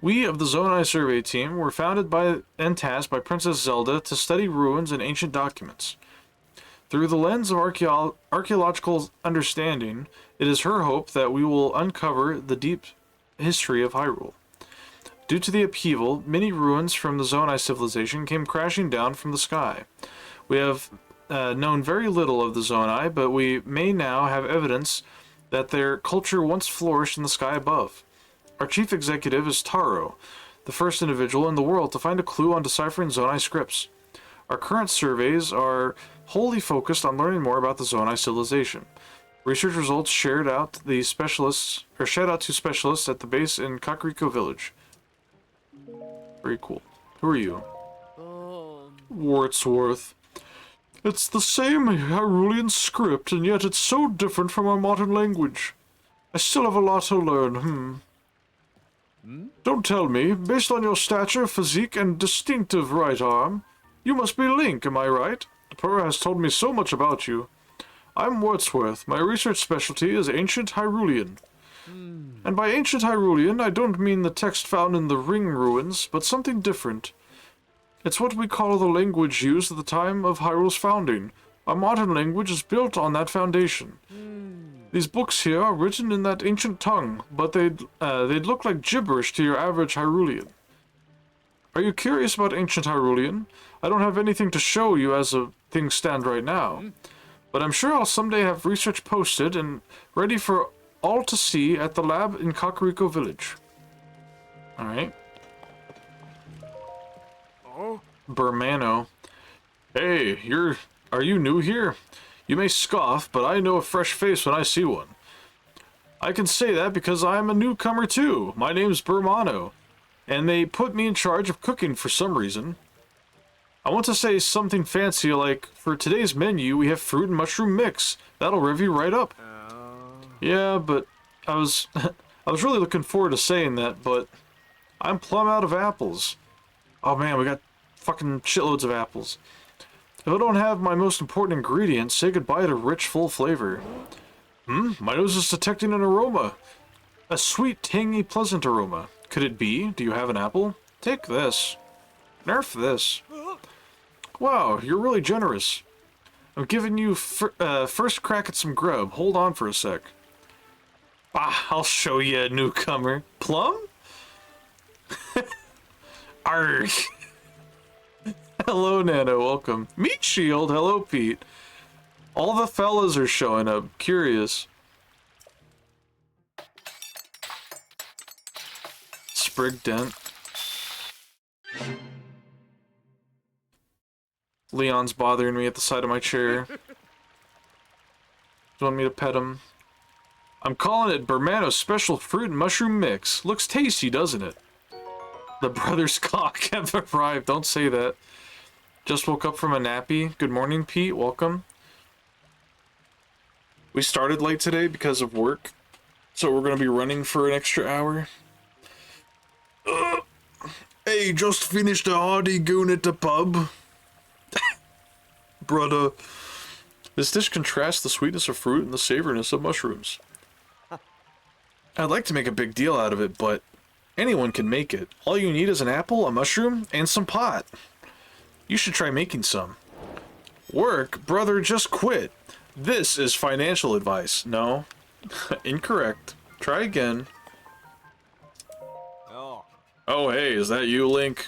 We of the Zonai Survey Team were founded by and tasked by Princess Zelda to study ruins and ancient documents. Through the lens of archaeological understanding, it is her hope that we will uncover the deep history of Hyrule. Due to the upheaval, many ruins from the Zonai civilization came crashing down from the sky. We have known very little of the Zonai, but we may now have evidence that their culture once flourished in the sky above. Our chief executive is Taro, the first individual in the world to find a clue on deciphering Zonai scripts. Our current surveys are wholly focused on learning more about the Zonai civilization. Research results shared out to specialists at the base in Kakariko Village. Very cool. Who are you? Wordsworth. It's the same Hyrulean script, and yet it's so different from our modern language. I still have a lot to learn, Don't tell me, based on your stature, physique, and distinctive right arm, you must be Link, am I right? Purah has told me so much about you. I'm Wordsworth. My research specialty is ancient Hyrulean. And by ancient Hyrulean, I don't mean the text found in the Ring ruins, but something different. It's what we call the language used at the time of Hyrule's founding. Our modern language is built on that foundation. These books here are written in that ancient tongue, but they'd look like gibberish to your average Hyrulean. Are you curious about ancient Hyrulean? I don't have anything to show you as things stand right now, but I'm sure I'll someday have research posted and ready for all to see at the lab in Kakariko Village. Alright. Bermano. Hey, are you new here? You may scoff, but I know a fresh face when I see one. I can say that because I'm a newcomer too. My name's Bermano, and they put me in charge of cooking for some reason. I want to say something fancy like, for today's menu we have fruit and mushroom mix. That'll rev you right up. Yeah, but I was really looking forward to saying that, but I'm plumb out of apples. Oh man, we got fucking shitloads of apples. If I don't have my most important ingredient, say goodbye to rich, full flavor. My nose is detecting an aroma. A sweet, tangy, pleasant aroma. Could it be? Do you have an apple? Take this. Nerf this. Wow, you're really generous. I'm giving you first crack at some grub. Hold on for a sec. I'll show you, newcomer. Plum? Arg. Hello, Nano. Welcome. Meat Shield. Hello, Pete. All the fellas are showing up. Curious. Sprig Dent. Leon's bothering me at the side of my chair. Do you want me to pet him? I'm calling it Bermano's Special Fruit and Mushroom Mix. Looks tasty, doesn't it? The brothers cock have arrived. Don't say that. Just woke up from a nappy. Good morning, Pete. Welcome. We started late today because of work, so we're going to be running for an extra hour. Hey, just finished a hearty goon at the pub. Brother. This dish contrasts the sweetness of fruit and the savoriness of mushrooms. I'd like to make a big deal out of it, but anyone can make it. All you need is an apple, a mushroom, and some pot. You should try making some. Work? Brother, just quit. This is financial advice. No. Incorrect. Try again. Oh, hey, is that you, Link?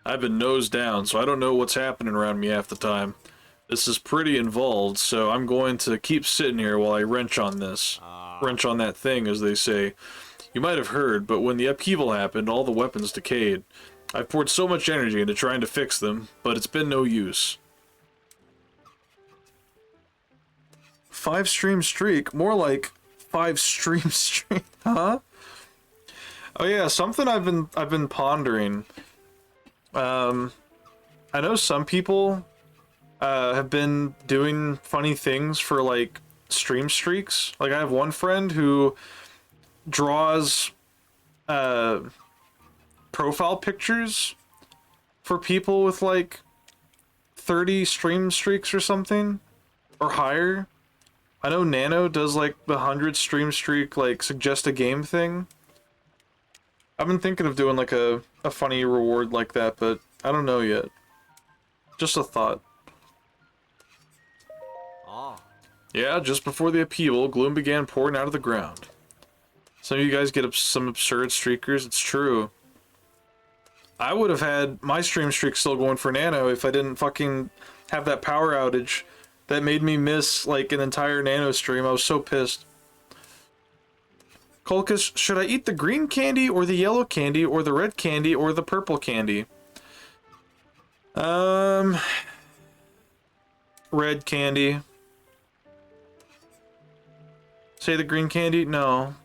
I've been nose down, so I don't know what's happening around me half the time. This is pretty involved, so I'm going to keep sitting here while I wrench on this. Wrench on that thing, as they say. You might have heard, but when the upheaval happened, all the weapons decayed. I've poured so much energy into trying to fix them, but it's been no use. 5-stream streak? More like 5-stream streak, huh? Oh yeah, something I've been pondering. I know some people have been doing funny things for like stream streaks. Like I have one friend who draws profile pictures for people with like 30 stream streaks or something or higher. I know Nano does like the 100 stream streak like suggest a game thing. I've been thinking of doing like a funny reward like that, but I don't know yet. Just a thought. Yeah, just before the upheaval, gloom began pouring out of the ground. Some of you guys get some absurd streakers, it's true. I would have had my stream streak still going for Nano if I didn't fucking have that power outage that made me miss like an entire Nano stream. I was so pissed. Colchis, should I eat the green candy or the yellow candy or the red candy or the purple candy? Red candy. Say the green candy? No.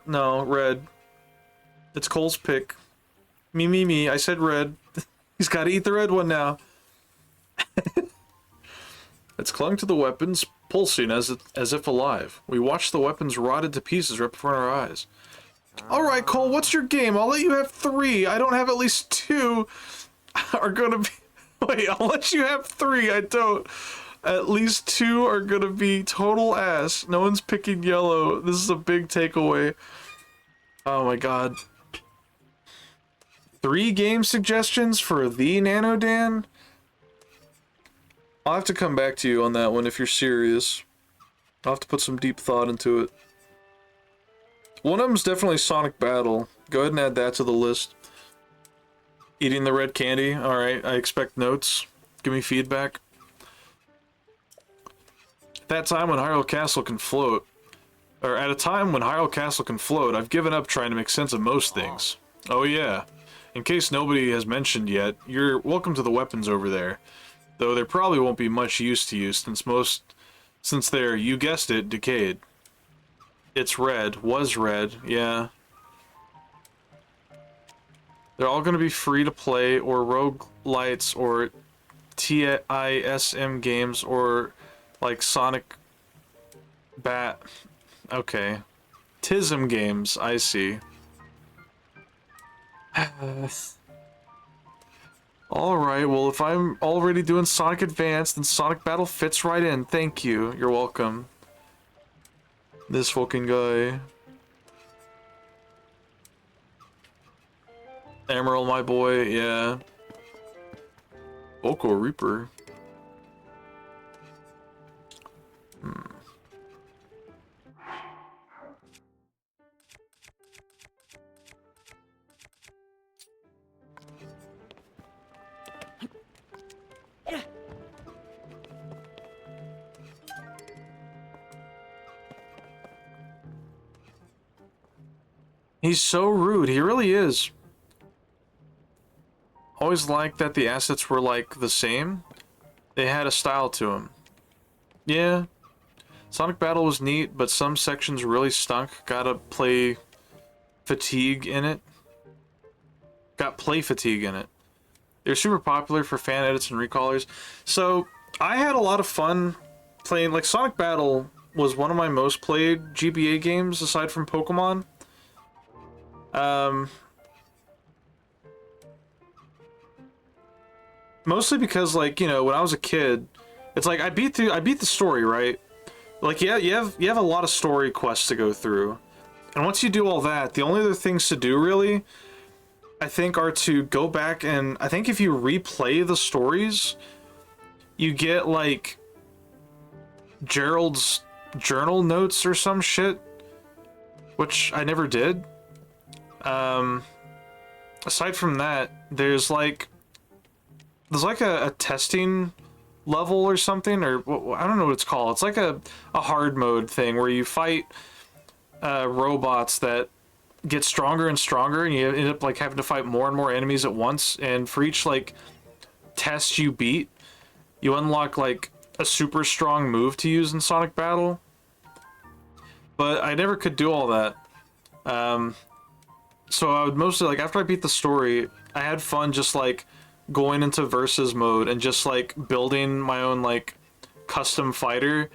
No, red. It's Cole's pick. Me. I said red. He's got to eat the red one now. It's clung to the weapons, pulsing as if alive. We watched the weapons rotted to pieces right before our eyes. Alright, Cole, what's your game? I'll let you have 3. I don't have at least 2 are gonna be... Wait, I'll let you have 3. I don't. At least 2 are gonna be total ass. No one's picking yellow. This is a big takeaway. Oh my god. 3 game suggestions for the Nano Dan? I'll have to come back to you on that one if you're serious. I'll have to put some deep thought into it. One of them's definitely Sonic Battle. Go ahead and add that to the list. Eating the red candy. Alright, I expect notes. Give me feedback. At that time when Hyrule Castle can float, or at a time when Hyrule Castle can float, I've given up trying to make sense of most things. Oh yeah. In case nobody has mentioned yet, you're welcome to the weapons over there. Though there probably won't be much use to you since they're, you guessed it, decayed. It's red. Was red. Yeah. They're all gonna be free to play, or roguelites, or TISM games, or like Sonic Bat. Okay. TISM games, I see. Alright, well if I'm already doing Sonic Advance, then Sonic Battle fits right in. Thank you. You're welcome. This fucking guy. Emerald, my boy, yeah. Oko Reaper. He's so rude, he really is. Always liked that the assets were like the same. They had a style to them. Yeah. Sonic Battle was neat, but some sections really stunk. Gotta play fatigue in it. Got play fatigue in it. They're super popular for fan edits and recallers. So, I had a lot of fun playing, like, Sonic Battle was one of my most played GBA games, aside from Pokemon. Mostly because, like, you know, when I was a kid, it's like, I beat the story, right? Like, yeah, you have a lot of story quests to go through. And once you do all that, the only other things to do, really, I think, are to go back and, I think if you replay the stories, you get, like, Gerald's journal notes or some shit, which I never did. Aside from that, there's like a testing level or something, or I don't know what it's called. It's like a hard mode thing where you fight robots that get stronger and stronger, and you end up like having to fight more and more enemies at once, and for each like test you beat, you unlock like a super strong move to use in Sonic Battle. But I never could do all that. So I would mostly, like, after I beat the story, I had fun just, like, going into versus mode and just, like, building my own, like, custom fighter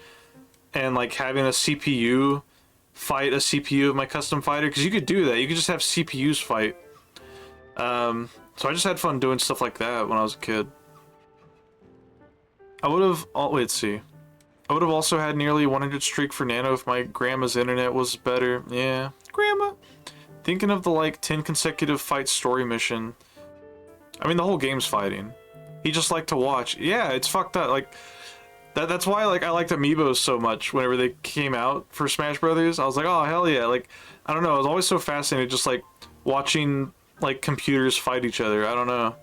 and, like, having a CPU fight a CPU of my custom fighter, because you could do that. You could just have CPUs fight. So I just had fun doing stuff like that when I was a kid. I would have... Oh, let's see. I would have also had nearly 100 streak for Nano if my grandma's internet was better. Yeah. Grandma! Thinking of the, like, 10 consecutive fight story mission. I mean, the whole game's fighting. He just liked to watch. Yeah, it's fucked up. Like, that's why, like, I liked Amiibos so much whenever they came out for Smash Brothers. I was like, oh, hell yeah. Like, I don't know. I was always so fascinated just, like, watching, like, computers fight each other. I don't know.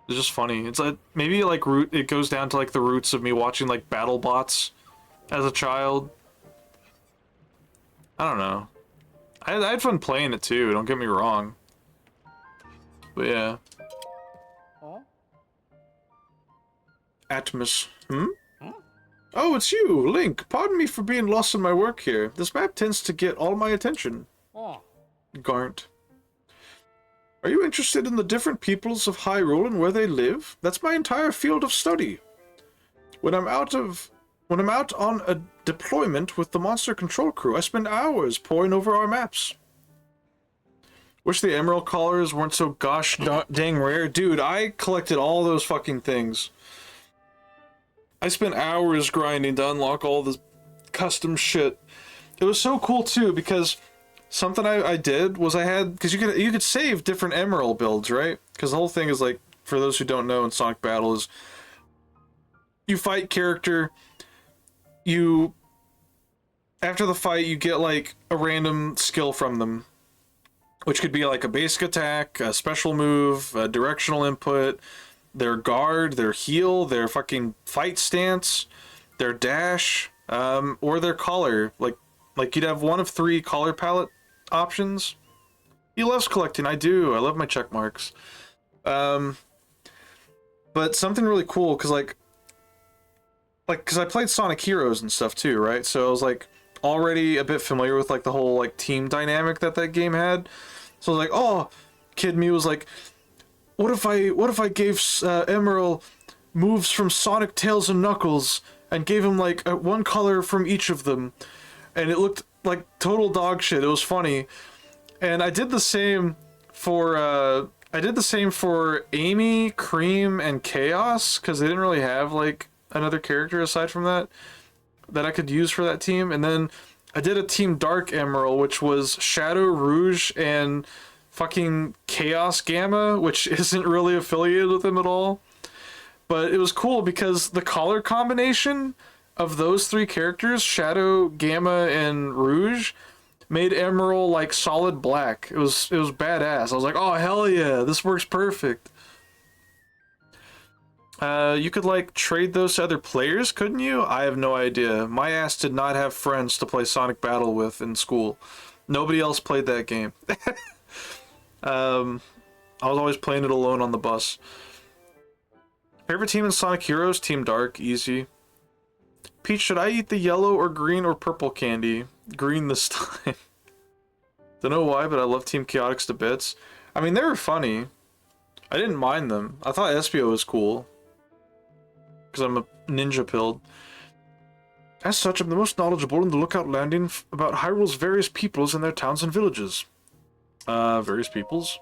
It's just funny. It's like, maybe, like, it goes down to, like, the roots of me watching, like, BattleBots as a child. I don't know. I had fun playing it, too. Don't get me wrong. But, yeah. Atmos. Hmm? Oh, it's you, Link. Pardon me for being lost in my work here. This map tends to get all my attention. Garnt. Are you interested in the different peoples of Hyrule and where they live? That's my entire field of study. When I'm out on a deployment with the Monster Control crew, I spend hours poring over our maps. Wish the Emerald Collars weren't so gosh dang rare. Dude, I collected all those fucking things. I spent hours grinding to unlock all this custom shit. It was so cool too, because something I did was because you could save different Emerald builds, right? Because the whole thing is, like, for those who don't know, in Sonic Battle is you fight character, after the fight you get like a random skill from them, which could be like a basic attack, a special move, a directional input, their guard, their heal, their fucking fight stance, their dash, or their color. Like you'd have one of 3 color palette options. He loves collecting. I do. I love my check marks. But something really cool, because because I played Sonic Heroes and stuff too, right? So I was like already a bit familiar with like the whole like team dynamic that game had. So I was like, oh, Kid Me was like, what if I gave Emerald moves from Sonic, Tails, and Knuckles and gave him like one color from each of them, and it looked like total dog shit. It was funny, and I did the same for Amy, Cream, and Chaos, because they didn't really have like another character aside from that I could use for that team. And then I did a Team Dark Emerald, which was Shadow, Rouge, and fucking Chaos Gamma, which isn't really affiliated with them at all. But it was cool because the color combination of those 3 characters, Shadow, Gamma, and Rouge, made Emerald like solid black. It was badass. I was like, oh hell yeah, this works perfect. You could like trade those to other players, couldn't you? I have no idea. My ass did not have friends to play Sonic Battle with in school. Nobody else played that game. I was always playing it alone on the bus. Favorite team in Sonic Heroes? Team Dark, easy. Peach, should I eat the yellow or green or purple candy? Green this time. Don't know why, but I love Team Chaotix to bits. I mean, they were funny. I didn't mind them. I thought Espio was cool. Because I'm a ninja pilled. As such, I'm the most knowledgeable in the Lookout Landing about Hyrule's various peoples and their towns and villages. Various peoples?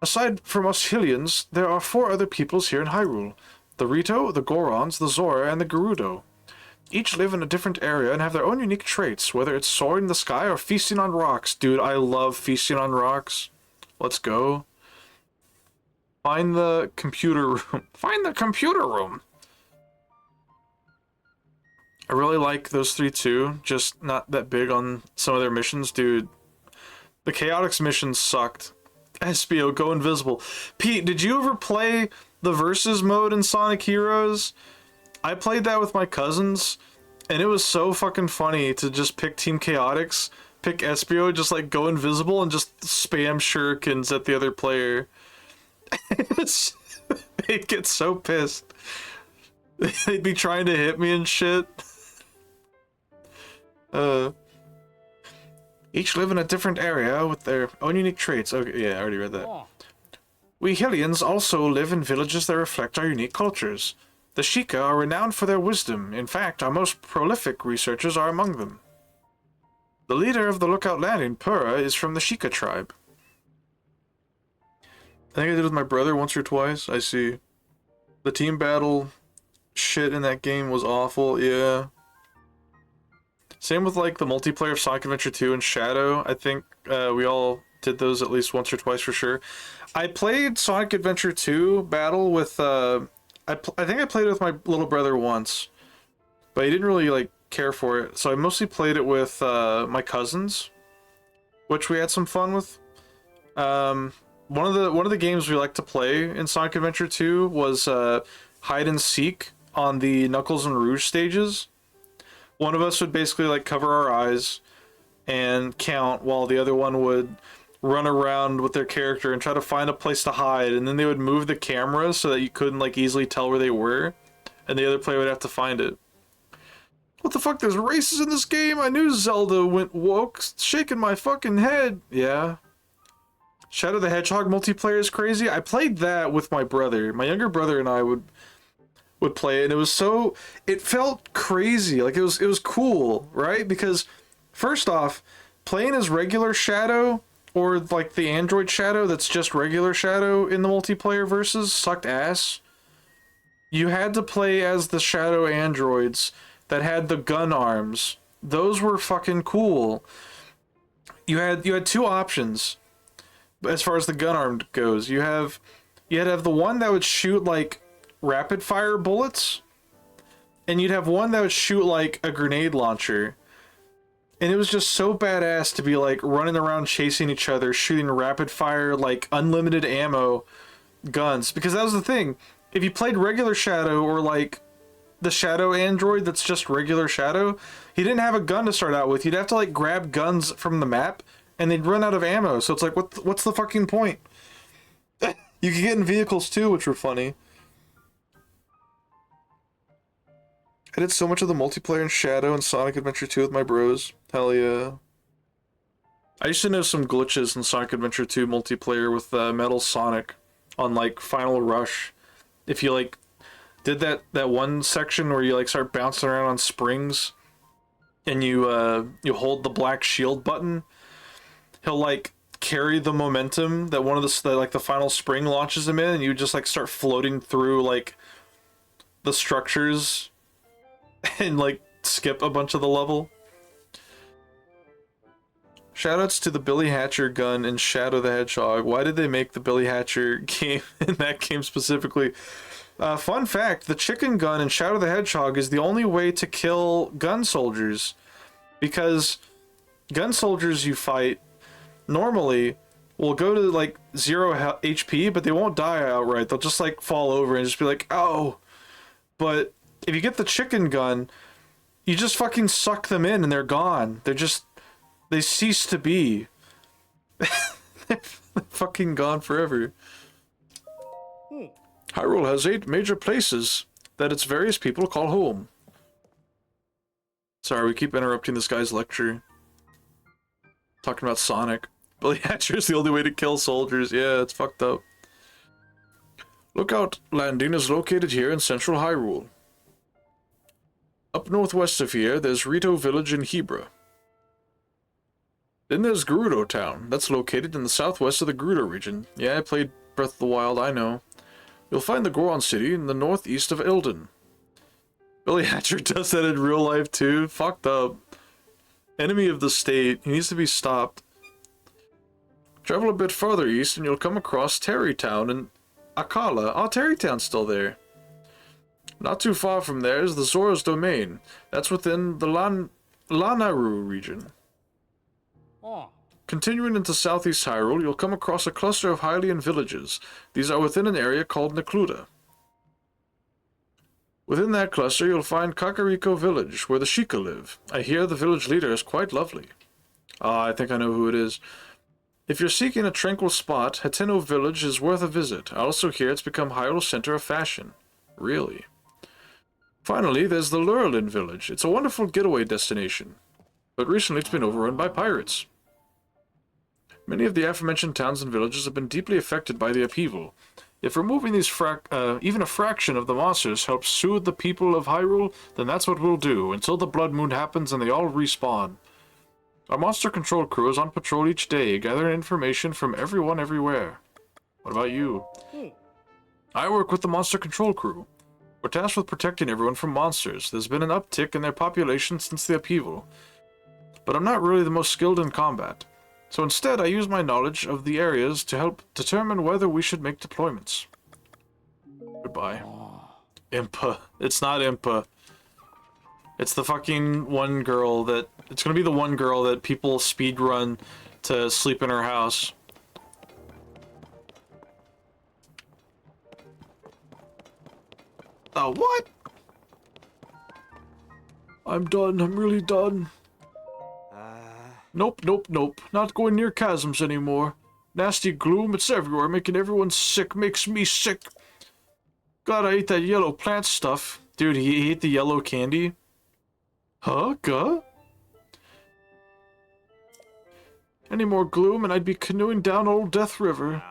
Aside from us Hylians, there are 4 other peoples here in Hyrule. The Rito, the Gorons, the Zora, and the Gerudo. Each live in a different area and have their own unique traits, whether it's soaring in the sky or feasting on rocks. Dude, I love feasting on rocks. Let's go. Find the computer room. Find the computer room! I really like those 3 too, just not that big on some of their missions. Dude, the Chaotix missions sucked. Espio, go invisible. Pete, did you ever play the Versus mode in Sonic Heroes? I played that with my cousins, and it was so fucking funny to just pick Team Chaotix, pick Espio, just like go invisible and just spam shurikens at the other player. They'd get so pissed. They'd be trying to hit me and shit. Each live in a different area with their own unique traits. Okay, yeah, I already read that. We Hylians also live in villages that reflect our unique cultures. The Sheikah are renowned for their wisdom. In fact, our most prolific researchers are among them. The leader of the Lookout Landing, Purah, is from the Sheikah tribe. I think I did with my brother once or twice. I see. The team battle shit in that game was awful, yeah. Same with like the multiplayer of Sonic Adventure 2 and Shadow. I think we all did those at least once or twice for sure. I played Sonic Adventure 2 battle with I think I played it with my little brother once, but he didn't really like care for it. So I mostly played it with my cousins, which we had some fun with. One of the games we like to play in Sonic Adventure 2 was hide and seek on the Knuckles and Rouge stages. One of us would basically like cover our eyes and count while the other one would run around with their character and try to find a place to hide, and then they would move the camera so that you couldn't like easily tell where they were, and the other player would have to find it. What the fuck, there's races in this game? I knew Zelda went woke, shaking my fucking head. Yeah. Shadow the Hedgehog multiplayer is crazy. I played that with my brother. My younger brother and I would play it, and it was so, it felt crazy. Like it was cool, right? Because first off, playing as regular Shadow or like the Android Shadow that's just regular Shadow in the multiplayer versus sucked ass. You had to play as the Shadow androids that had the gun arms. Those were fucking cool. You had 2 options as far as the gun arm goes. You had to have the one that would shoot like rapid fire bullets, and you'd have one that would shoot like a grenade launcher. And it was just so badass to be like running around chasing each other, shooting rapid fire, like unlimited ammo guns. Because that was the thing. If you played regular Shadow or like the Shadow android that's just regular Shadow, he didn't have a gun to start out with. You'd have to like grab guns from the map and they'd run out of ammo. So it's like, what's the fucking point? You could get in vehicles too, which were funny. I did so much of the multiplayer in Shadow and Sonic Adventure 2 with my bros. Hell yeah. I used to know some glitches in Sonic Adventure 2 multiplayer with Metal Sonic on like Final Rush. If you like did that one section where you like start bouncing around on springs and you hold the black shield button, he'll like carry the momentum that one of the final spring launches him in, and you just like start floating through like the structures and like skip a bunch of the level. Shoutouts to the Billy Hatcher gun in Shadow the Hedgehog. Why did they make the Billy Hatcher game in that game specifically? Fun fact, the chicken gun in Shadow the Hedgehog is the only way to kill gun soldiers. Because gun soldiers you fight normally will go to like 0 HP, but they won't die outright. They'll just like fall over and just be like, oh. But if you get the chicken gun, you just fucking suck them in and they're gone. They cease to be. They're fucking gone forever. Hyrule has 8 major places that its various people call home. Sorry, we keep interrupting this guy's lecture. Talking about Sonic. Billy Hatcher is the only way to kill soldiers. Yeah, it's fucked up. Lookout Landing is located here in central Hyrule. Up northwest of here, there's Rito Village in Hebra. Then there's Gerudo Town. That's located in the southwest of the Gerudo region. Yeah, I played Breath of the Wild, I know. You'll find the Goron City in the northeast of Eldin. Billy Hatcher does that in real life too. Fucked up. Enemy of the state. He needs to be stopped. Travel a bit further east and you'll come across Terry Town and Akala. Oh, Terry Town's still there. Not too far from there is the Zora's Domain. That's within the Lanayru region. Oh. Continuing into southeast Hyrule, you'll come across a cluster of Hylian villages. These are within an area called Necluda. Within that cluster, you'll find Kakariko Village, where the Sheikah live. I hear the village leader is quite lovely. Ah, I think I know who it is. If you're seeking a tranquil spot, Hateno Village is worth a visit. I also hear it's become Hyrule's center of fashion. Really? Finally, there's the Lurelin Village. It's a wonderful getaway destination. But recently it's been overrun by pirates. Many of the aforementioned towns and villages have been deeply affected by the upheaval. If removing these even a fraction of the monsters helps soothe the people of Hyrule, then that's what we'll do, until the Blood Moon happens and they all respawn. Our monster control crew is on patrol each day, gathering information from everyone everywhere. What about you? I work with the monster control crew. We're tasked with protecting everyone from monsters. There's been an uptick in their population since the upheaval. But I'm not really the most skilled in combat. So instead, I use my knowledge of the areas to help determine whether we should make deployments. Goodbye. Impa. It's not Impa. It's the fucking one girl that... It's gonna be the one girl that people speedrun to sleep in her house. Oh, what? I'm done. I'm really done. Nope, nope, nope. Not going near chasms anymore. Nasty gloom, it's everywhere, making everyone sick. Makes me sick. God, I ate that yellow plant stuff. Dude, he ate the yellow candy? Huh? Guh? Any more gloom and I'd be canoeing down Old Death River.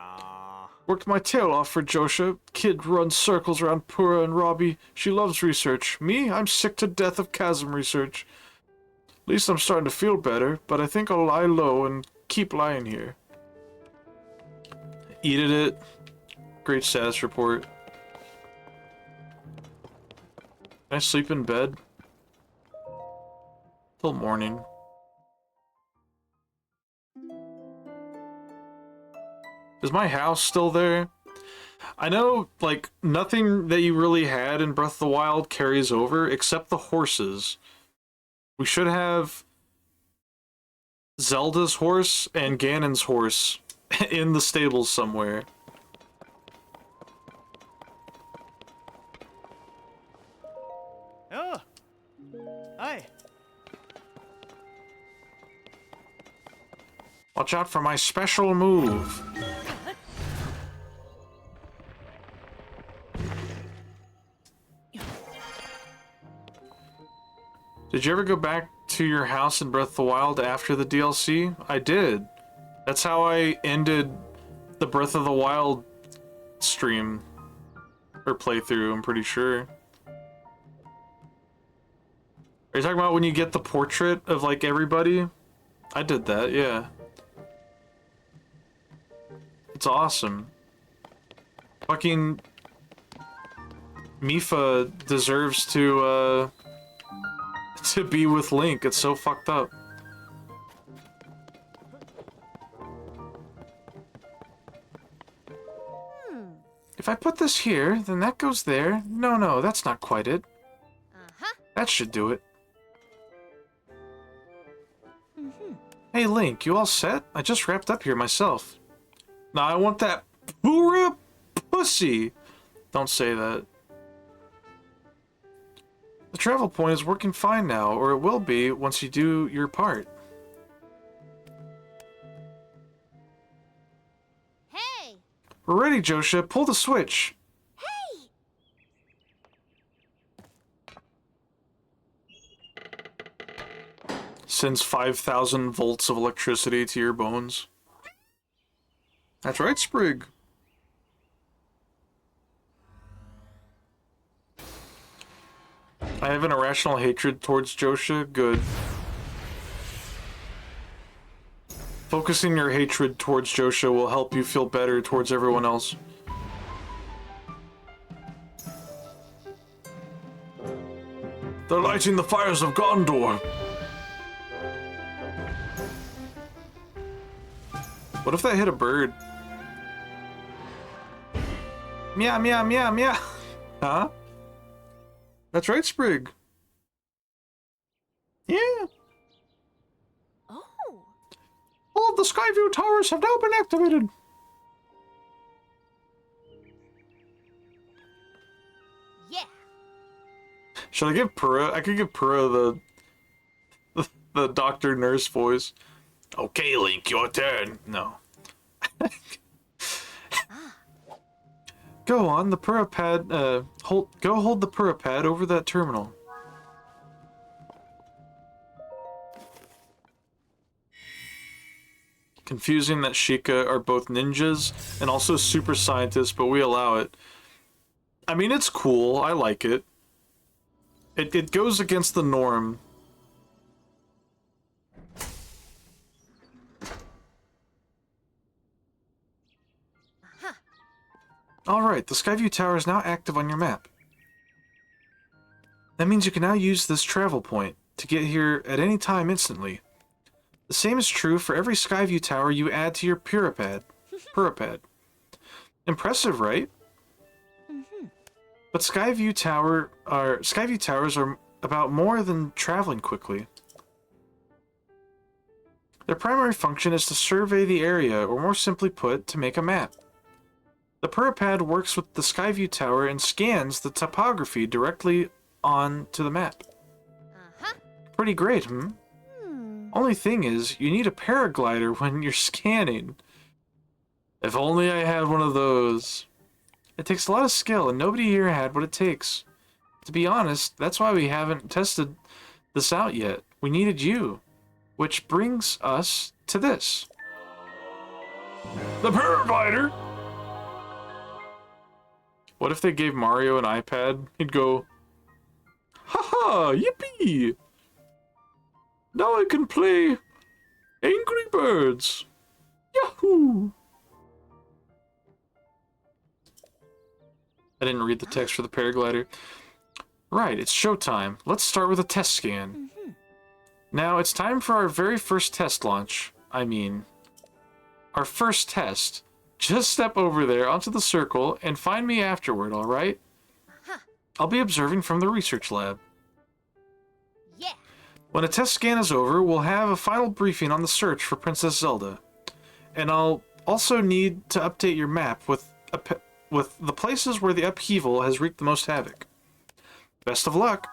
Worked my tail off for Josha. Kid runs circles around Pura and Robbie. She loves research. Me? I'm sick to death of chasm research. At least I'm starting to feel better, but I think I'll lie low and keep lying here. Eated it. Great status report. Can I sleep in bed? Till morning. Is my house still there? I know, like, nothing that you really had in Breath of the Wild carries over, except the horses. We should have Zelda's horse and Ganon's horse in the stables somewhere. Oh. Hi. Watch out for my special move. Did you ever go back to your house in Breath of the Wild after the DLC? I did. That's how I ended the Breath of the Wild stream. Or playthrough, I'm pretty sure. Are you talking about when you get the portrait of, like, everybody? I did that, yeah. It's awesome. Fucking... Mipha deserves to be with Link. It's so fucked up. If I put this here, then that goes there. No, that's not quite it. That should do it. Hey Link, you all set? I just wrapped up here myself. Nah, I want that Pura pussy. Don't say that. The travel point is working fine now, or it will be once you do your part. Hey! We're ready, Josha. Pull the switch. sends 5,000 volts of electricity to your bones. That's right, Sprig. I have an irrational hatred towards Josha. Good. Focusing your hatred towards Josha will help you feel better towards everyone else. They're lighting the fires of Gondor. What if that hit a bird? Meow, meow, meow, meow. Huh? That's right, Sprig. Yeah. Oh. All of the Skyview towers have now been activated. Yeah. Should I give Pura? I could give Pura the doctor nurse voice. Okay, Link, your turn. No. Go on the Pura pad. Hold the Pura pad over that terminal. Confusing that Sheikah are both ninjas and also super scientists, but we allow it. I mean, it's cool. I like it. It goes against the norm. Alright, the Skyview Tower is now active on your map. That means you can now use this travel point to get here at any time instantly. The same is true for every Skyview Tower you add to your Purapad. Impressive, right? But Skyview Towers are about more than traveling quickly. Their primary function is to survey the area, or more simply put, to make a map. The Purapad works with the Skyview Tower and scans the topography directly onto the map. Pretty great, hmm? Only thing is, you need a paraglider when you're scanning. If only I had one of those. It takes a lot of skill, and nobody here had what it takes. To be honest, that's why we haven't tested this out yet. We needed you. Which brings us to this. The paraglider! What if they gave Mario an iPad? He'd go, haha, yippee! Now I can play Angry Birds. Yahoo! I didn't read the text for the paraglider. Right, it's showtime. Let's start with a test scan. Now, it's time for our very first test launch. I mean, our first test. Just step over there onto the circle and find me afterward, alright? I'll be observing from the research lab. Yeah. When a test scan is over, we'll have a final briefing on the search for Princess Zelda. And I'll also need to update your map with the places where the upheaval has wreaked the most havoc. Best of luck!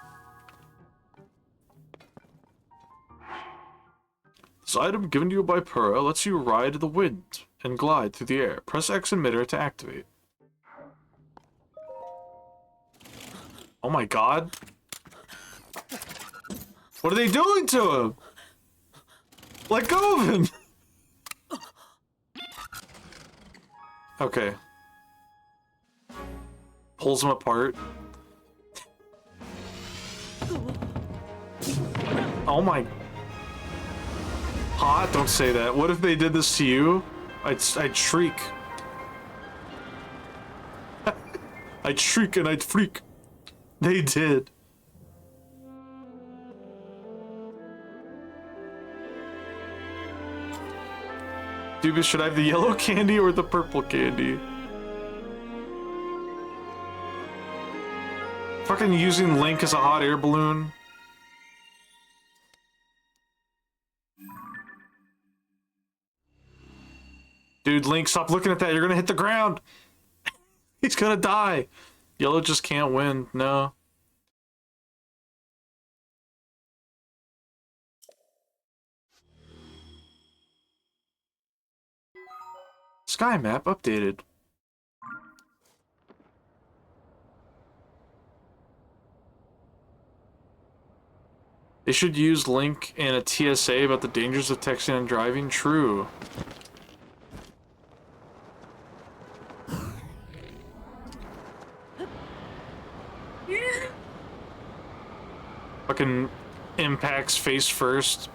This item given to you by Pura lets you ride the wind and glide through the air. Press X emitter to activate. Oh my god. What are they doing to him? Let go of him! Okay. Pulls him apart. Oh my... Hot, don't say that. What if they did this to you? I'd shriek. I'd shriek and I'd freak. They did. Dubious, should I have the yellow candy or the purple candy? Fucking using Link as a hot air balloon. Dude, Link, stop looking at that. You're gonna hit the ground. He's gonna die. Yellow just can't win. No. Sky map updated. They should use Link in a TSA about the dangers of texting and driving. True. Fucking impacts face first.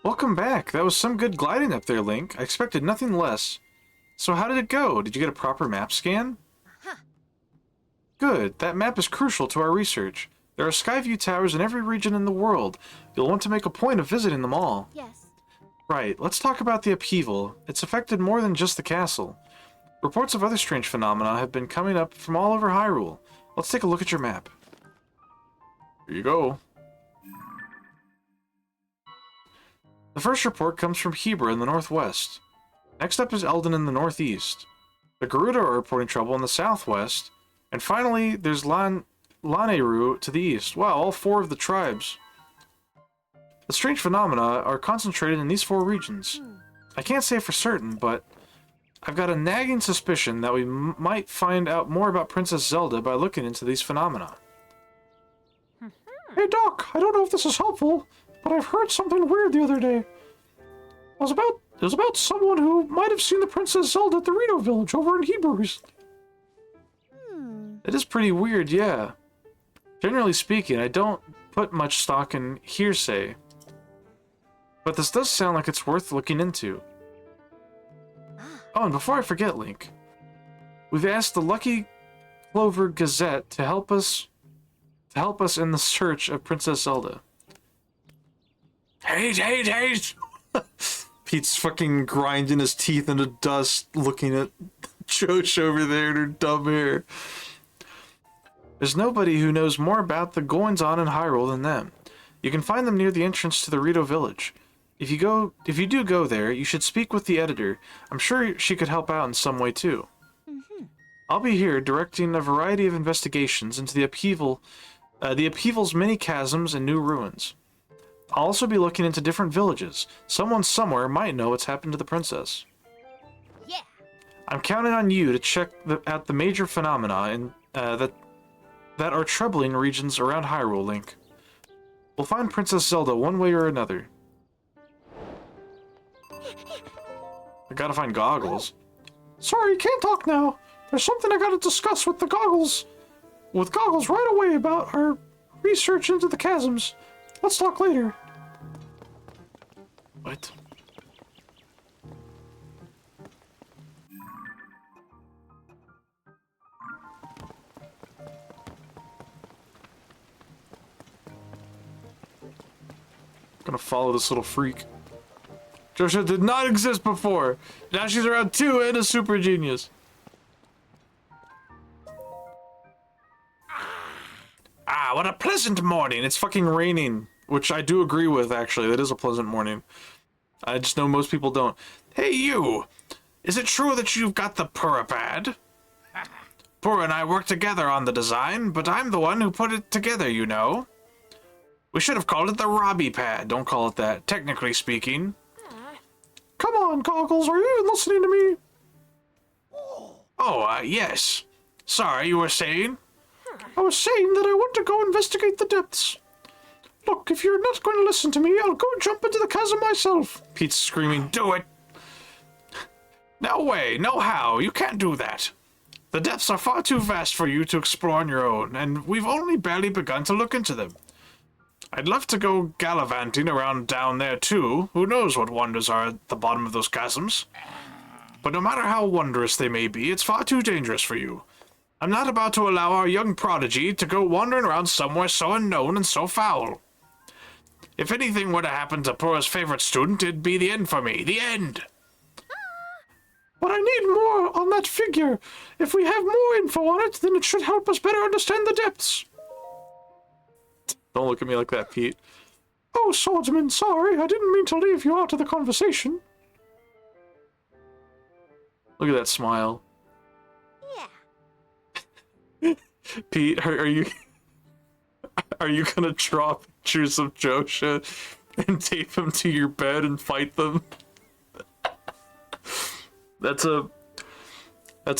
Welcome back. That was some good gliding up there, Link. I expected nothing less. So how did it go? Did you get a proper map scan? Good. That map is crucial to our research. There are Skyview towers in every region in the world. You'll want to make a point of visiting them all. Yes. Right. Let's talk about the upheaval. It's affected more than just the castle. Reports of other strange phenomena have been coming up from all over Hyrule. Let's take a look at your map. Here you go. The first report comes from Hebra in the northwest. Next up is Eldon in the northeast. The Gerudo are reporting trouble in the southwest. And finally, there's Lanayru to the east. Wow, all 4 of the tribes. The strange phenomena are concentrated in these 4 regions. I can't say for certain, but I've got a nagging suspicion that we might find out more about Princess Zelda by looking into these phenomena. Hey Doc, I don't know if this is helpful, but I've heard something weird the other day. It was about someone who might have seen the Princess Zelda at the Rito village over in Hebrews. It is pretty weird, yeah. Generally speaking, I don't put much stock in hearsay. But this does sound like it's worth looking into. Oh, and before I forget, Link, we've asked the Lucky Clover Gazette to help us in the search of Princess Zelda. Hate! Pete's fucking grinding his teeth into dust, looking at Josh over there and her dumb hair. There's nobody who knows more about the goings-on in Hyrule than them. You can find them near the entrance to the Rito village. If you do go there, you should speak with the editor. I'm sure she could help out in some way too. I'll be here directing a variety of investigations into the upheaval's many chasms and new ruins. I'll also be looking into different villages. Someone somewhere might know what's happened to the princess. Yeah. I'm counting on you to check out the major phenomena that are troubling regions around Hyrule, Link. We'll find Princess Zelda one way or another. I gotta find goggles. Sorry, can't talk now. There's something I gotta discuss with goggles right away about our research into the chasms. Let's talk later. What? Gonna follow this little freak. Joshua did not exist before. Now she's around 2 and a super genius. Ah, what a pleasant morning. It's fucking raining, which I do agree with, actually. That is a pleasant morning. I just know most people don't. Hey, you! Is it true that you've got the Purah pad? Purah and I worked together on the design, but I'm the one who put it together, you know. We should have called it the Robbie pad. Don't call it that, technically speaking. Come on, Goggles, are you even listening to me? Oh, yes. Sorry, you were saying? I was saying that I want to go investigate the depths. Look, if you're not going to listen to me, I'll go jump into the chasm myself. Pete's screaming, do it. No way, no how, you can't do that. The depths are far too vast for you to explore on your own, and we've only barely begun to look into them. I'd love to go gallivanting around down there too. Who knows what wonders are at the bottom of those chasms. But no matter how wondrous they may be, it's far too dangerous for you. I'm not about to allow our young prodigy to go wandering around somewhere so unknown and so foul. If anything were to happen to Purah's favorite student, it'd be the end for me. The end! But I need more on that figure. If we have more info on it, then it should help us better understand the depths. Don't look at me like that, Pete. Oh, Swordsman, sorry. I didn't mean to leave you out of the conversation. Look at that smile. Yeah. Pete, are you are you gonna draw pictures of Josha and tape them to your bed and fight them? That's a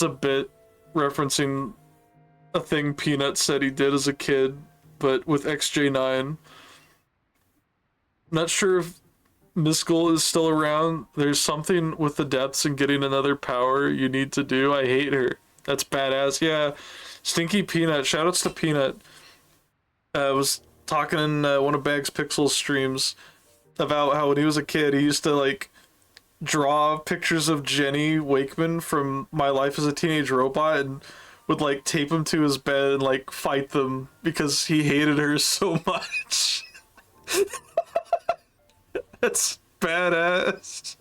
bit referencing a thing Peanut said he did as a kid, but with XJ9. Not sure if Miskel is still around. There's something with the depths and getting another power you need to do. I hate her. That's badass. Yeah. Stinky Peanut. Shoutouts to Peanut. I was talking in one of Bags Pixels streams about how when he was a kid, he used to like draw pictures of Jenny Wakeman from My Life as a Teenage Robot and would like tape them to his bed and like fight them because he hated her so much. That's badass.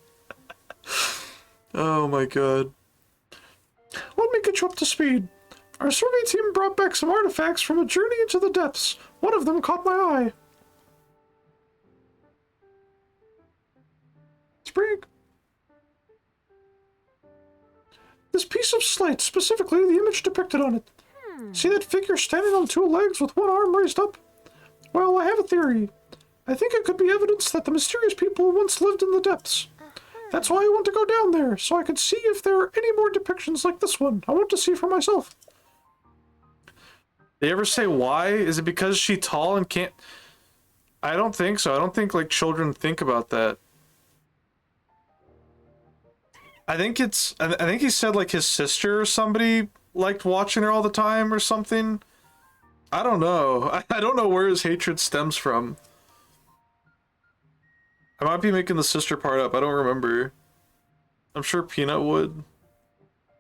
Oh my god. Let me get you up to speed. Our survey team brought back some artifacts from a journey into the depths. One of them caught my eye. Sprig. This piece of slate, specifically the image depicted on it. See that figure standing on two legs with one arm raised up? Well, I have a theory. I think it could be evidence that the mysterious people once lived in the depths. That's why I want to go down there, so I could see if there are any more depictions like this one. I want to see for myself. They ever say why? Is it because she's tall and can't... I don't think so. I don't think, like, children think about that. I think it's... I think he said, like, his sister or somebody liked watching her all the time or something. I don't know. I don't know where his hatred stems from. I might be making the sister part up. I don't remember. I'm sure Peanut would.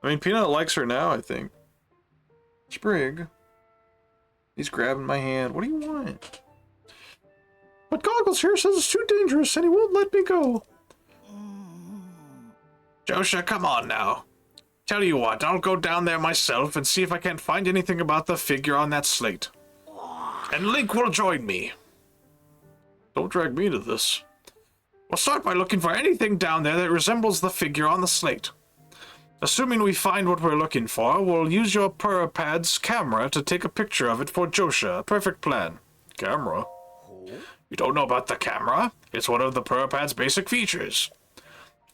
I mean, Peanut likes her now, I think. Sprig. He's grabbing my hand. What do you want? But Goggles here says it's too dangerous and he won't let me go. Josha, come on now. Tell you what, I'll go down there myself and see if I can't find anything about the figure on that slate. And Link will join me. Don't drag me to this. We'll start by looking for anything down there that resembles the figure on the slate. Assuming we find what we're looking for, we'll use your Purapad's camera to take a picture of it for Josha. A perfect plan. Camera? You don't know about the camera? It's one of the Purapad's basic features.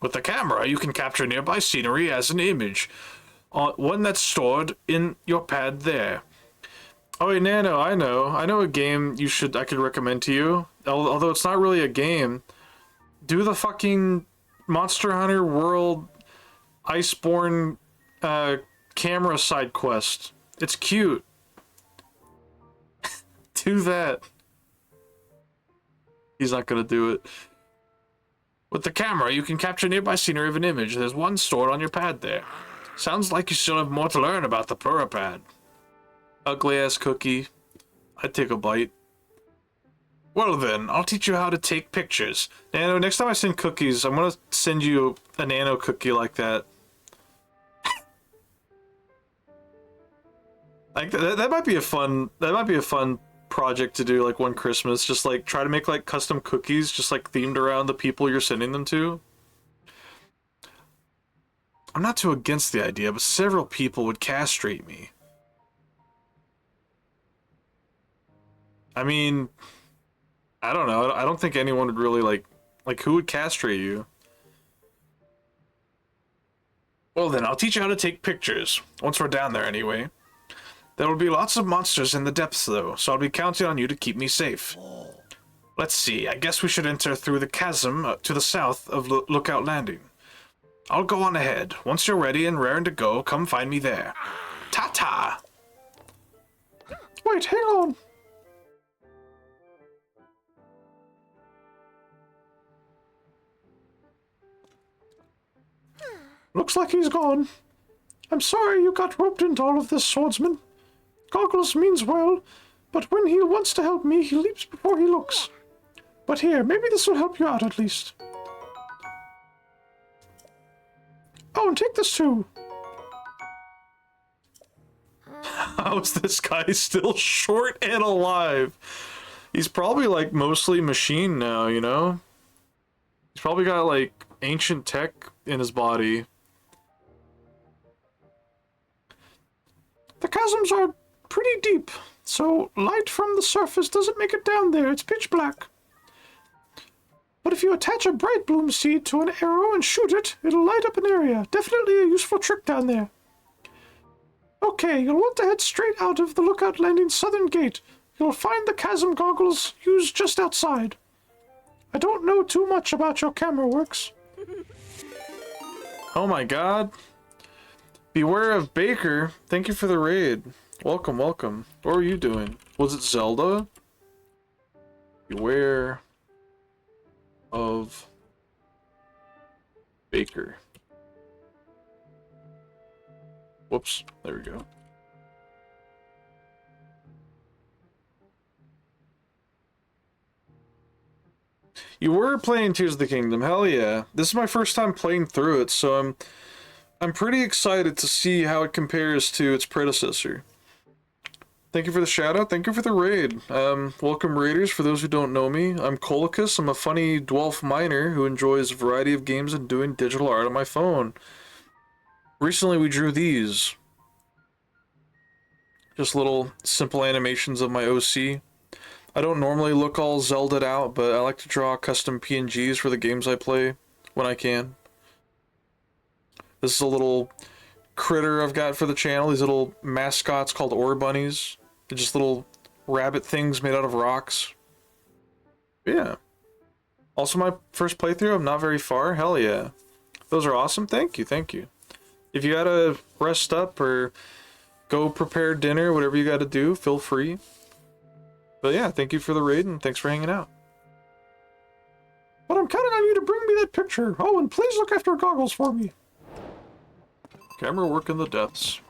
With the camera, you can capture nearby scenery as an image. One that's stored in your pad there. Oh wait, Nano, I know a game I could recommend to you. Although it's not really a game. Do the fucking Monster Hunter World Iceborne camera side quest. It's cute. Do that. He's not gonna do it. With the camera, you can capture nearby scenery of an image. There's one stored on your pad there. Sounds like you still have more to learn about the Purapad. Ugly ass cookie. I'd take a bite. Well then, I'll teach you how to take pictures. Nano, next time I send cookies, I'm gonna send you a Nano cookie like that. Like that might be a fun project to do, like one Christmas. Just like try to make like custom cookies, just like themed around the people you're sending them to. I'm not too against the idea, but several people would castrate me. I mean, I don't know. I don't think anyone would really like who would castrate you? Well then, I'll teach you how to take pictures. Once we're down there anyway. There will be lots of monsters in the depths though, so I'll be counting on you to keep me safe. Let's see, I guess we should enter through the chasm to the south of Lookout Landing. I'll go on ahead. Once you're ready and raring to go, come find me there. Ta-ta! Wait, hang on! Looks like he's gone. I'm sorry you got roped into all of this, swordsman. Goggles means well, but when he wants to help me, he leaps before he looks. But here, maybe this will help you out at least. Oh, and take this too. How's this guy still short and alive? He's probably like mostly machine now, you know? He's probably got like ancient tech in his body. chasms are pretty deep, so light from the surface doesn't make it down there. It's pitch black. But if you attach a bright bloom seed to an arrow and shoot it, it'll light up an area. Definitely a useful trick down there. Okay, you'll want to head straight out of the Lookout Landing southern gate. You'll find the chasm goggles used just outside. I don't know too much about your camera works. Oh my god. Beware of Baker. Thank you for the raid. Welcome, welcome. What were you doing? Was it Zelda? Beware of Baker. Whoops. There we go. You were playing Tears of the Kingdom, hell yeah. This is my first time playing through it, so I'm pretty excited to see how it compares to its predecessor. Thank you for the shout out, thank you for the raid. Welcome raiders, for those who don't know me. I'm Colicus, I'm a funny dwarf miner who enjoys a variety of games and doing digital art on my phone. Recently we drew these. Just little simple animations of my OC. I don't normally look all Zelda'd out, but I like to draw custom PNGs for the games I play when I can. This is a little critter I've got for the channel, these little mascots called ore bunnies. They're just little rabbit things made out of rocks. Yeah. Also my first playthrough, I'm not very far, hell yeah. Those are awesome, thank you, thank you. If you gotta rest up or go prepare dinner, whatever you gotta do, feel free. But yeah, thank you for the raid and thanks for hanging out. But I'm counting on you to bring me that picture. Oh, and please look after goggles for me. Camera work in the depths.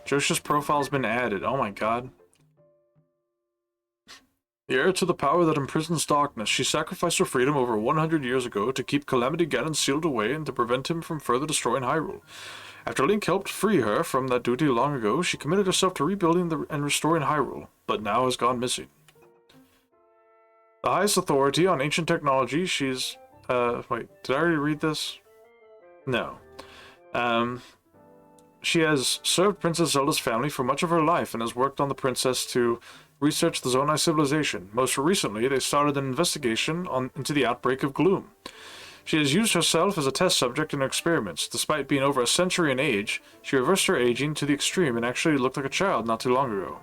Josha's profile's been added. Oh my god. The heir to the power that imprisons darkness, she sacrificed her freedom over 100 years ago to keep Calamity Ganon sealed away and to prevent him from further destroying Hyrule. After Link helped free her from that duty long ago, she committed herself to rebuilding and restoring Hyrule, but now has gone missing. The highest authority on ancient technology, she's... wait, did I already read this? No. She has served Princess Zelda's family for much of her life and has worked on the princess to research the Zonai civilization. Most recently, they started an investigation into the outbreak of gloom. She has used herself as a test subject in her experiments. Despite being over a century in age, she reversed her aging to the extreme and actually looked like a child not too long ago.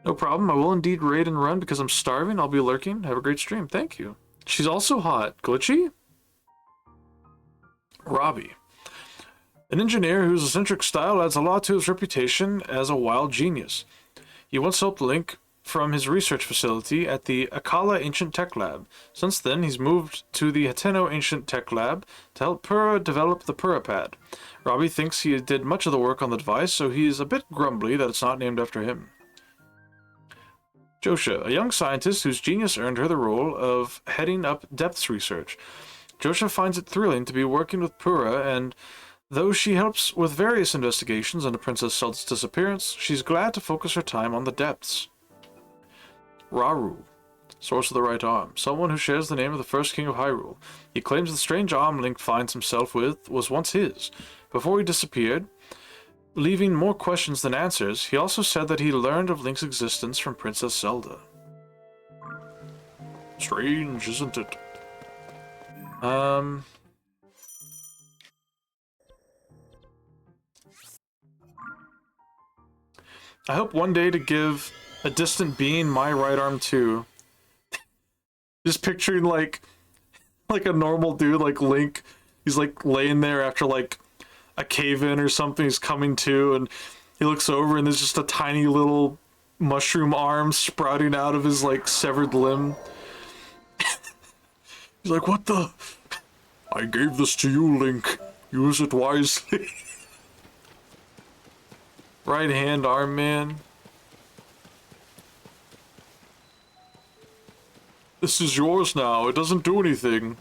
No problem, I will indeed raid and run because I'm starving. I'll be lurking. Have a great stream. Thank you. She's also hot. Glitchy? Robbie. An engineer whose eccentric style adds a lot to his reputation as a wild genius. He once helped Link from his research facility at the Akala Ancient Tech Lab. Since then, he's moved to the Hateno Ancient Tech Lab to help Purah develop the Purah-Pad. Robbie thinks he did much of the work on the device, so he is a bit grumbly that it's not named after him. Josha, a young scientist whose genius earned her the role of heading up depths research. Josha finds it thrilling to be working with Purah, and though she helps with various investigations into Princess Zelda's disappearance, she's glad to focus her time on the depths. Rauru, source of the right arm, someone who shares the name of the first king of Hyrule. He claims the strange arm Link finds himself with was once his. Before he disappeared, leaving more questions than answers, he also said that he learned of Link's existence from Princess Zelda. Strange, isn't it? I hope one day to give a distant being my right arm too. Just picturing like a normal dude, like Link. He's like laying there after like a cave-in or something. He's coming to, and he looks over, and there's just a tiny little mushroom arm sprouting out of his like severed limb. He's like, "What the? I gave this to you, Link. Use it wisely." Right hand arm man. This is yours now. It doesn't do anything.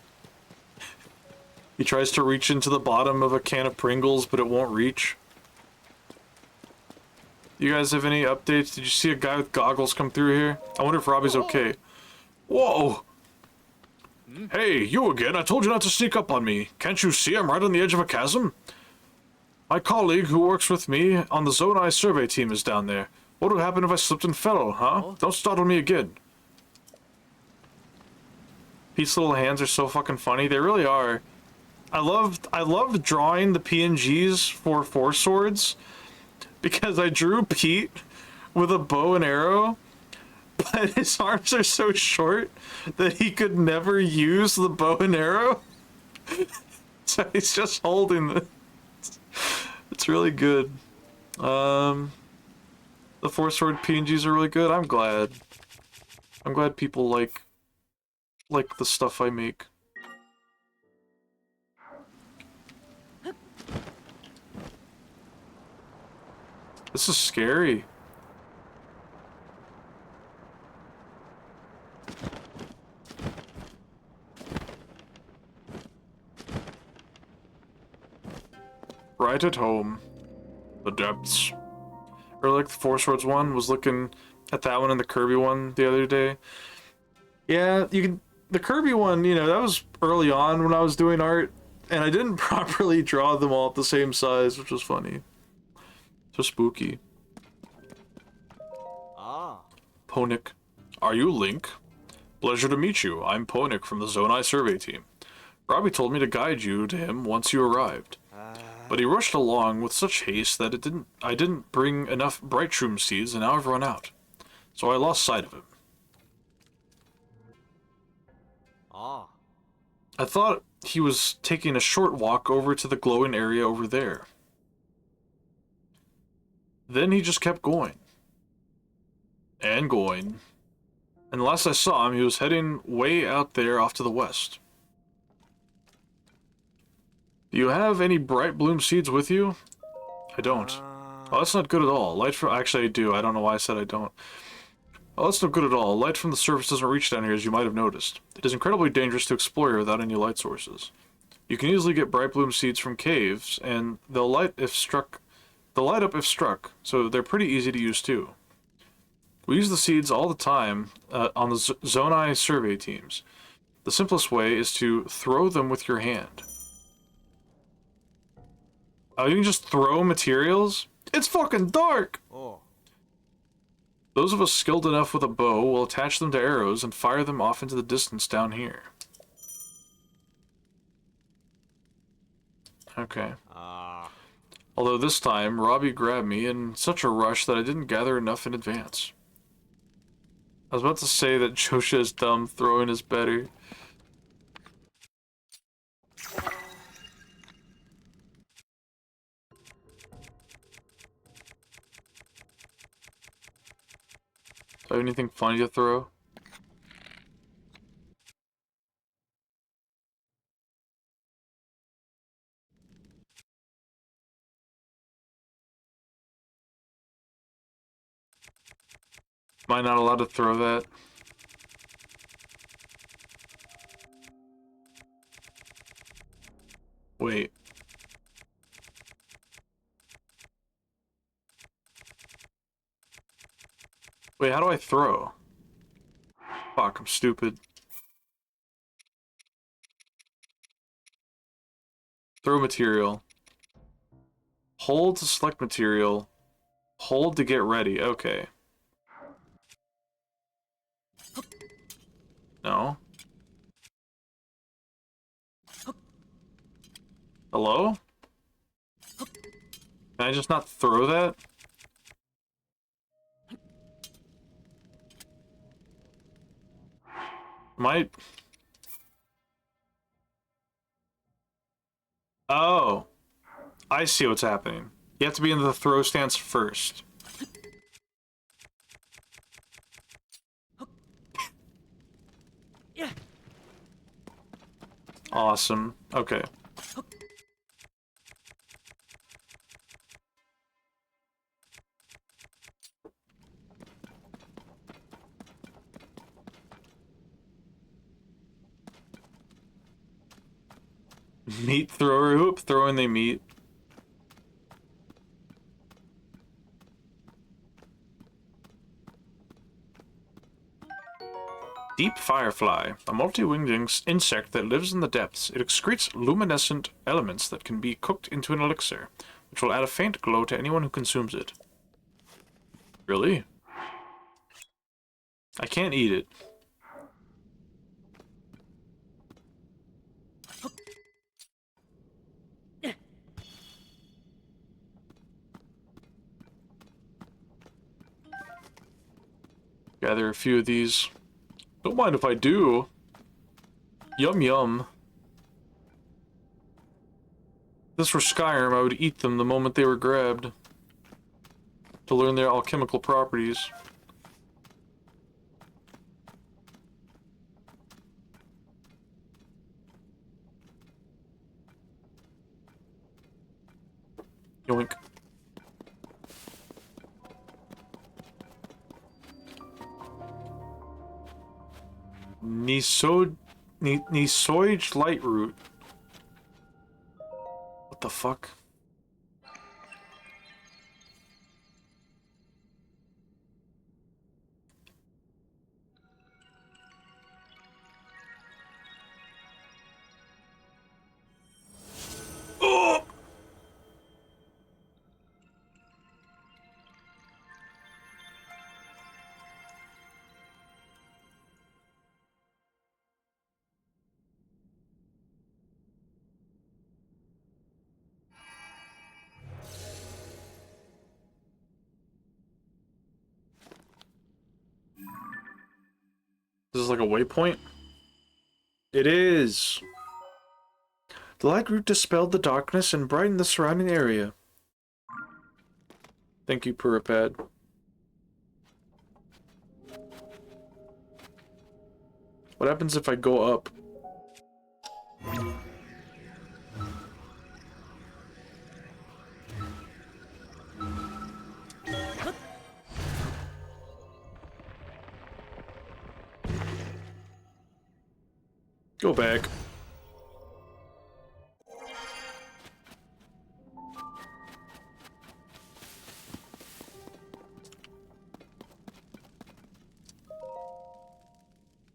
He tries to reach into the bottom of a can of Pringles, but it won't reach. You guys have any updates? Did you see a guy with goggles come through here? I wonder if Robbie's okay. Whoa! Hey, you again. I told you not to sneak up on me. Can't you see I'm right on the edge of a chasm? My colleague who works with me on the Zonai survey team is down there. What would happen if I slipped and fell, huh? Don't startle me again. Pete's little hands are so fucking funny. They really are. I loved drawing the PNGs for Four Swords because I drew Pete with a bow and arrow, but his arms are so short that he could never use the bow and arrow. So he's just holding the... It's really good. The Four Sword PNGs are really good. I'm glad. I'm glad people like the stuff I make. This is scary. Right at home. The depths. Or like the Four Swords one, was looking at that one and the Kirby one the other day. Yeah, you can... The Kirby one, you know, that was early on when I was doing art, and I didn't properly draw them all at the same size, which was funny. So spooky. Ah. Ponik. Are you Link? Pleasure to meet you. I'm Ponik from the Zonai survey team. Robbie told me to guide you to him once you arrived. But he rushed along with such haste that I didn't bring enough Brightshroom seeds, and now I've run out. So I lost sight of him. Ah. I thought he was taking a short walk over to the glowing area over there. Then he just kept going. And going. And last I saw him, he was heading way out there off to the west. Do you have any bright bloom seeds with you? I don't. Oh, that's not good at all. Light from... Actually, I do. I don't know why I said I don't. Oh, that's not good at all. Light from the surface doesn't reach down here, as you might have noticed. It is incredibly dangerous to explore here without any light sources. You can easily get bright bloom seeds from caves, and they'll light up if struck, so they're pretty easy to use too. We use the seeds all the time on the Zonai survey teams. The simplest way is to throw them with your hand. Oh, you can just throw materials? It's fucking dark! Oh. Those of us skilled enough with a bow will attach them to arrows and fire them off into the distance down here. Okay. Ah. Although this time, Robbie grabbed me in such a rush that I didn't gather enough in advance. I was about to say that Josha is dumb, throwing is better. Do I have anything funny to throw? Am I not allowed to throw that? Wait. Wait, how do I throw? Fuck, I'm stupid. Throw material. Hold to select material. Hold to get ready. Okay. No. Hello? Can I just not throw that? Might. Oh. I see what's happening. You have to be in the throw stance first. Yeah. Awesome. Okay. Meat thrower hoop, throwing the meat. Deep Firefly, a multi-winged insect that lives in the depths. It excretes luminescent elements that can be cooked into an elixir, which will add a faint glow to anyone who consumes it. Really? I can't eat it. Gather a few of these. Don't mind if I do. Yum yum. If this were Skyrim, I would eat them the moment they were grabbed. To learn their alchemical properties. Yoink. Nisoige light root. What the fuck? Oh! This is like a waypoint? It is! The light root dispelled the darkness and brightened the surrounding area. Thank you, Puripad. What happens if I go up? Go back.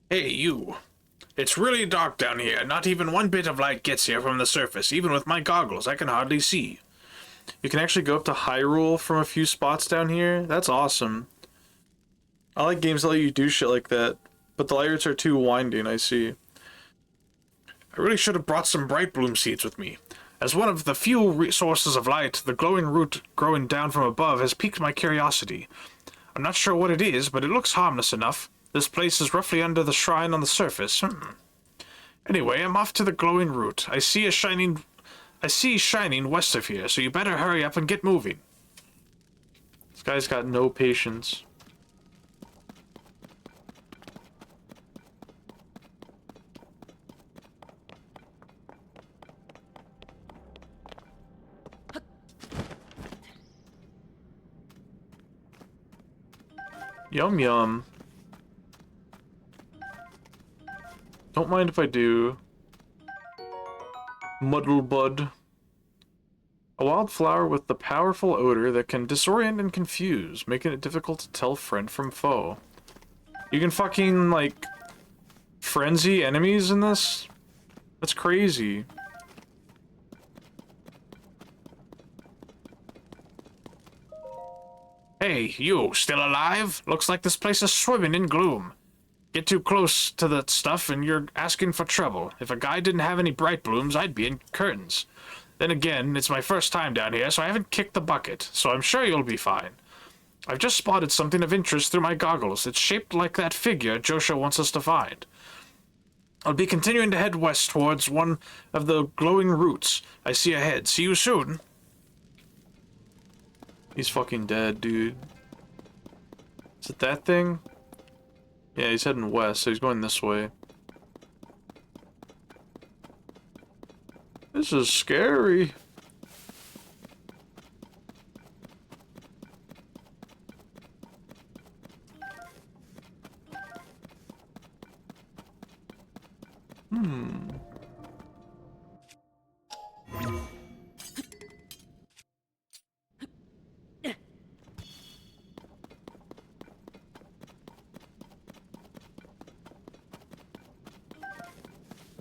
Hey, you. It's really dark down here. Not even one bit of light gets here from the surface. Even with my goggles, I can hardly see. You can actually go up to Hyrule from a few spots down here. That's awesome. I like games that let you do shit like that. But the light routes are too winding, I see. I really should have brought some bright bloom seeds with me. As one of the few sources of light, the glowing root growing down from above has piqued my curiosity. I'm not sure what it is, but it looks harmless enough. This place is roughly under the shrine on the surface. Anyway, I'm off to the glowing root. I see shining west of here, so you better hurry up and get moving. This guy's got no patience. Yum yum. Don't mind if I do. Muddlebud. A wildflower with the powerful odor that can disorient and confuse, making it difficult to tell friend from foe. You can fucking, like, frenzy enemies in this? That's crazy. Hey, you, still alive? Looks like this place is swimming in gloom. Get too close to that stuff and you're asking for trouble. If a guy didn't have any bright blooms, I'd be in curtains. Then again, it's my first time down here, so I haven't kicked the bucket, so I'm sure you'll be fine. I've just spotted something of interest through my goggles. It's shaped like that figure Josha wants us to find. I'll be continuing to head west towards one of the glowing roots I see ahead. See you soon. He's fucking dead, dude. Is it that thing? Yeah, he's heading west, so he's going this way. This is scary.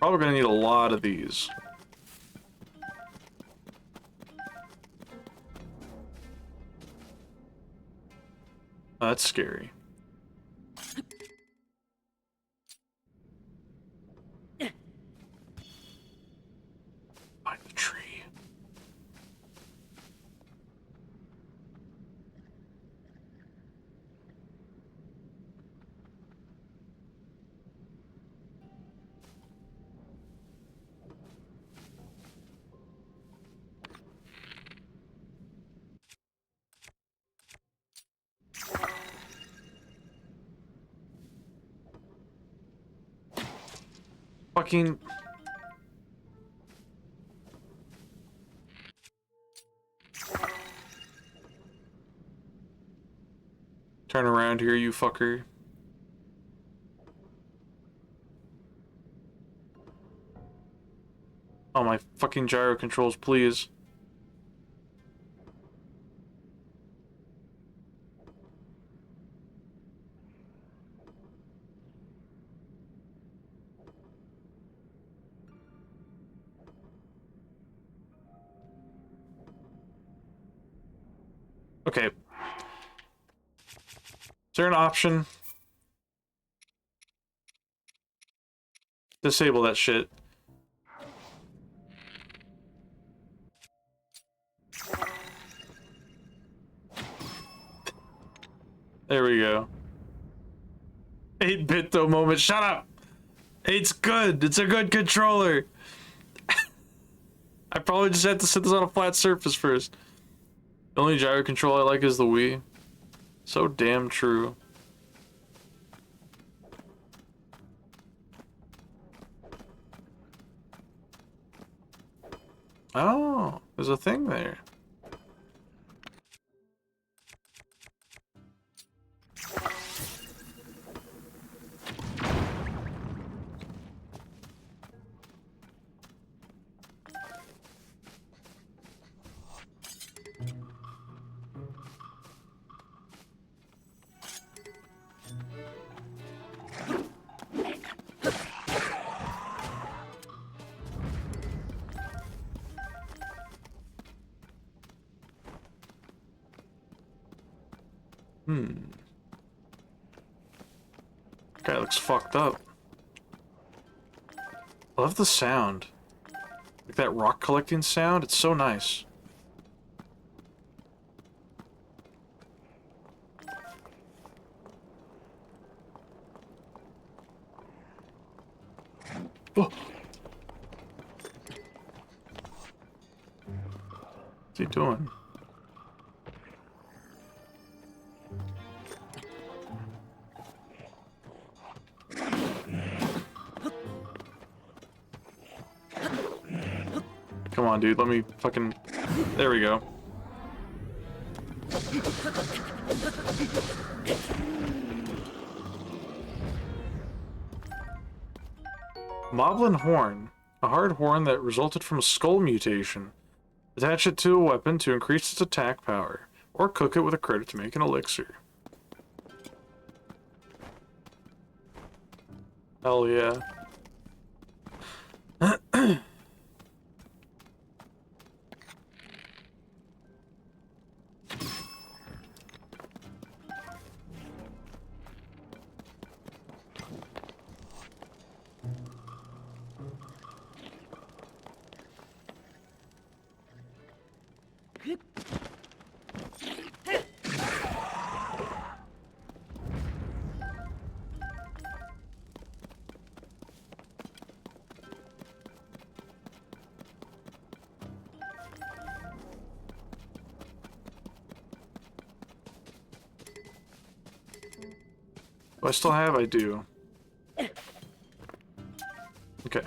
Probably gonna need a lot of these. Oh, that's scary. Find the tree. Fucking... Turn around here, you fucker. Oh, my fucking gyro controls, please. Okay. Is there an option? Disable that shit. There we go. 8-bit though moment. Shut up! It's good. It's a good controller. I probably just had to set this on a flat surface first. The only gyro control I like is the Wii. So damn true. Oh, there's a thing there. Guy looks fucked up. I love the sound. Like that rock collecting sound, it's so nice. Oh. What's he doing? Come on, dude, let me fucking... There we go. Moblin Horn. A hard horn that resulted from a skull mutation. Attach it to a weapon to increase its attack power, or cook it with a credit to make an elixir. Hell yeah. Do I still have? I do. Okay.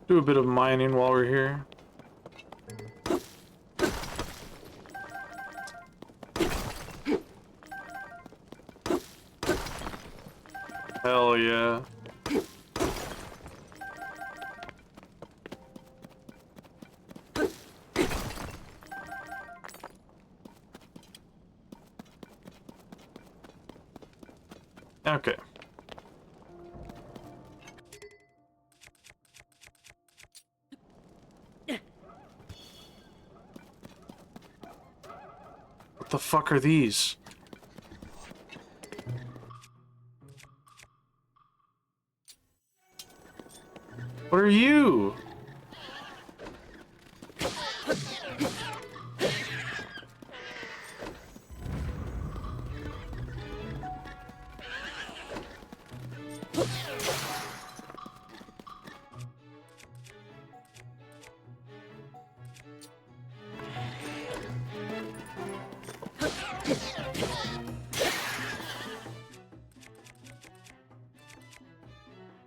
Do a bit of mining while we're here. Hell yeah. Okay. the fuck are these? What are you?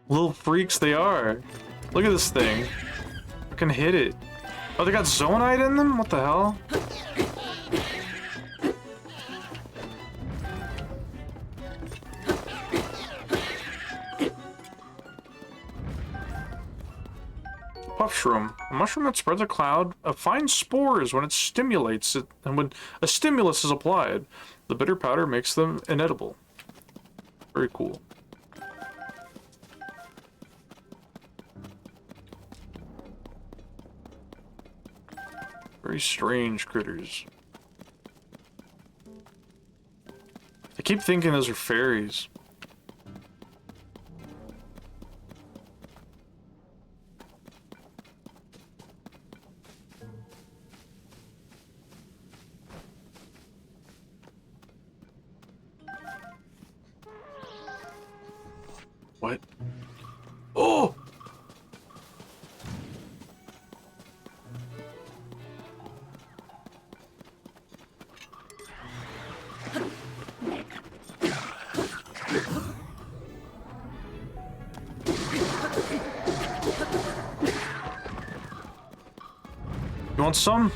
Little freaks they are. Look at this thing. I can hit it. Oh, they got Zonite in them? What the hell? Puff shroom. A mushroom that spreads a cloud of fine spores when it stimulates it, and when a stimulus is applied, the bitter powder makes them inedible. Very cool. Very strange critters. I keep thinking those are fairies. What? Oh! You want some?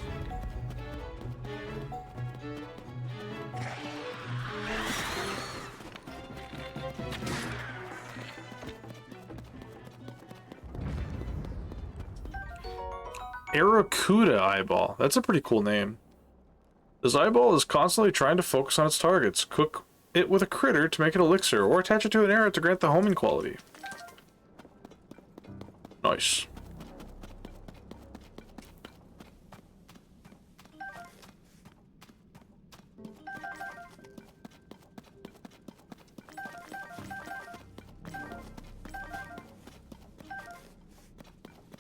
Aracuda eyeball. That's a pretty cool name. This eyeball is constantly trying to focus on its targets. Cook it with a critter to make it elixir, or attach it to an arrow to grant the homing quality. Nice.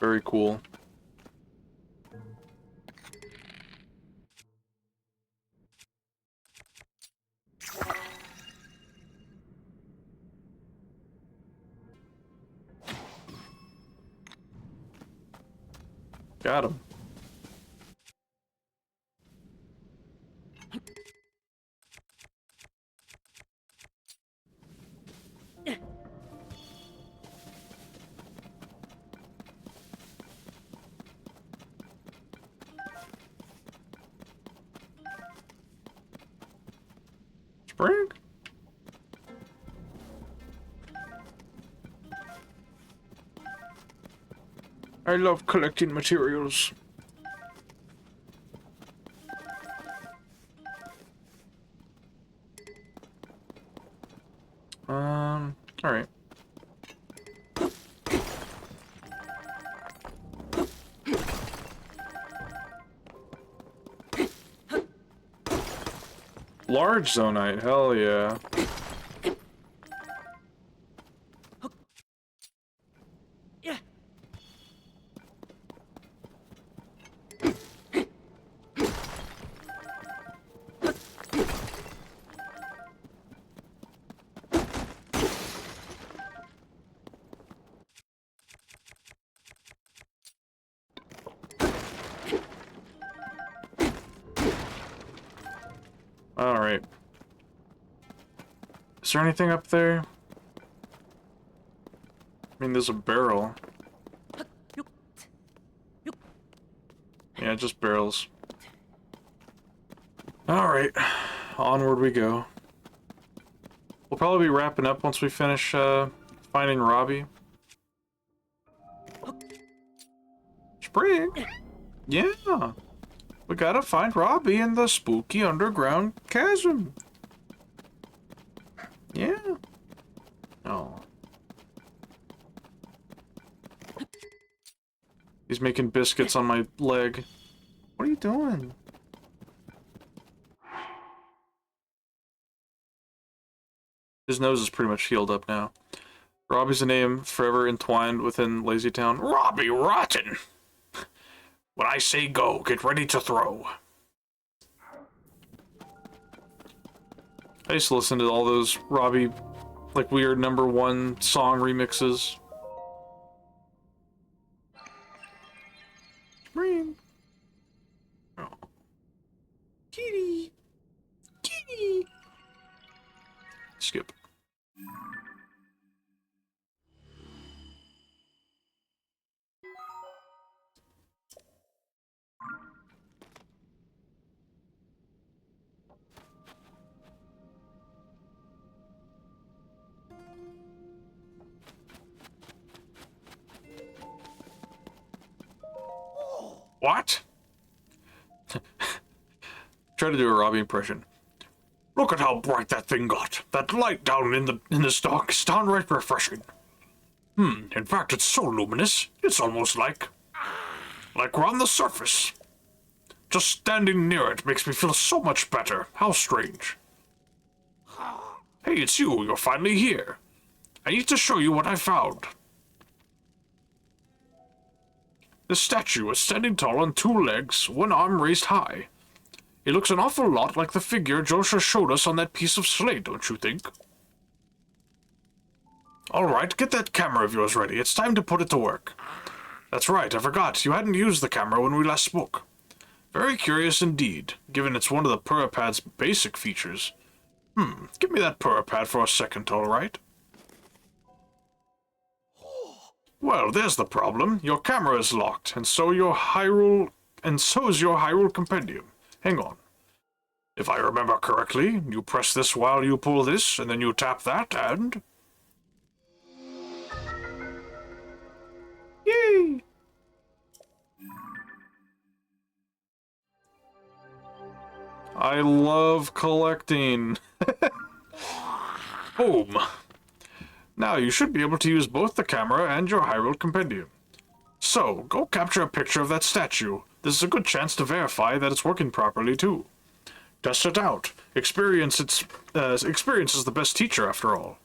Very cool. Got him. Spring? I love collecting materials. All right. Large Zonite, hell yeah. Alright. Is there anything up there? I mean, there's a barrel. Yeah, just barrels. Alright. Onward we go. We'll probably be wrapping up once we finish, finding Robbie. Spring? Yeah. We gotta find Robbie in the spooky underground chasm. Yeah. Oh. He's making biscuits on my leg. What are you doing? His nose is pretty much healed up now. Robbie's a name forever entwined within Lazy Town. Robbie Rotten! When I say go, get ready to throw. I used to listen to all those Robbie, like, weird #1 song remixes. Ring. Oh. Kitty. Kitty. Skip. What? Try to do a Robbie impression. Look at how bright that thing got. That light down in the stock is downright refreshing. In fact, it's so luminous, it's almost like we're on the surface. Just standing near it makes me feel so much better. How strange. Hey, it's you. You're finally here. I need to show you what I found. The statue is standing tall on 2 legs, 1 arm raised high. It looks an awful lot like the figure Joshua showed us on that piece of slate, don't you think? Alright, get that camera of yours ready. It's time to put it to work. That's right, I forgot. You hadn't used the camera when we last spoke. Very curious indeed, given it's one of the Purapad's basic features. Give me that Purapad for a second, alright? Well, there's the problem. Your camera is locked, and so is your Hyrule Compendium. Hang on. If I remember correctly, you press this while you pull this, and then you tap that, and... Yay! I love collecting. Boom. Now you should be able to use both the camera and your Hyrule Compendium. So, go capture a picture of that statue. This is a good chance to verify that it's working properly, too. Test it out. Experience is the best teacher, after all.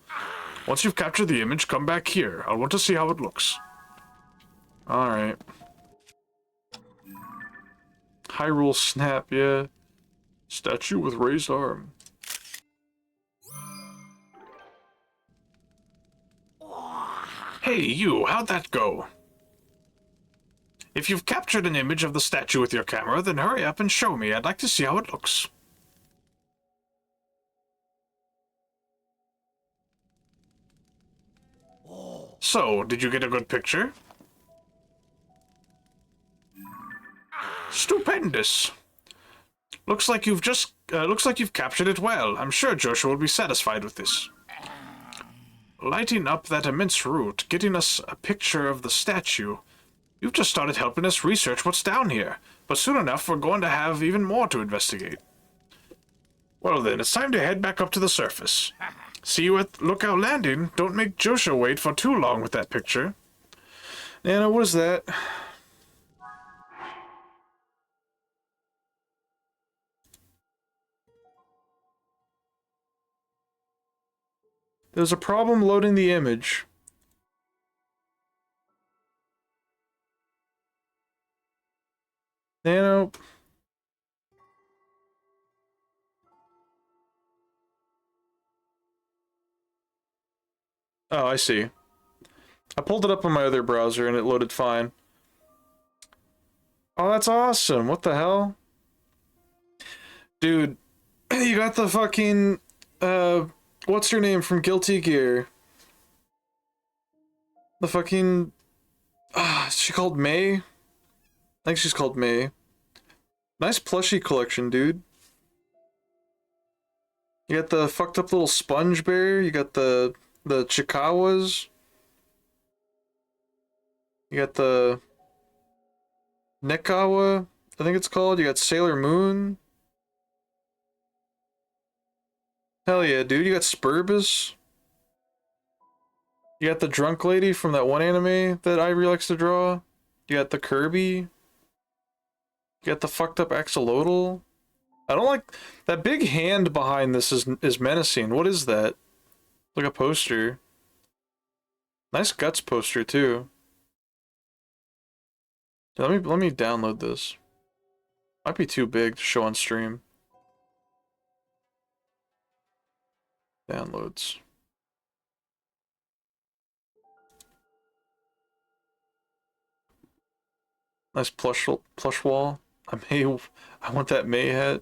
Once you've captured the image, come back here. I'll want to see how it looks. Alright. Hyrule Snap, yeah. Statue with raised arm. Hey, you, how'd that go? If you've captured an image of the statue with your camera, then hurry up and show me. I'd like to see how it looks. So, did you get a good picture? Stupendous! Looks like you've captured it well. I'm sure Joshua will be satisfied with this. Lighting up that immense route, getting us a picture of the statue. You've just started helping us research what's down here, but soon enough we're going to have even more to investigate. Well then, it's time to head back up to the surface. See you at Lookout Landing. Don't make Joshua wait for too long with that picture. Nana, what is that? There's a problem loading the image. Nano. Oh, I see. I pulled it up on my other browser and it loaded fine. Oh, that's awesome. What the hell? Dude, you got the fucking, what's her name from Guilty Gear? The fucking... is she called May? I think she's called May. Nice plushie collection, dude. You got the fucked up little sponge bear. You got the Chikawas. You got the Nekawa, I think it's called. You got Sailor Moon. Hell yeah, dude. You got Spurbus. You got the drunk lady from that one anime that Ivory likes to draw. You got the Kirby. You got the fucked up axolotl. I don't like... That big hand behind this is menacing. What is that? Like a poster. Nice Guts poster too. Let me download this. Might be too big to show on stream. Downloads. Nice plush wall. I want that May hat.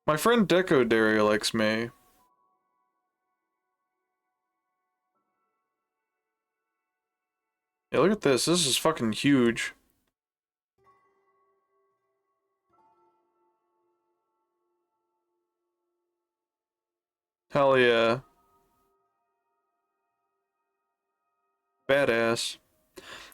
My friend Deco Daria likes May. Yeah, look at this. This is fucking huge. Hell yeah. Badass.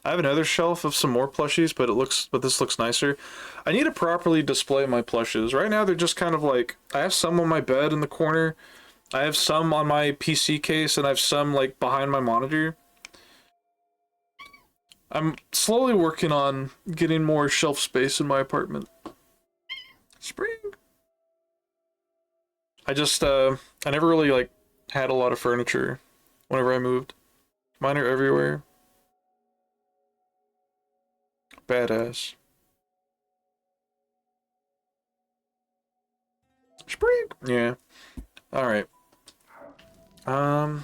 I have another shelf of some more plushies, but this looks nicer. I need to properly display my plushes. Right now they're just kind of like, I have some on my bed in the corner. I have some on my PC case, and I have some like behind my monitor. I'm slowly working on getting more shelf space in my apartment. Spring. I never really like had a lot of furniture whenever I moved. Mine are everywhere. Badass. Spring. Yeah. All right. How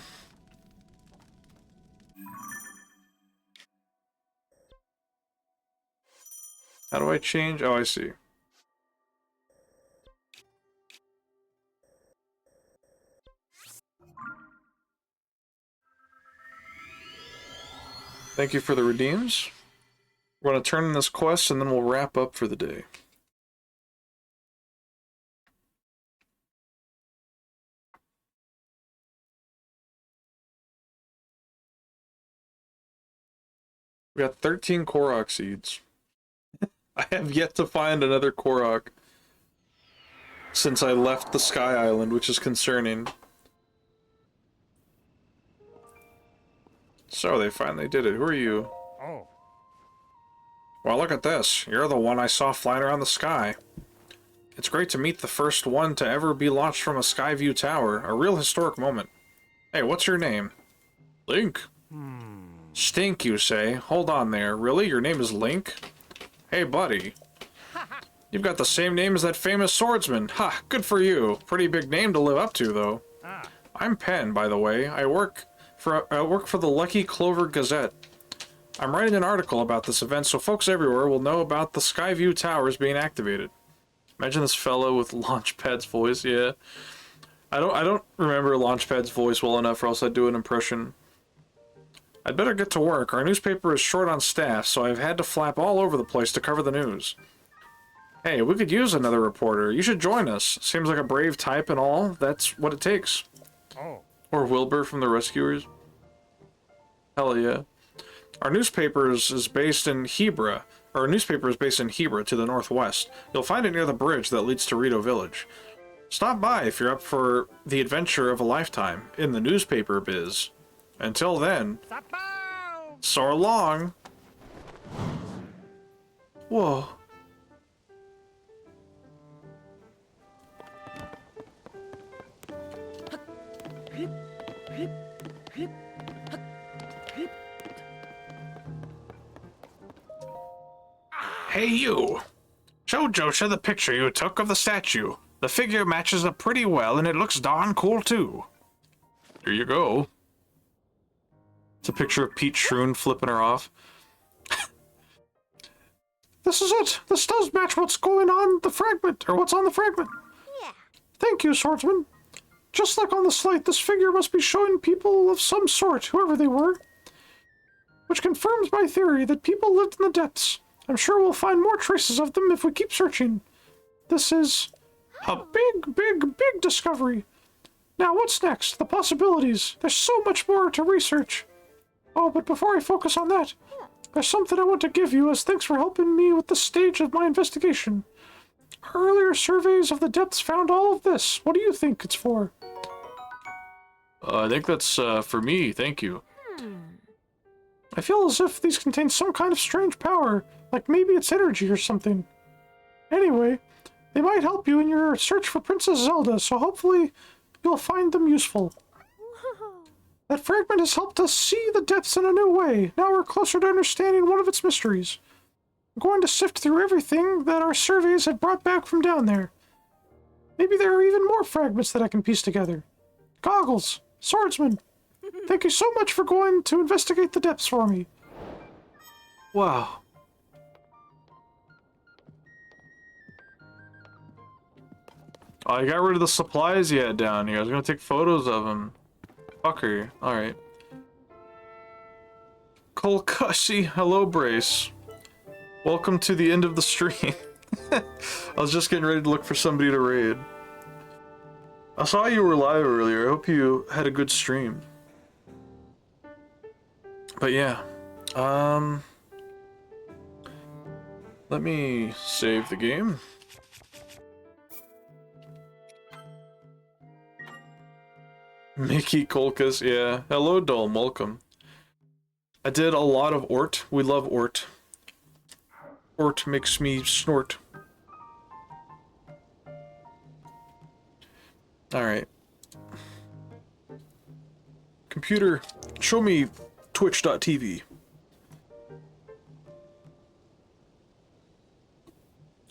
do I change? Oh, I see. Thank you for the redeems. We're going to turn in this quest and then we'll wrap up for the day. We got 13 Korok seeds. I have yet to find another Korok since I left the Sky Island, which is concerning. So they finally did it. Who are you? Oh. Well, look at this. You're the one I saw flying around the sky. It's great to meet the first one to ever be launched from a Skyview tower. A real historic moment. Hey, what's your name? Link. Stink, you say? Hold on there. Really? Your name is Link? Hey, buddy. You've got the same name as that famous swordsman. Ha, good for you. Pretty big name to live up to, though. I'm Pen, by the way. I work for the Lucky Clover Gazette. I'm writing an article about this event so folks everywhere will know about the Skyview Towers being activated. Imagine this fellow with Launchpad's voice, yeah. I don't remember Launchpad's voice well enough or else I'd do an impression. I'd better get to work. Our newspaper is short on staff, so I've had to flap all over the place to cover the news. Hey, we could use another reporter. You should join us. Seems like a brave type and all. That's what it takes. Oh. Or Wilbur from the Rescuers. Hell yeah. Our newspaper is based in Hebra. Our newspaper is based in Hebra to the northwest. You'll find it near the bridge that leads to Rito Village. Stop by if you're up for the adventure of a lifetime in the newspaper biz. Until then, so long. Whoa. Hey you! Show Josha the picture you took of the statue. The figure matches up pretty well and it looks darn cool too. Here you go. It's a picture of Pete Shroon flipping her off. This is it! This does match what's going on the fragment, or what's on the fragment. Yeah. Thank you, swordsman. Just like on the slate, this figure must be showing people of some sort, whoever they were. Which confirms my theory that people lived in the depths. I'm sure we'll find more traces of them if we keep searching. This is a big discovery. Now, what's next? The possibilities. There's so much more to research. Oh, but before I focus on that, there's something I want to give you as thanks for helping me with the stage of my investigation. Earlier surveys of the depths found all of this. What do you think it's for? I think that's for me, thank you. I feel as if these contain some kind of strange power, like maybe it's energy or something. Anyway, they might help you in your search for Princess Zelda, so hopefully you'll find them useful. That fragment has helped us see the depths in a new way. Now we're closer to understanding one of its mysteries. I'm going to sift through everything that our surveys have brought back from down there. Maybe there are even more fragments that I can piece together. Goggles, swordsman, thank you so much for going to investigate the depths for me. Wow. I got rid of the supplies he had down here. I was gonna take photos of him. Fucker. Alright. Kolkashi, hello Brace. Welcome to the end of the stream. I was just getting ready to look for somebody to raid. I saw you were live earlier. I hope you had a good stream. But yeah. Let me save the game. Mickey Kolkas, yeah. Hello, Dolm, welcome. I did a lot of Ort. We love Ort. Ort makes me snort. Alright. Computer, show me twitch.tv.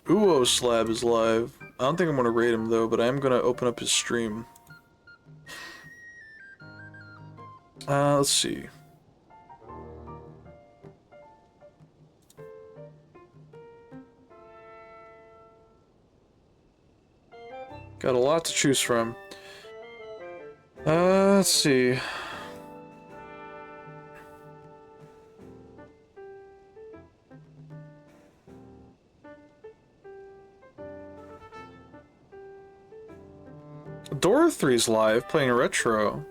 Uo Slab is live. I don't think I'm gonna raid him though, but I am gonna open up his stream. Let's see. Got a lot to choose from. Let's see. Dora 3's live, playing retro.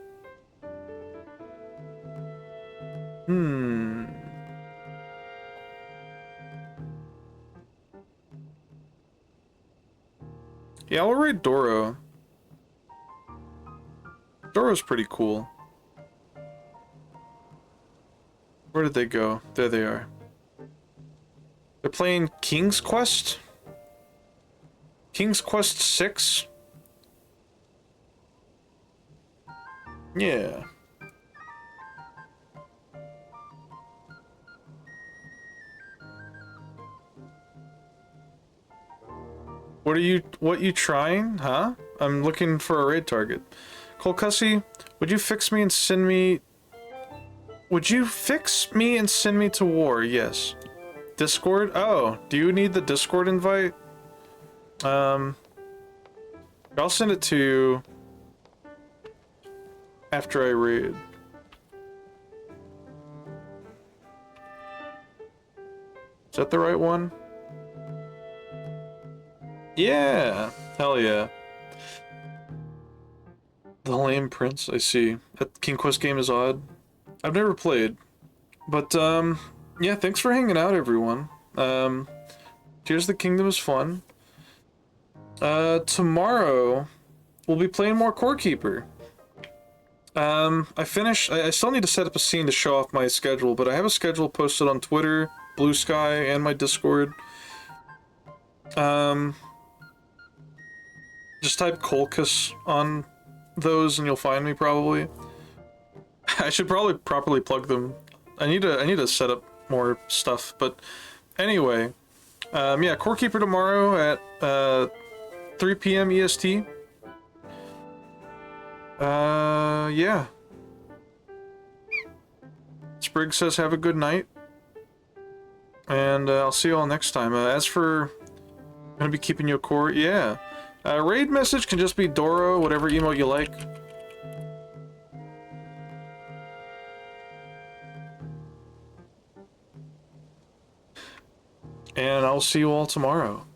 Yeah, I'll raid Doro. Doro's pretty cool. Where did they go? There they are. They're playing King's Quest? King's Quest 6? Yeah. What you trying? Huh? I'm looking for a raid target. Kolkussy, would you fix me and send me... Would you fix me and send me to war? Yes. Discord? Oh, do you need the Discord invite? I'll send it to you after I raid. Is that the right one? Yeah! Hell yeah. The Lame Prince, I see. That King Quest game is odd. I've never played. But, yeah, thanks for hanging out, everyone. Tears of the Kingdom is fun. Tomorrow, we'll be playing more Core Keeper. I still need to set up a scene to show off my schedule, but I have a schedule posted on Twitter, Blue Sky, and my Discord. Just type Kolkus on those and you'll find me probably. I should probably properly plug them. I need to set up more stuff, but anyway. Yeah, Core Keeper tomorrow at 3 PM EST. Yeah. Sprig says have a good night. And I'll see you all next time. As for... I'm gonna be keeping you a core, yeah. Raid message can just be Doro, whatever emote you like. And I'll see you all tomorrow.